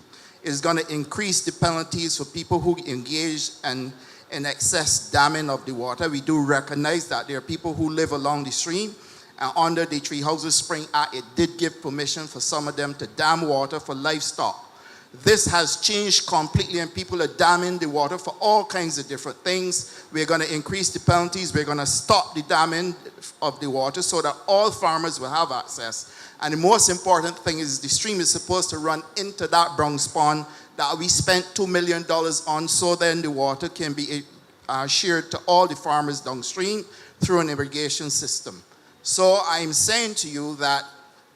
It's going to increase the penalties for people who engage in excess damming of the water. We do recognize that there are people who live along the stream, and under the Tree Houses Spring Act, it did give permission for some of them to dam water for livestock. This has changed completely, and people are damming the water for all kinds of different things. We're going to increase the penalties. We're going to stop the damming of the water so that all farmers will have access. And the most important thing is the stream is supposed to run into that Bronx pond that we spent $2 million on, so then the water can be shared to all the farmers downstream through an irrigation system. So I'm saying to you that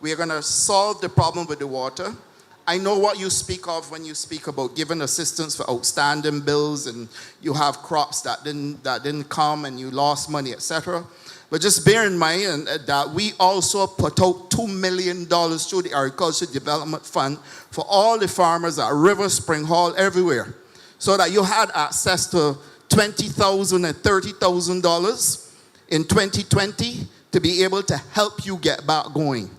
we're going to solve the problem with the water. I know what you speak of when you speak about giving assistance for outstanding bills, and you have crops that didn't come and you lost money, etc. But just bear in mind that we also put out $2 million through the Agriculture Development Fund for all the farmers at River, Spring Hall, everywhere, so that you had access to $20,000 and $30,000 in 2020 to be able to help you get back going.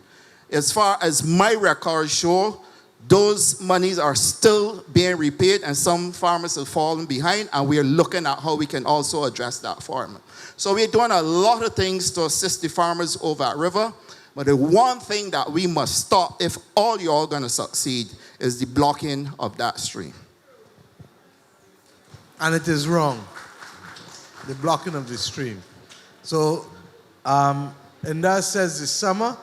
As far as my records show, those monies are still being repaid, and some farmers have fallen behind, and we are looking at how we can also address that for them. So we're doing a lot of things to assist the farmers over at River, but the one thing that we must stop if all you're all going to succeed is the blocking of that stream. And it is wrong, the blocking of the stream. So, and that says this summer,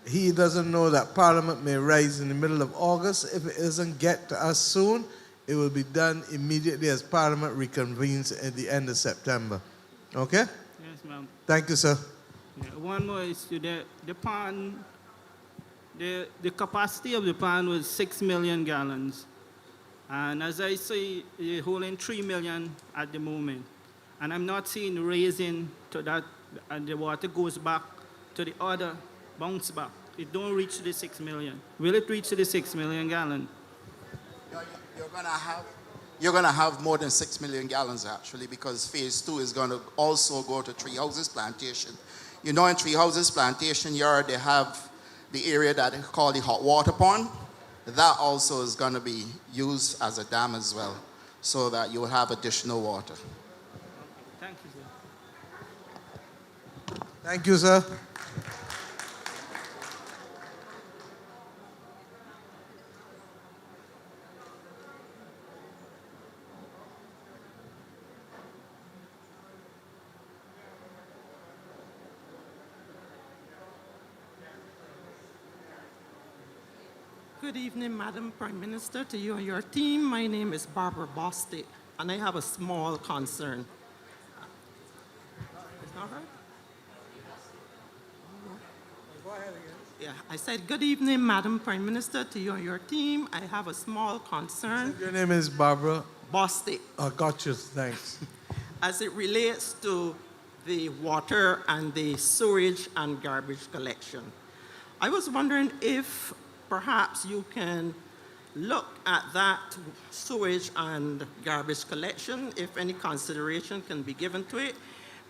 he doesn't know that Parliament may rise in the middle of August. If it doesn't get to us soon, it will be done immediately as Parliament reconvenes at the end of September. Okay? Yes, ma'am. Thank you, sir. Yeah, one more issue. The pond, the capacity of the pond was 6 million gallons. And as I say, you're holding 3 million at the moment. And I'm not seeing raising to that, and the water goes back to the other, bounce back. It don't reach the 6 million. Will it reach the 6 million gallon? You're going to have more than 6 million gallons, actually, because phase 2 is going to also go to Tree Houses Plantation. You know, in Tree Houses Plantation Yard, they have the area that they call the hot water pond. That also is going to be used as a dam as well, so that you will have additional water. Thank you, sir. Thank you, sir. Good evening, Madam Prime Minister, to you and your team. My name is Barbara Bostic, and I have a small concern. It's not her? Go ahead again. Yeah, I said, good evening, Madam Prime Minister, to you and your team. I have a small concern. Your name is Barbara? Bostic. Oh, got you, thanks. As it relates to the water and the sewage and garbage collection. I was wondering if perhaps you can look at that sewage and garbage collection, if any consideration can be given to it,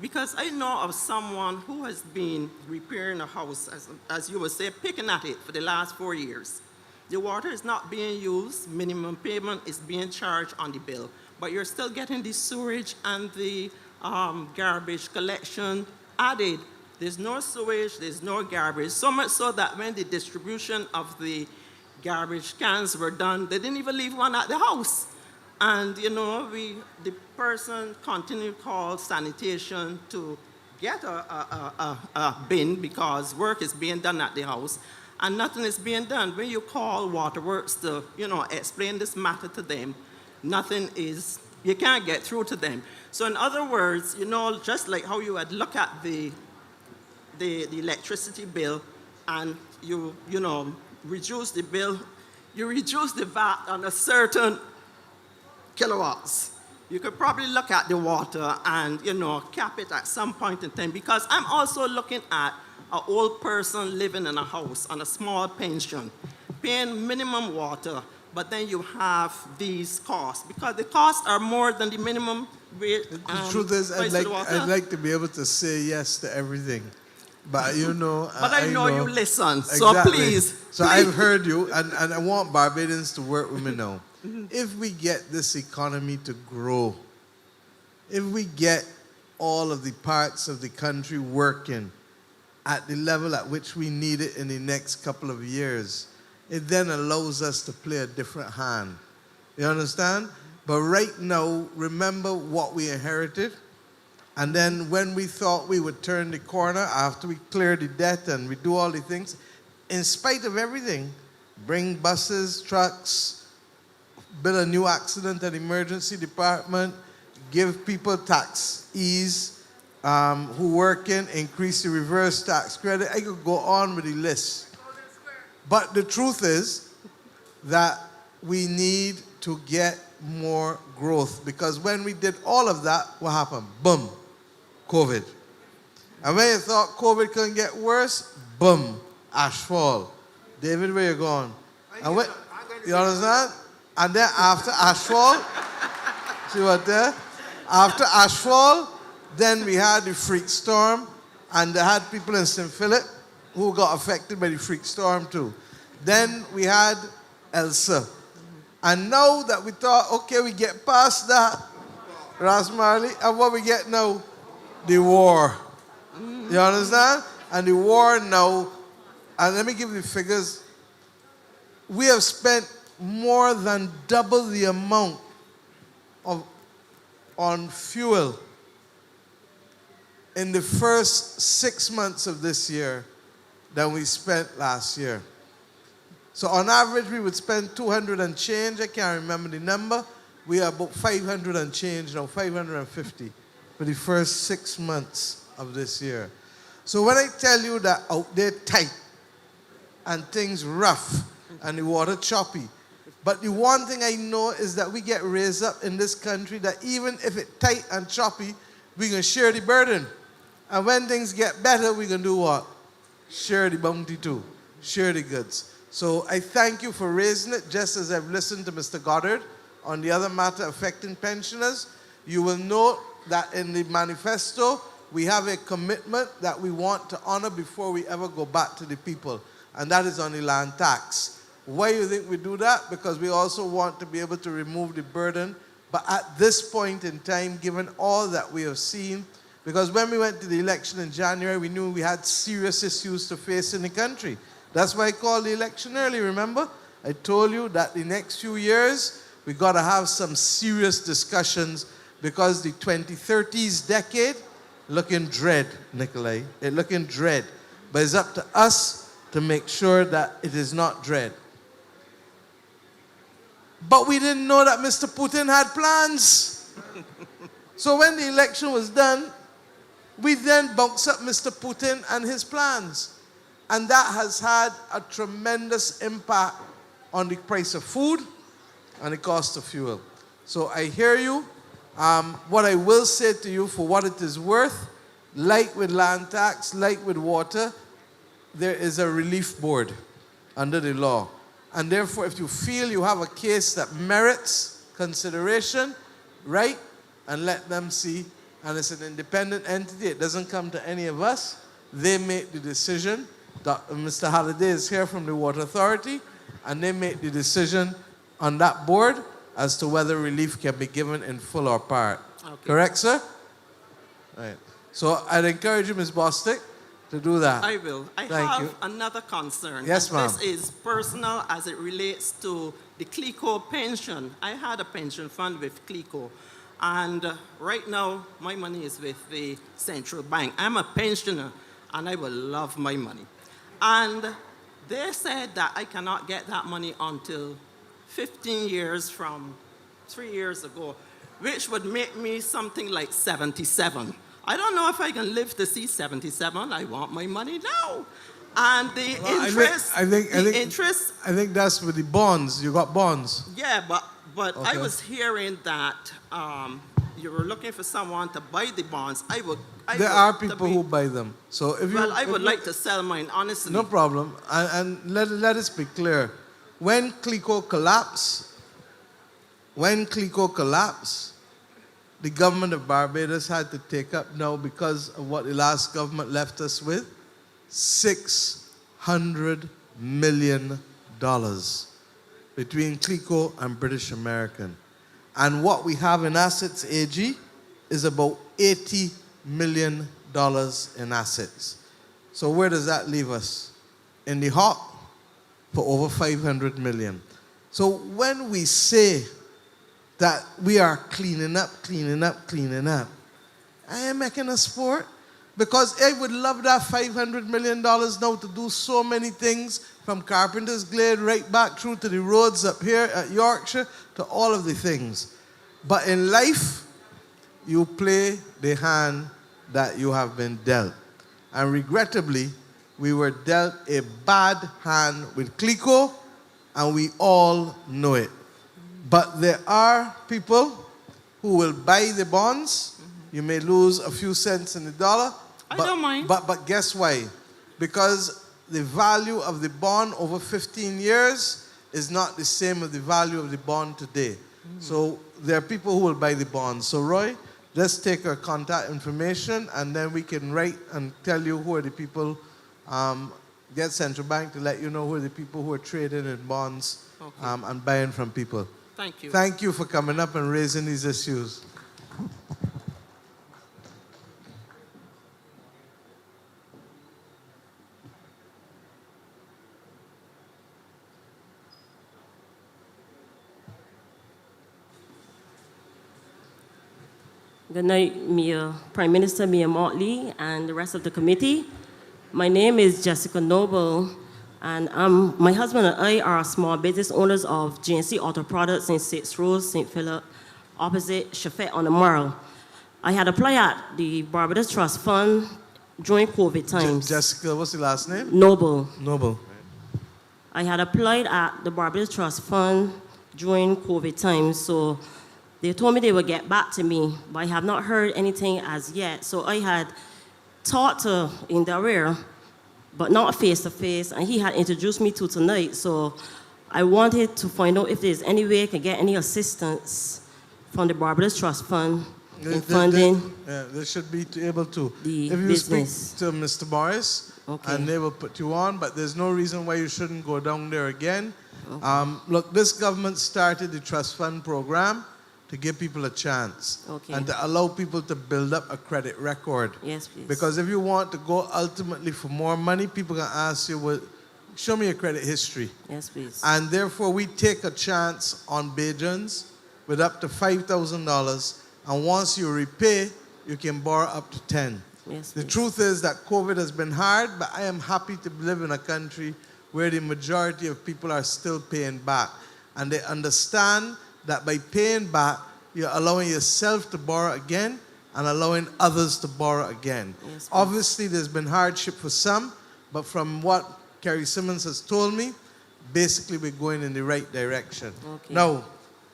because I know of someone who has been repairing a house, as you would say, picking at it for the last 4 years. The water is not being used, minimum payment is being charged on the bill, but you're still getting the sewage and the garbage collection added. There's no sewage, there's no garbage, so much so that when the distribution of the garbage cans were done, they didn't even leave one at the house. And, you know, the person continued to call sanitation to get a bin because work is being done at the house, and nothing is being done. When you call Waterworks to, you know, explain this matter to them, nothing is, you can't get through to them. So in other words, you know, just like how you would look at the electricity bill and you know, reduce the bill, you reduce the VAT on a certain kilowatts. You could probably look at the water and, you know, cap it at some point in time, because I'm also looking at an old person living in a house on a small pension, paying minimum water, but then you have these costs, because the costs are more than the minimum wage. The truth is, I'd like to be able to say yes to everything. But you know, but I know you listen, so exactly. please. So I've heard you, and I want Barbadians to work with me now. If we get this economy to grow, if we get all of the parts of the country working at the level at which we need it in the next couple of years, it then allows us to play a different hand. You understand? But right now, remember what we inherited. And then when we thought we would turn the corner after we clear the debt and we do all the things, in spite of everything, bring buses, trucks, build a new accident and emergency department, give people tax ease, who work in, increase the reverse tax credit. I could go on with the list. But the truth is that we need to get more growth, because when we did all of that, what happened? Boom, COVID. And when you thought COVID couldn't get worse, boom, ashfall. David, where you going? And when, you understand? And then after ashfall, see what there? After ashfall, then we had the freak storm, and they had people in St. Philip who got affected by the freak storm too. Then we had Elsa. And now that we thought, okay, we get past that, Ras Marley, and what we get now? The war. You understand? And the war now, and let me give you the figures. We have spent more than double the amount on fuel in the first 6 months of this year than we spent last year. So on average, we would spend 200 and change. I can't remember the number. We are about 500 and change now, 550 for the first 6 months of this year. So when I tell you that out there tight and things rough and the water choppy, but the one thing I know is that we get raised up in this country that even if it's tight and choppy, we're going to share the burden. And when things get better, we're going to do what? Share the bounty too. Share the goods. So I thank you for raising it, just as I've listened to Mr. Goddard on the other matter affecting pensioners. You will note that in the manifesto, we have a commitment that we want to honor before we ever go back to the people, and that is on the land tax. Why do you think we do that? Because we also want to be able to remove the burden. But at this point in time, given all that we have seen, because when we went to the election in January, we knew we had serious issues to face in the country. That's why I called the election early, remember? I told you that the next few years, we got to have some serious discussions, because the 2030s decade, looking dread, Nikolai. It's looking dread. But it's up to us to make sure that it is not dread. But we didn't know that Mr. Putin had plans. So when the election was done, we then bounced up Mr. Putin and his plans. And that has had a tremendous impact on the price of food and the cost of fuel. So I hear you. What I will say to you, for what it is worth, like with land tax, like with water, there is a relief board under the law. And therefore, if you feel you have a case that merits consideration, write and let them see. And it's an independent entity. It doesn't come to any of us. They make the decision. Mr. Halliday is here from the Water Authority, and they make the decision on that board as to whether relief can be given in full or part. Okay. Correct, sir? Right. So I'd encourage you, Ms. Bostic, to do that. I will. I have another concern. Yes, ma'am. This is personal as it relates to the CLICO pension. I had a pension fund with CLICO, and right now my money is with the central bank. I'm a pensioner, and I will love my money. And they said that I cannot get that money until 15 years from 3 years ago, which would make me something like 77. I don't know if I can live to see 77. I want my money now. And the interest, I think that's with the bonds. You got bonds. Yeah, but Okay. I was hearing that you were looking for someone to buy the bonds. There are people who buy them. So if you, well, I would like to sell mine, honestly. No problem. And let us be clear. when CLICO collapsed, the government of Barbados had to take up now, because of what the last government left us with, $600 million between CLICO and British American. And what we have in assets, AG, is about $80 million in assets. So where does that leave us? In the hot for over $500 million. So when we say that we are cleaning up, I am making a sport, because I would love that $500 million now to do so many things, from Carpenter's Glade right back through to the roads up here at Yorkshire, to all of the things. But in life, you play the hand that you have been dealt. And regrettably, we were dealt a bad hand with CLICO, and we all know it. But there are people who will buy the bonds. You may lose a few cents in the dollar. I don't mind. But guess why? Because the value of the bond over 15 years is not the same as the value of the bond today. So there are people who will buy the bonds. So Roy, let's take our contact information, and then we can write and tell you who are the people, get Central Bank to let you know who are the people who are trading in bonds and buying from people. Thank you. Thank you for coming up and raising these issues. Good night, Prime Minister Mia Motley and the rest of the committee. My name is Jessica Noble, and my husband and I are small business owners of GNC Auto Products in 6 Roads, St. Philip, opposite Chafet on the Murrell. I had applied at the Barbados Trust Fund during COVID times. Jessica, what's the last name? Noble. Noble. I had applied at the Barbados Trust Fund during COVID times, so they told me they would get back to me, but I have not heard anything as yet. So I had talked to Indarir, but not face-to-face, and he had introduced me to tonight. So I wanted to find out if there's any way I could get any assistance from the Barbados Trust Fund in funding. They should be able to. The if you business. speak to Mr. Morris, and they will put you on, but there's no reason why you shouldn't go down there again. Look, this government started the Trust Fund program to give people a chance and to allow people to build up a credit record. Yes, please. Because if you want to go ultimately for more money, people can ask you, well, show me your credit history. Yes, please. And therefore, we take a chance on Bajans with up to $5,000, and once you repay, you can borrow up to 10. Yes, the truth is that COVID has been hard, but I am happy to live in a country where the majority of people are still paying back. And they understand that by paying back, you're allowing yourself to borrow again and allowing others to borrow again. Yes, obviously, there's been hardship for some, but from what Kerry Simmons has told me, basically we're going in the right direction. Now,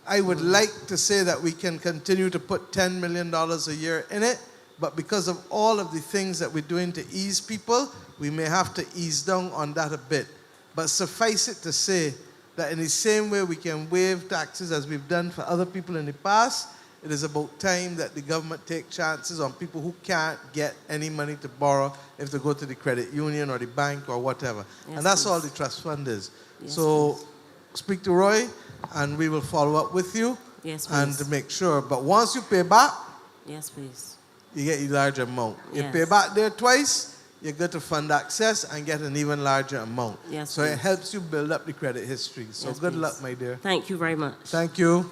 I would like to say that we can continue to put $10 million a year in it, but because of all of the things that we're doing to ease people, we may have to ease down on that a bit. But suffice it to say that in the same way we can waive taxes as we've done for other people in the past, it is about time that the government take chances on people who can't get any money to borrow if they go to the credit union or the bank or whatever. Yes, and that's please. all the trust fund is. Yes, so speak to Roy and we will follow up with you. Yes, and please. to make sure. But once you pay back, Yes, please. you get a large amount. You Yes. pay back there twice, you get to fund access and get an even larger amount. Yes, so it please. helps you build up the credit history. So Yes, good please. luck, my dear. Thank you very much. Thank you.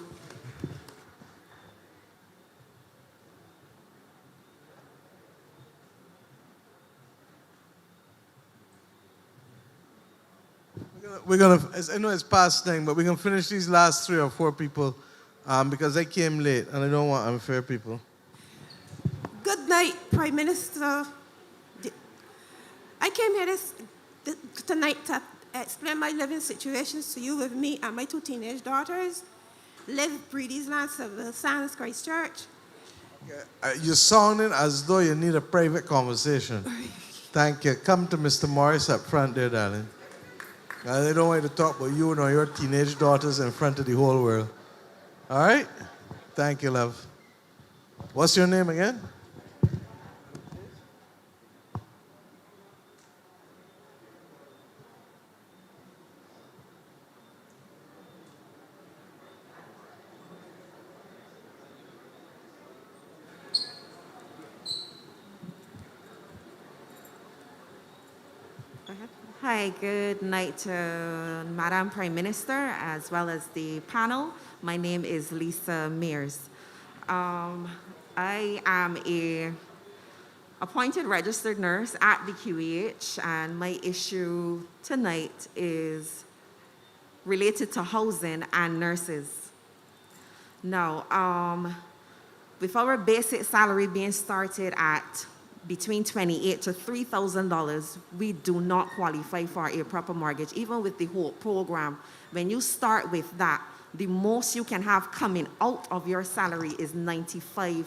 We're gonna, I know it's past 9, but we're gonna finish these last 3 or 4 people because I came late and I don't want unfair people. Good night, Prime Minister. I came here tonight to explain my living situations to you with me and my 2 teenage daughters. Live, breathe these lands of the Sands Christchurch. You're sounding as though you need a private conversation. Thank you. Come to Mr. Morris up front there, darling. They don't want you to talk about you and your teenage daughters in front of the whole world. All right? Thank you, love. What's your name again? Hi, good night to Madam Prime Minister as well as the panel. My name is Lisa Mears. I am a appointed registered nurse at the QEH, and my issue tonight is related to housing and nurses. Now, with our basic salary being started at between $28,000 to $3,000, we do not qualify for a proper mortgage, even with the whole program. When you start with that, the most you can have coming out of your salary is $95.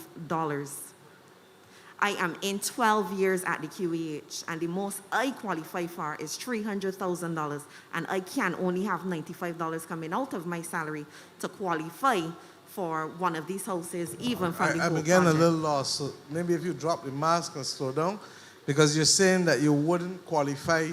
I am in 12 years at the QEH, and the most I qualify for is $300,000, and I can only have $95 coming out of my salary to qualify for one of these houses, even from the I'm whole again a project. little lost. So maybe if you drop the mask and slow down, because you're saying that you wouldn't qualify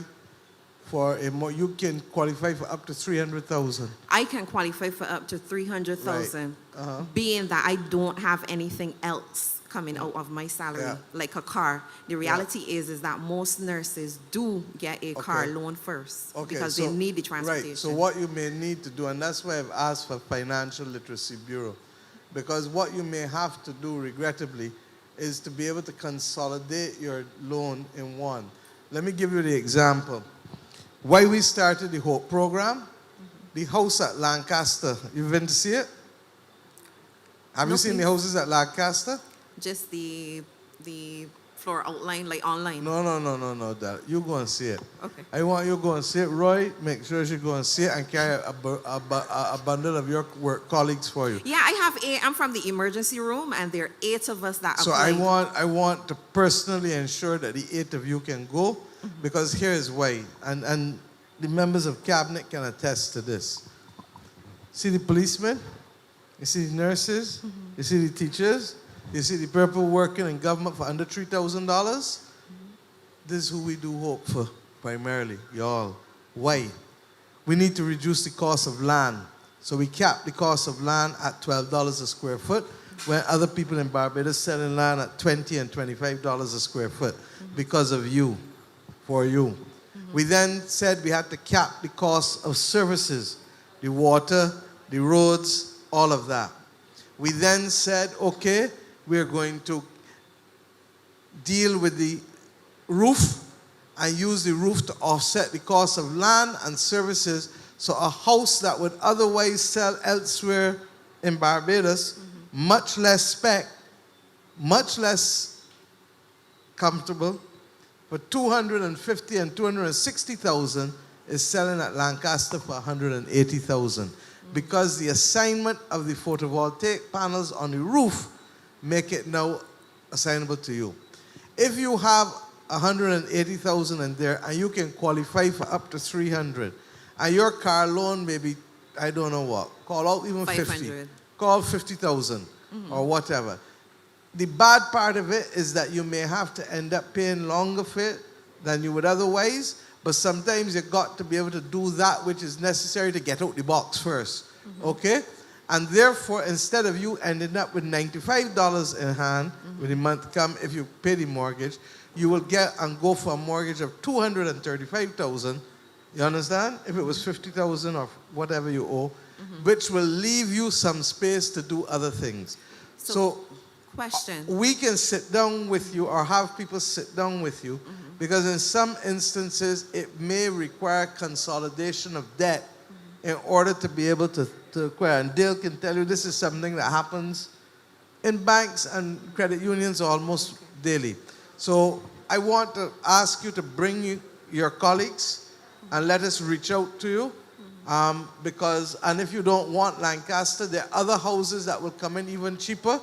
for a more. You can qualify for up to 300,000. I can qualify for up to 300,000, Uh-huh. being that I don't have anything else coming out of my salary, Yeah. like a car. The reality is that most nurses do get a car Okay. loan first Okay, because so- they need the transportation. Right, so what you may need to do, and that's why I've asked for Financial Literacy Bureau, because what you may have to do, regrettably, is to be able to consolidate your loan in one. Let me give you the example. Why we started the HOPE program, the house at Lancaster, you've been to see it? Have No, you seen the please. houses at Lancaster? Just the floor outline, like online. No, Dad. You go and see it. Okay. I want you to go and see it. Roy, make sure you go and see it and carry a bundle of your work colleagues for you. Yeah, I have I'm from the emergency room, and there are 8 of us that So applied. I want to personally ensure that the 8 of you can go, because here is why, and the members of cabinet can attest to this. See the policemen, you see the nurses, you see the teachers, you see the people working in government for under $3,000. This is who we do hope for primarily, y'all. Why? We need to reduce the cost of land. So we cap the cost of land at $12 a square foot, when other people in Barbados selling land at $20 and $25 a square foot because of you, for you. We then said we had to cap the cost of services, the water, the roads, all of that. We then said, okay, we're going to deal with the roof and use the roof to offset the cost of land and services, so a house that would otherwise sell elsewhere in Barbados, much less spec, much less comfortable, for $250,000 and $260,000 is selling at Lancaster for $180,000, because the assignment of the photovoltaic panels on the roof make it now assignable to you. If you have $180,000 in there and you can qualify for up to $300,000, and your car loan may be, I don't know what, call out even 50, 500. call 50,000 or whatever. The bad part of it is that you may have to end up paying longer for it than you would otherwise, but sometimes you've got to be able to do that which is necessary to get out the box first, okay? And therefore, instead of you ending up with $95 in hand when the month come, if you pay the mortgage, you will get and go for a mortgage of $235,000. You understand? If it was $50,000 or whatever you owe, which will leave you some space to do other things. So Question. we can sit down with you or have people sit down with you, because in some instances it may require consolidation of debt in order to be able to acquire. And Dale can tell you this is something that happens in banks and credit unions almost daily. So I want to ask you to bring your colleagues and let us reach out to you. Because, and if you don't want Lancaster, there are other houses that will come in even cheaper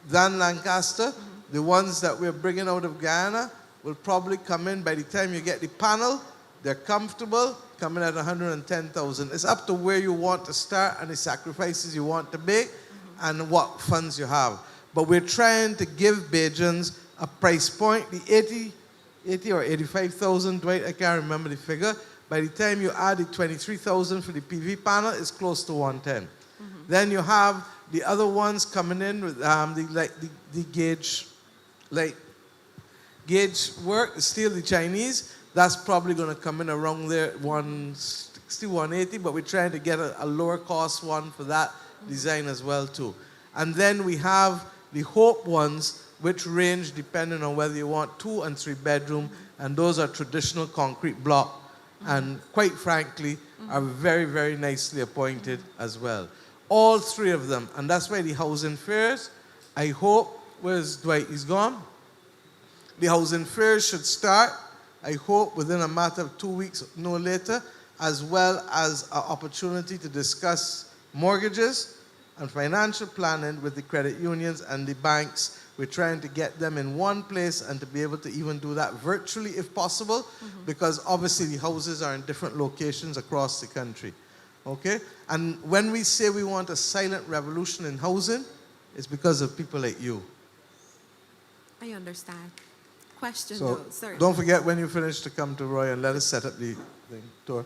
than Lancaster. The ones that we're bringing out of Guyana will probably come in by the time you get the panel They're comfortable, coming at 110,000. It's up to where you want to start and the sacrifices you want to make and what funds you have. But we're trying to give Bajans a price point. The 80 or 85,000, Dwight, I can't remember the figure. By the time you add the 23,000 for the PV panel, it's close to 110. Then you have the other ones coming in with the gauge, gauge work, still the Chinese. That's probably going to come in around there 160, 180, but we're trying to get a lower cost one for that design as well too. And then we have the Hope ones, which range depending on whether you want 2 and 3 bedroom, and those are traditional concrete block, and quite frankly, are very, very nicely appointed as well. All 3 of them, and that's why the housing fairs, I hope, where's Dwight, he's gone? The housing fairs should start, I hope, within a matter of 2 weeks, no later, as well as an opportunity to discuss mortgages and financial planning with the credit unions and the banks. We're trying to get them in one place and to be able to even do that virtually if possible, because obviously the houses are in different locations across the country. Okay? And when we say we want a silent revolution in housing, it's because of people like you. I understand. Question, So though, sir. don't forget when you finish to come to Roy and let us set up the tour.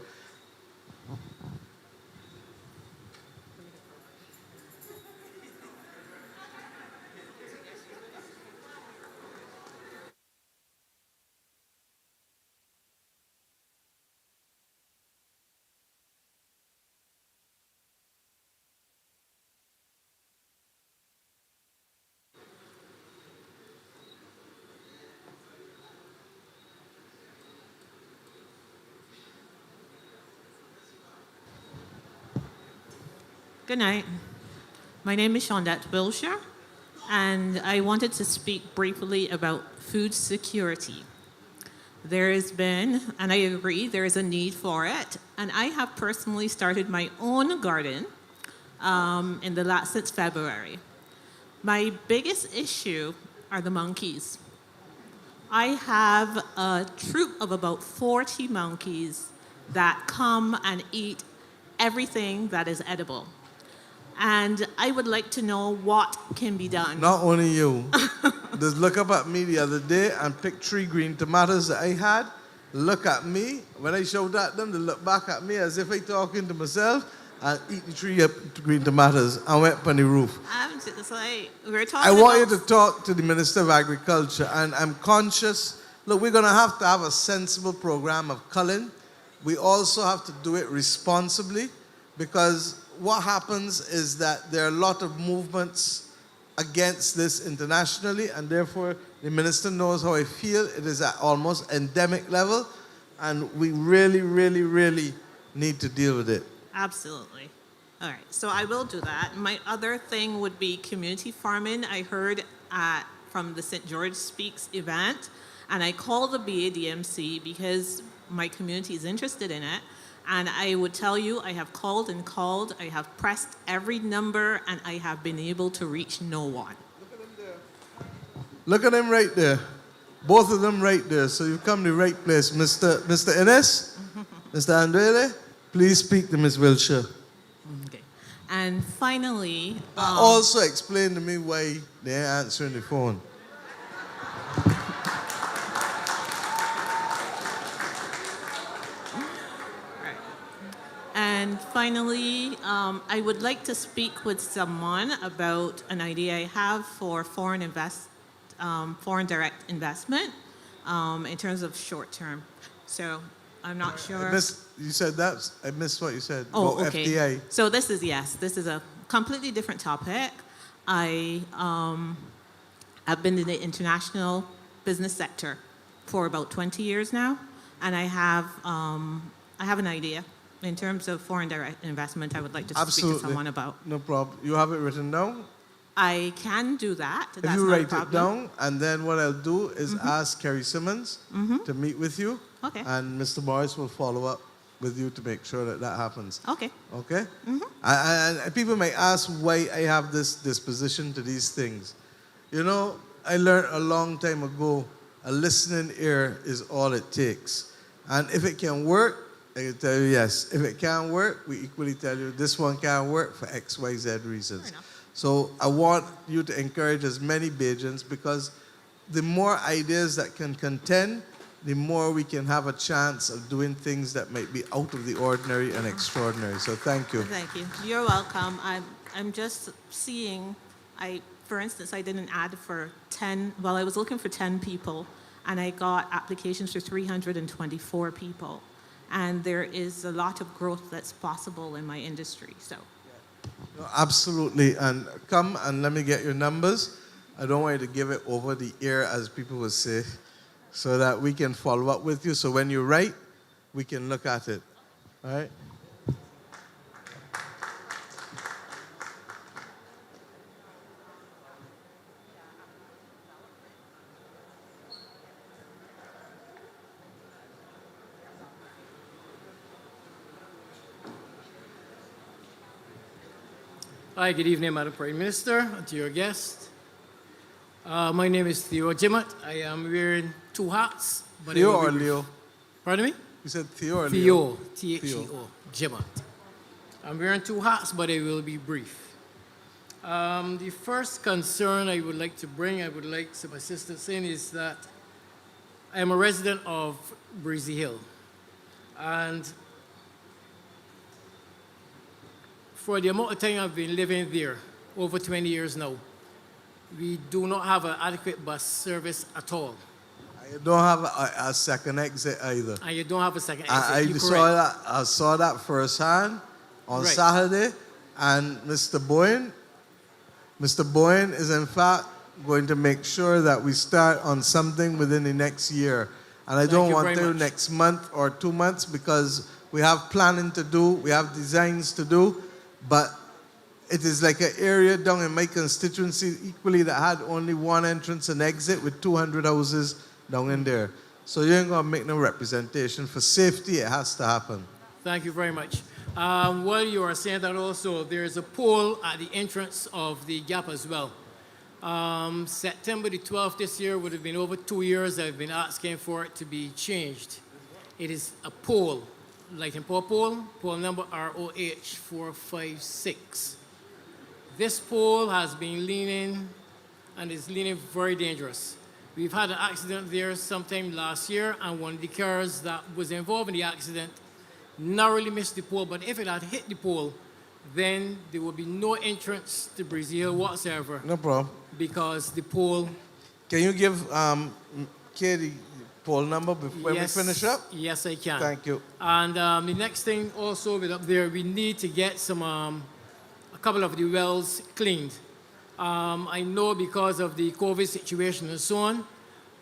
Good night. My name is Shondette Wilshire, and I wanted to speak briefly about food security. There has been, and I agree, there is a need for it, and I have personally started my own garden since February. My biggest issue are the monkeys. I have a troop of about 40 monkeys that come and eat everything that is edible. And I would like to know what can be done. Not only you. Just look up at me the other day and pick 3 green tomatoes that I had. Look at me. When I showed at them, they look back at me as if I talking to myself and eat the 3 green tomatoes and went up on the roof. I'm just like, we're talking I want about you to talk to the Minister of Agriculture, and I'm conscious. Look, we're going to have a sensible program of culling. We also have to do it responsibly, because what happens is that there are a lot of movements against this internationally, and therefore the minister knows how I feel. It is at almost endemic level, and we really, really, really need to deal with it. Absolutely. All right, so I will do that. My other thing would be community farming. I heard from the St. George Speaks event, and I called the BADMC because my community is interested in it. And I would tell you, I have called and called, I have pressed every number, and I have been able to reach no one. Look at them right there. Both of them right there. So you've come to the right place. Mr. Ennis, Mr. Andrele, please speak to Ms. Wilshire. Okay. And finally... also explain to me why they ain't answering the phone. And finally, I would like to speak with someone about an idea I have for foreign direct investment in terms of short term. So I'm not sure. You said that? I missed what you said. Oh, about okay. FDI. So this is a completely different topic. I've been in the international business sector for about 20 years now, and I have an idea. In terms of foreign direct investment, I would like to speak to someone about. No problem. You have it written down? I can do that. If That's you not a write it problem. down, and then what I'll do is ask Kerry Simmons to meet with you. Okay. And Mr. Morris will follow up with you to make sure that that happens. Okay. Okay? And people may ask why I have this disposition to these things. You know, I learned a long time ago, a listening ear is all it takes. And if it can work, I can tell you yes. If it can't work, we equally tell you this one can't work for X, Y, Z reasons. So I want you to encourage as many Bajans, because the more ideas that can contend, the more we can have a chance of doing things that might be out of the ordinary and extraordinary. So thank you. Thank you. You're welcome. I'm just seeing, for instance, I did an ad for 10, well, I was looking for 10 people, and I got applications for 324 people. And there is a lot of growth that's possible in my industry, so. No, absolutely. And come and let me get your numbers. I don't want you to give it over the ear, as people would say, so that we can follow up with you. So when you write, we can look at it. All right? Hi, good evening, Madam Prime Minister, and to your guest. My name is Theo Jimot. I am wearing two hats. But Theo or Leo? Pardon me? You said Theo or Leo? Theo, T-H-E-O, Jimot. I'm wearing two hats, but I will be brief. The first concern I would like to bring, I would like some assistance in, is that I am a resident of Breezy Hill. And for the amount of time I've been living there, over 20 years now, we do not have an adequate bus service at all. You don't have a second exit either. And you don't have a second exit. I saw that firsthand on Right. Saturday, and Mr. Boyne is in fact going to make sure that we start on something within the next year. And I don't want to next month or 2 months, because we have planning to do, we have designs to do, but it is like an area down in my constituency equally that had only one entrance and exit with 200 houses down in there. So you ain't gonna make no representation. For safety, it has to happen. Thank you very much. While you are saying that also, there is a pole at the entrance of the gap as well. September the 12th this year would have been over 2 years I've been asking for it to be changed. It is a pole, lighting pole number ROH 456. This pole has been leaning and is leaning very dangerous. We've had an accident there sometime last year, and one of the cars that was involved in the accident narrowly missed the pole, but if it had hit the pole, then there would be no entrance to Breezy Hill whatsoever. No problem. Because the pole... Can you give Katie the poll number when we finish up? Yes, I can. Thank you. And the next thing also with up there, we need to get some, a couple of the wells cleaned. I know because of the COVID situation and so on,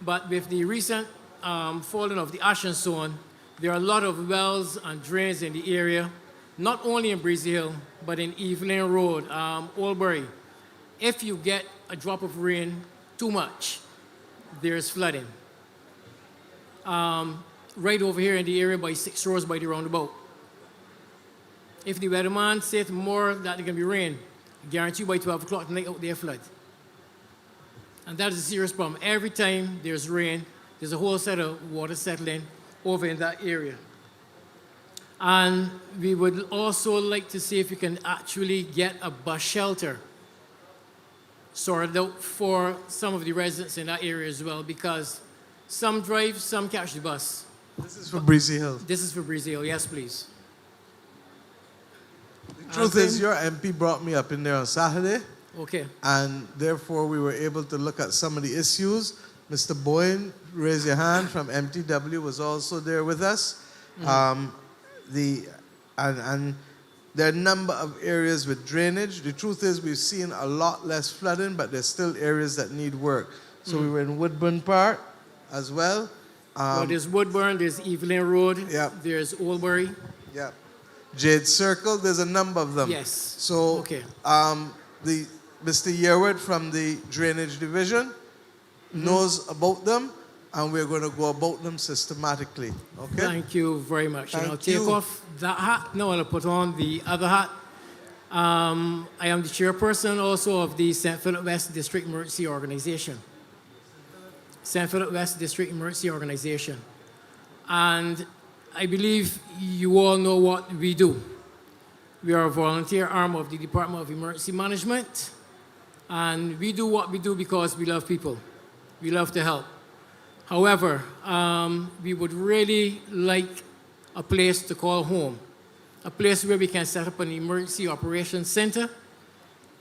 but with the recent falling of the ash and so on, there are a lot of wells and drains in the area, not only in Breezy Hill, but in Evelyn Road, Oldbury. If you get a drop of rain too much, there's flooding. Right over here in the area by 6 Roads by the roundabout. If the weatherman says tomorrow that there can be rain, I guarantee you by 12 o'clock tonight out there flood. And that is a serious problem. Every time there's rain, there's a whole set of water settling over in that area. And we would also like to see if we can actually get a bus shelter sorted out for some of the residents in that area as well, because some drive, some catch the bus. This is for Breezy Hill. This is for Breezy Hill, yes, please. The truth is, your MP brought me up in there on Saturday. Okay. And therefore, we were able to look at some of the issues. Mr. Boyne, raise your hand, from MTW, was also there with us. And there are a number of areas with drainage. The truth is, we've seen a lot less flooding, but there's still areas that need work. So we were in Woodburn Park as well. Well, there's Woodburn, there's Evelyn Road, there's Oldbury. Yeah. Jade Circle, there's a number of them. Yes. So, okay. Mr. Yearwood from the Drainage Division knows about them, and we're going to go about them systematically. Okay? Thank you very much. And I'll Thank take you. off that hat. Now I'll put on the other hat. I am the chairperson also of the St. Philip West District Emergency Organization. St. Philip West District Emergency Organization. And I believe you all know what we do. We are a volunteer arm of the Department of Emergency Management, and we do what we do because we love people. We love to help. However, we would really like a place to call home, a place where we can set up an emergency operations center,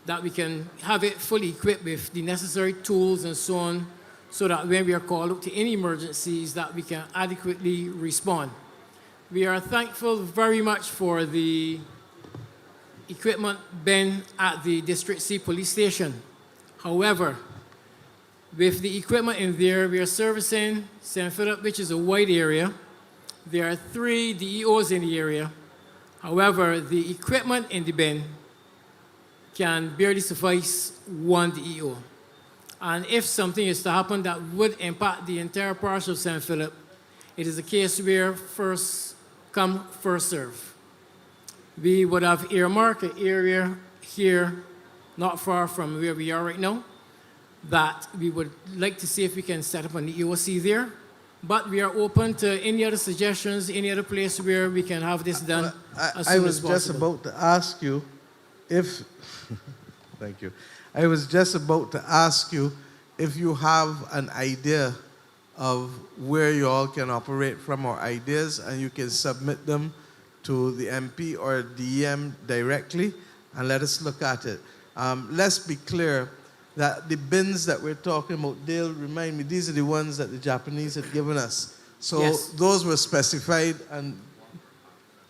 that we can have it fully equipped with the necessary tools and so on, so that when we are called up to any emergencies, that we can adequately respond. We are thankful very much for the equipment bin at the District C Police Station. However, with the equipment in there, we are servicing St. Philip, which is a wide area. There are 3 DEOs in the area. However, the equipment in the bin can barely suffice 1 DEO. And if something is to happen that would impact the entire parish of St. Philip, it is a case where first come, first serve. We would have earmarked an area here, not far from where we are right now, that we would like to see if we can set up an EOC there. But we are open to any other suggestions, any other place where we can have this done as soon I as was possible. just about to ask you if, thank you. I was just about to ask you if you have an idea of where you all can operate from, or ideas, and you can submit them to the MP or DM directly and let us look at it. Let's be clear that the bins that we're talking about, Dale, remind me, these are the ones that the Japanese had given us. So Yes. those were specified, and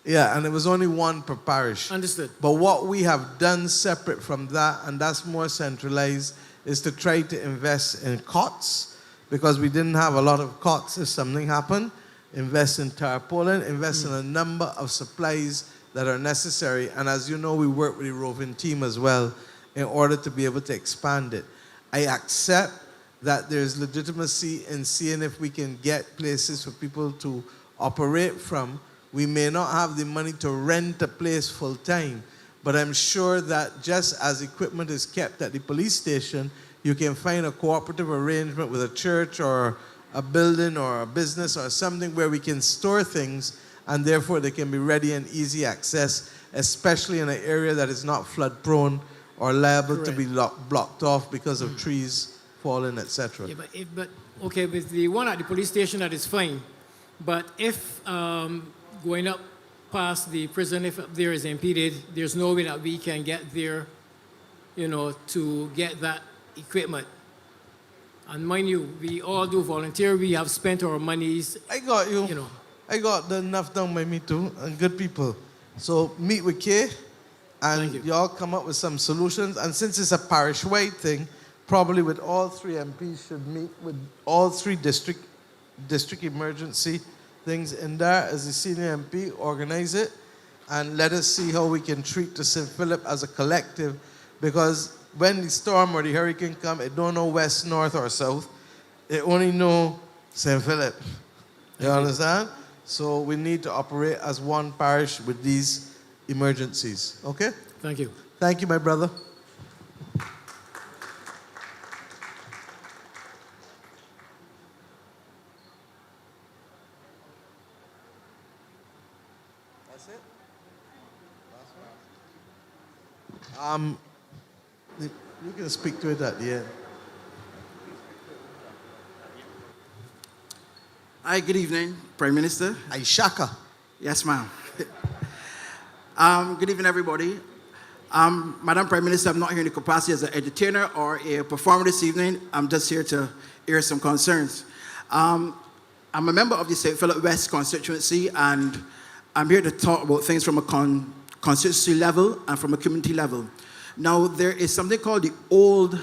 yeah, and it was only 1 per parish. Understood. But what we have done separate from that, and that's more centralized, is to try to invest in cots, because we didn't have a lot of cots if something happened. Invest in tarpaulin, invest in a number of supplies that are necessary. And as you know, we work with the roving team as well in order to be able to expand it. I accept that there's legitimacy in seeing if we can get places for people to operate from. We may not have the money to rent a place full time, but I'm sure that just as equipment is kept at the police station, you can find a cooperative arrangement with a church or a building or a business or something where we can store things, and therefore they can be ready and easy access, especially in an area that is not flood prone or liable to be blocked off because of trees falling, etc. Yeah, but okay, with the one at the police station, that is fine. But if going up past the prison, if up there is impeded, there's no way that we can get there, to get that equipment. And mind you, we all do volunteer. We have spent our monies. I got you. I got enough done by me too, and good people. So meet with Kay, and y'all come up with some solutions. And since it's a parish-wide thing, probably with all 3 MPs should meet with all 3 district emergency things in there as the senior MP, organize it, and let us see how we can treat the St. Philip as a collective, because when the storm or the hurricane come, it don't know west, north, or south. It only know St. Philip. You understand? So we need to operate as one parish with these emergencies. Okay? Thank you. Thank you, my brother. That's it? Last one? You can speak to it at the end. Hi, good evening, Prime Minister. Aishaka. Yes, ma'am. Good evening, everybody. Madam Prime Minister, I'm not here in the capacity as an entertainer or a performer this evening. I'm just here to air some concerns. I'm a member of the St. Philip West constituency, and I'm here to talk about things from a constituency level and from a community level. Now, there is something called the Old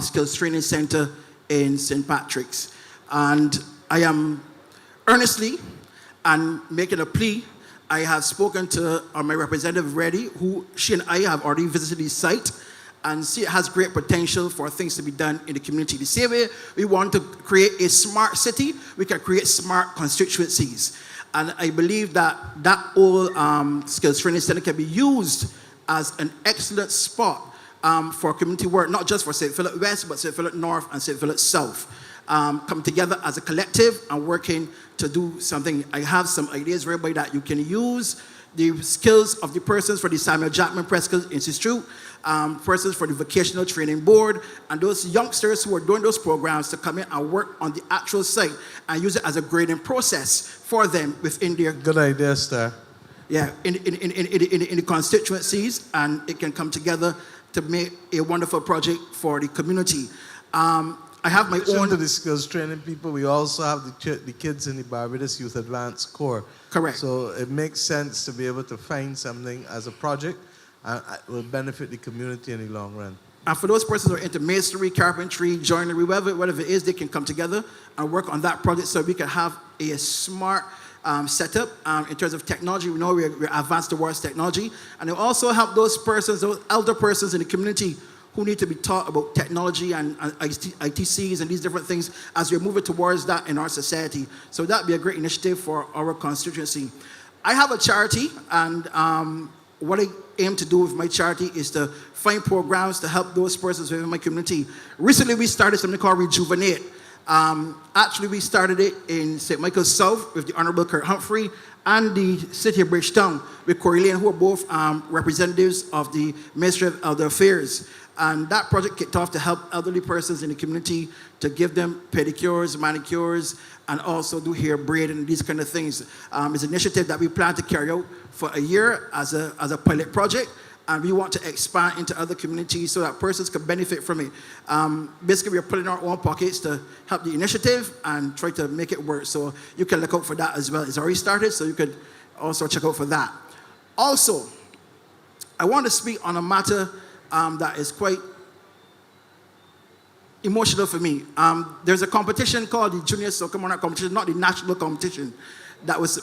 Skills Training Center in St. Patrick's, and I am earnestly and making a plea. I have spoken to my representative, Reddy, she and I have already visited the site, and see it has great potential for things to be done in the community. The same way we want to create a smart city, we can create smart constituencies. And I believe that old skills training center can be used as an excellent spot for community work, not just for St. Philip West, but St. Philip North and St. Philip South. come together as a collective and working to do something. I have some ideas for everybody that you can use the skills of the persons for the Samuel Jackman Prescott Institute, persons for the Vocational Training Board, and those youngsters who are doing those programs to come in and work on the actual site and use it as a grading process for them within their... Good idea, Star. Yeah, in the constituencies, and it can come together to make a wonderful project for the community. I have my own... To the skills training people, we also have the kids in the Barbados Youth Advanced Corps. Correct. So it makes sense to be able to find something as a project and it will benefit the community in the long run. And for those persons who are into masonry, carpentry, joinery, whatever it is, they can come together and work on that project so we can have a smart setup in terms of technology. We know we're advanced towards technology. And it also help those persons, those elder persons in the community who need to be taught about technology and ITCs and these different things as we're moving towards that in our society. So that'd be a great initiative for our constituency. I have a charity, and what I aim to do with my charity is to find programs to help those persons within my community. Recently, we started something called Rejuvenate. Actually, we started it in St. Michael's South with the Honorable Kurt Humphrey and the City of Bridgetown with Corey Lane, who are both representatives of the Ministry of Elder Affairs. And that project kicked off to help elderly persons in the community to give them pedicures, manicures, and also do hair braiding and these kind of things. It's an initiative that we plan to carry out for a year as a pilot project. And we want to expand into other communities so that persons can benefit from it. Basically, we're putting our own pockets to help the initiative and try to make it work. So you can look out for that as well. It's already started, so you could also check out for that. Also, I want to speak on a matter that is quite emotional for me. There's a competition called the Junior Soca Monarch Competition, not the national competition, that was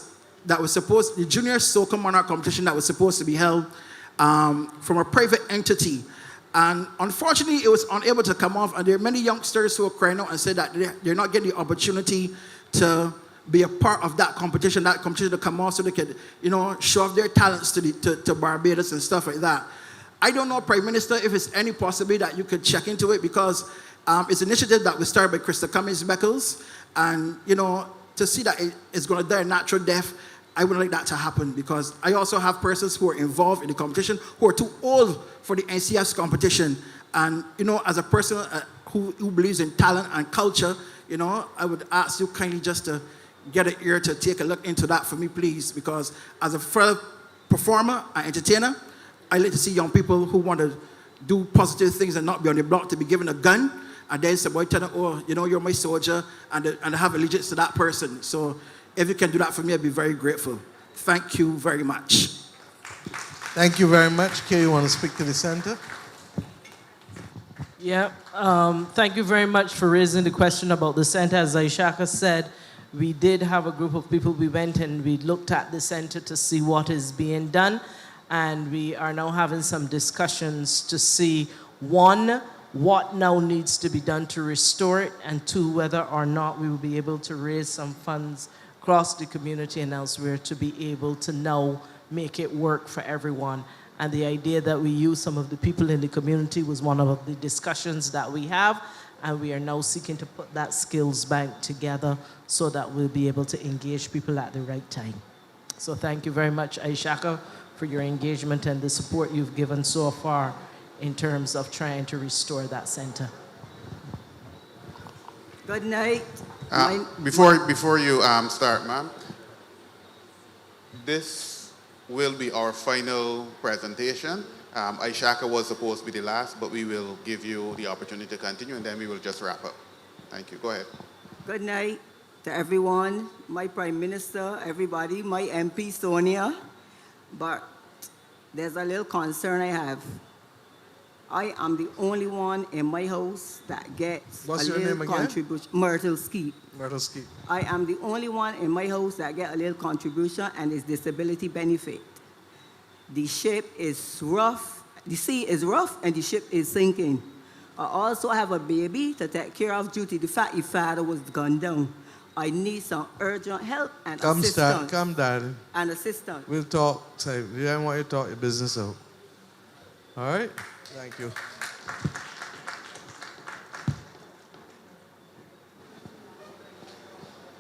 supposed, the Junior Soca Monarch Competition that was supposed to be held from a private entity. And unfortunately, it was unable to come off, and there are many youngsters who are crying out and said that they're not getting the opportunity to be a part of that competition to come off so they could, show off their talents to Barbados and stuff like that. I don't know, Prime Minister, if it's any possibility that you could check into it, because it's an initiative that was started by Krista Cummings-Beckles, and, to see that it's going to die a natural death, I would like that to happen, because I also have persons who are involved in the competition who are too old for the NCF's competition. And, as a person who believes in talent and culture, I would ask you kindly just to get an ear to take a look into that for me, please, because as a fellow performer and entertainer, I like to see young people who want to do positive things and not be on the block to be given a gun, and then somebody tell them, oh, you're my soldier, and have allegiance to that person. So if you can do that for me, I'd be very grateful. Thank you very much. Thank you very much. Kay, you want to speak to the center? Yeah, thank you very much for raising the question about the center. As Aishaka said, we did have a group of people. We went and we looked at the center to see what is being done. And we are now having some discussions to see, one, what now needs to be done to restore it, and two, whether or not we will be able to raise some funds across the community and elsewhere to be able to now make it work for everyone. And the idea that we use some of the people in the community was one of the discussions that we have, and we are now seeking to put that skills bank together so that we'll be able to engage people at the right time. So thank you very much, Aishaka, for your engagement and the support you've given so far in terms of trying to restore that center. Good night. Before you start, ma'am, this will be our final presentation. Aishaka was supposed to be the last, but we will give you the opportunity to continue, and then we will just wrap up. Thank you. Go ahead. Good night to everyone, my Prime Minister, everybody, my MP, Sonia. But there's a little concern I have. I am the only one in my house that gets What's a your little name again? contribution. Myrtle Skeet. Myrtle Skeet. I am the only one in my house that get a little contribution, and it's disability benefit. The ship is rough. The sea is rough, and the ship is sinking. I also have a baby to take care of due to the fact his father was gunned down. I need some urgent help and assistance. Come, darling. And assistance. We'll talk. We don't want you to talk your business out. All right? Thank you.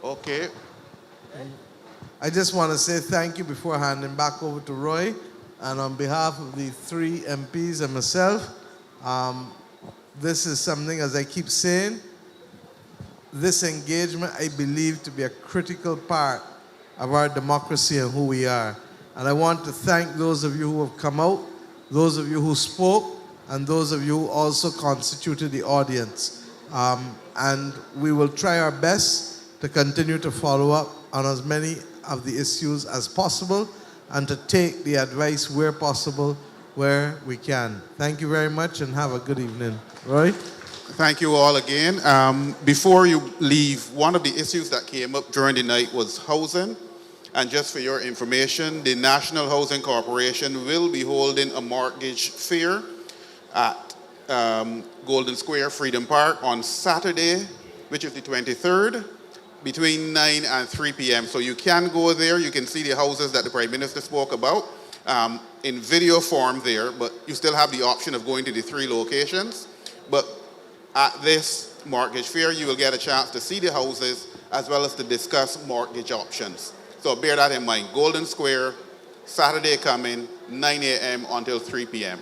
Okay. I just want to say thank you before handing back over to Roy. And on behalf of the 3 MPs and myself, this is something, as I keep saying, this engagement I believe to be a critical part of our democracy and who we are. And I want to thank those of you who have come out, those of you who spoke, and those of you who also constituted the audience. And we will try our best to continue to follow up on as many of the issues as possible and to take the advice where possible, where we can. Thank you very much and have a good evening. Roy? Thank you all again. Before you leave, one of the issues that came up during the night was housing. And just for your information, the National Housing Corporation will be holding a mortgage fair at Golden Square, Freedom Park on Saturday, which is the 23rd, between 9 and 3 p.m. So you can go there. You can see the houses that the Prime Minister spoke about in video form there, but you still have the option of going to the 3 locations. But at this mortgage fair, you will get a chance to see the houses as well as to discuss mortgage options. So bear that in mind. Golden Square, Saturday coming, 9 a.m. until 3 p.m.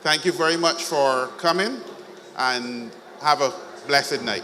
Thank you very much for coming and have a blessed night.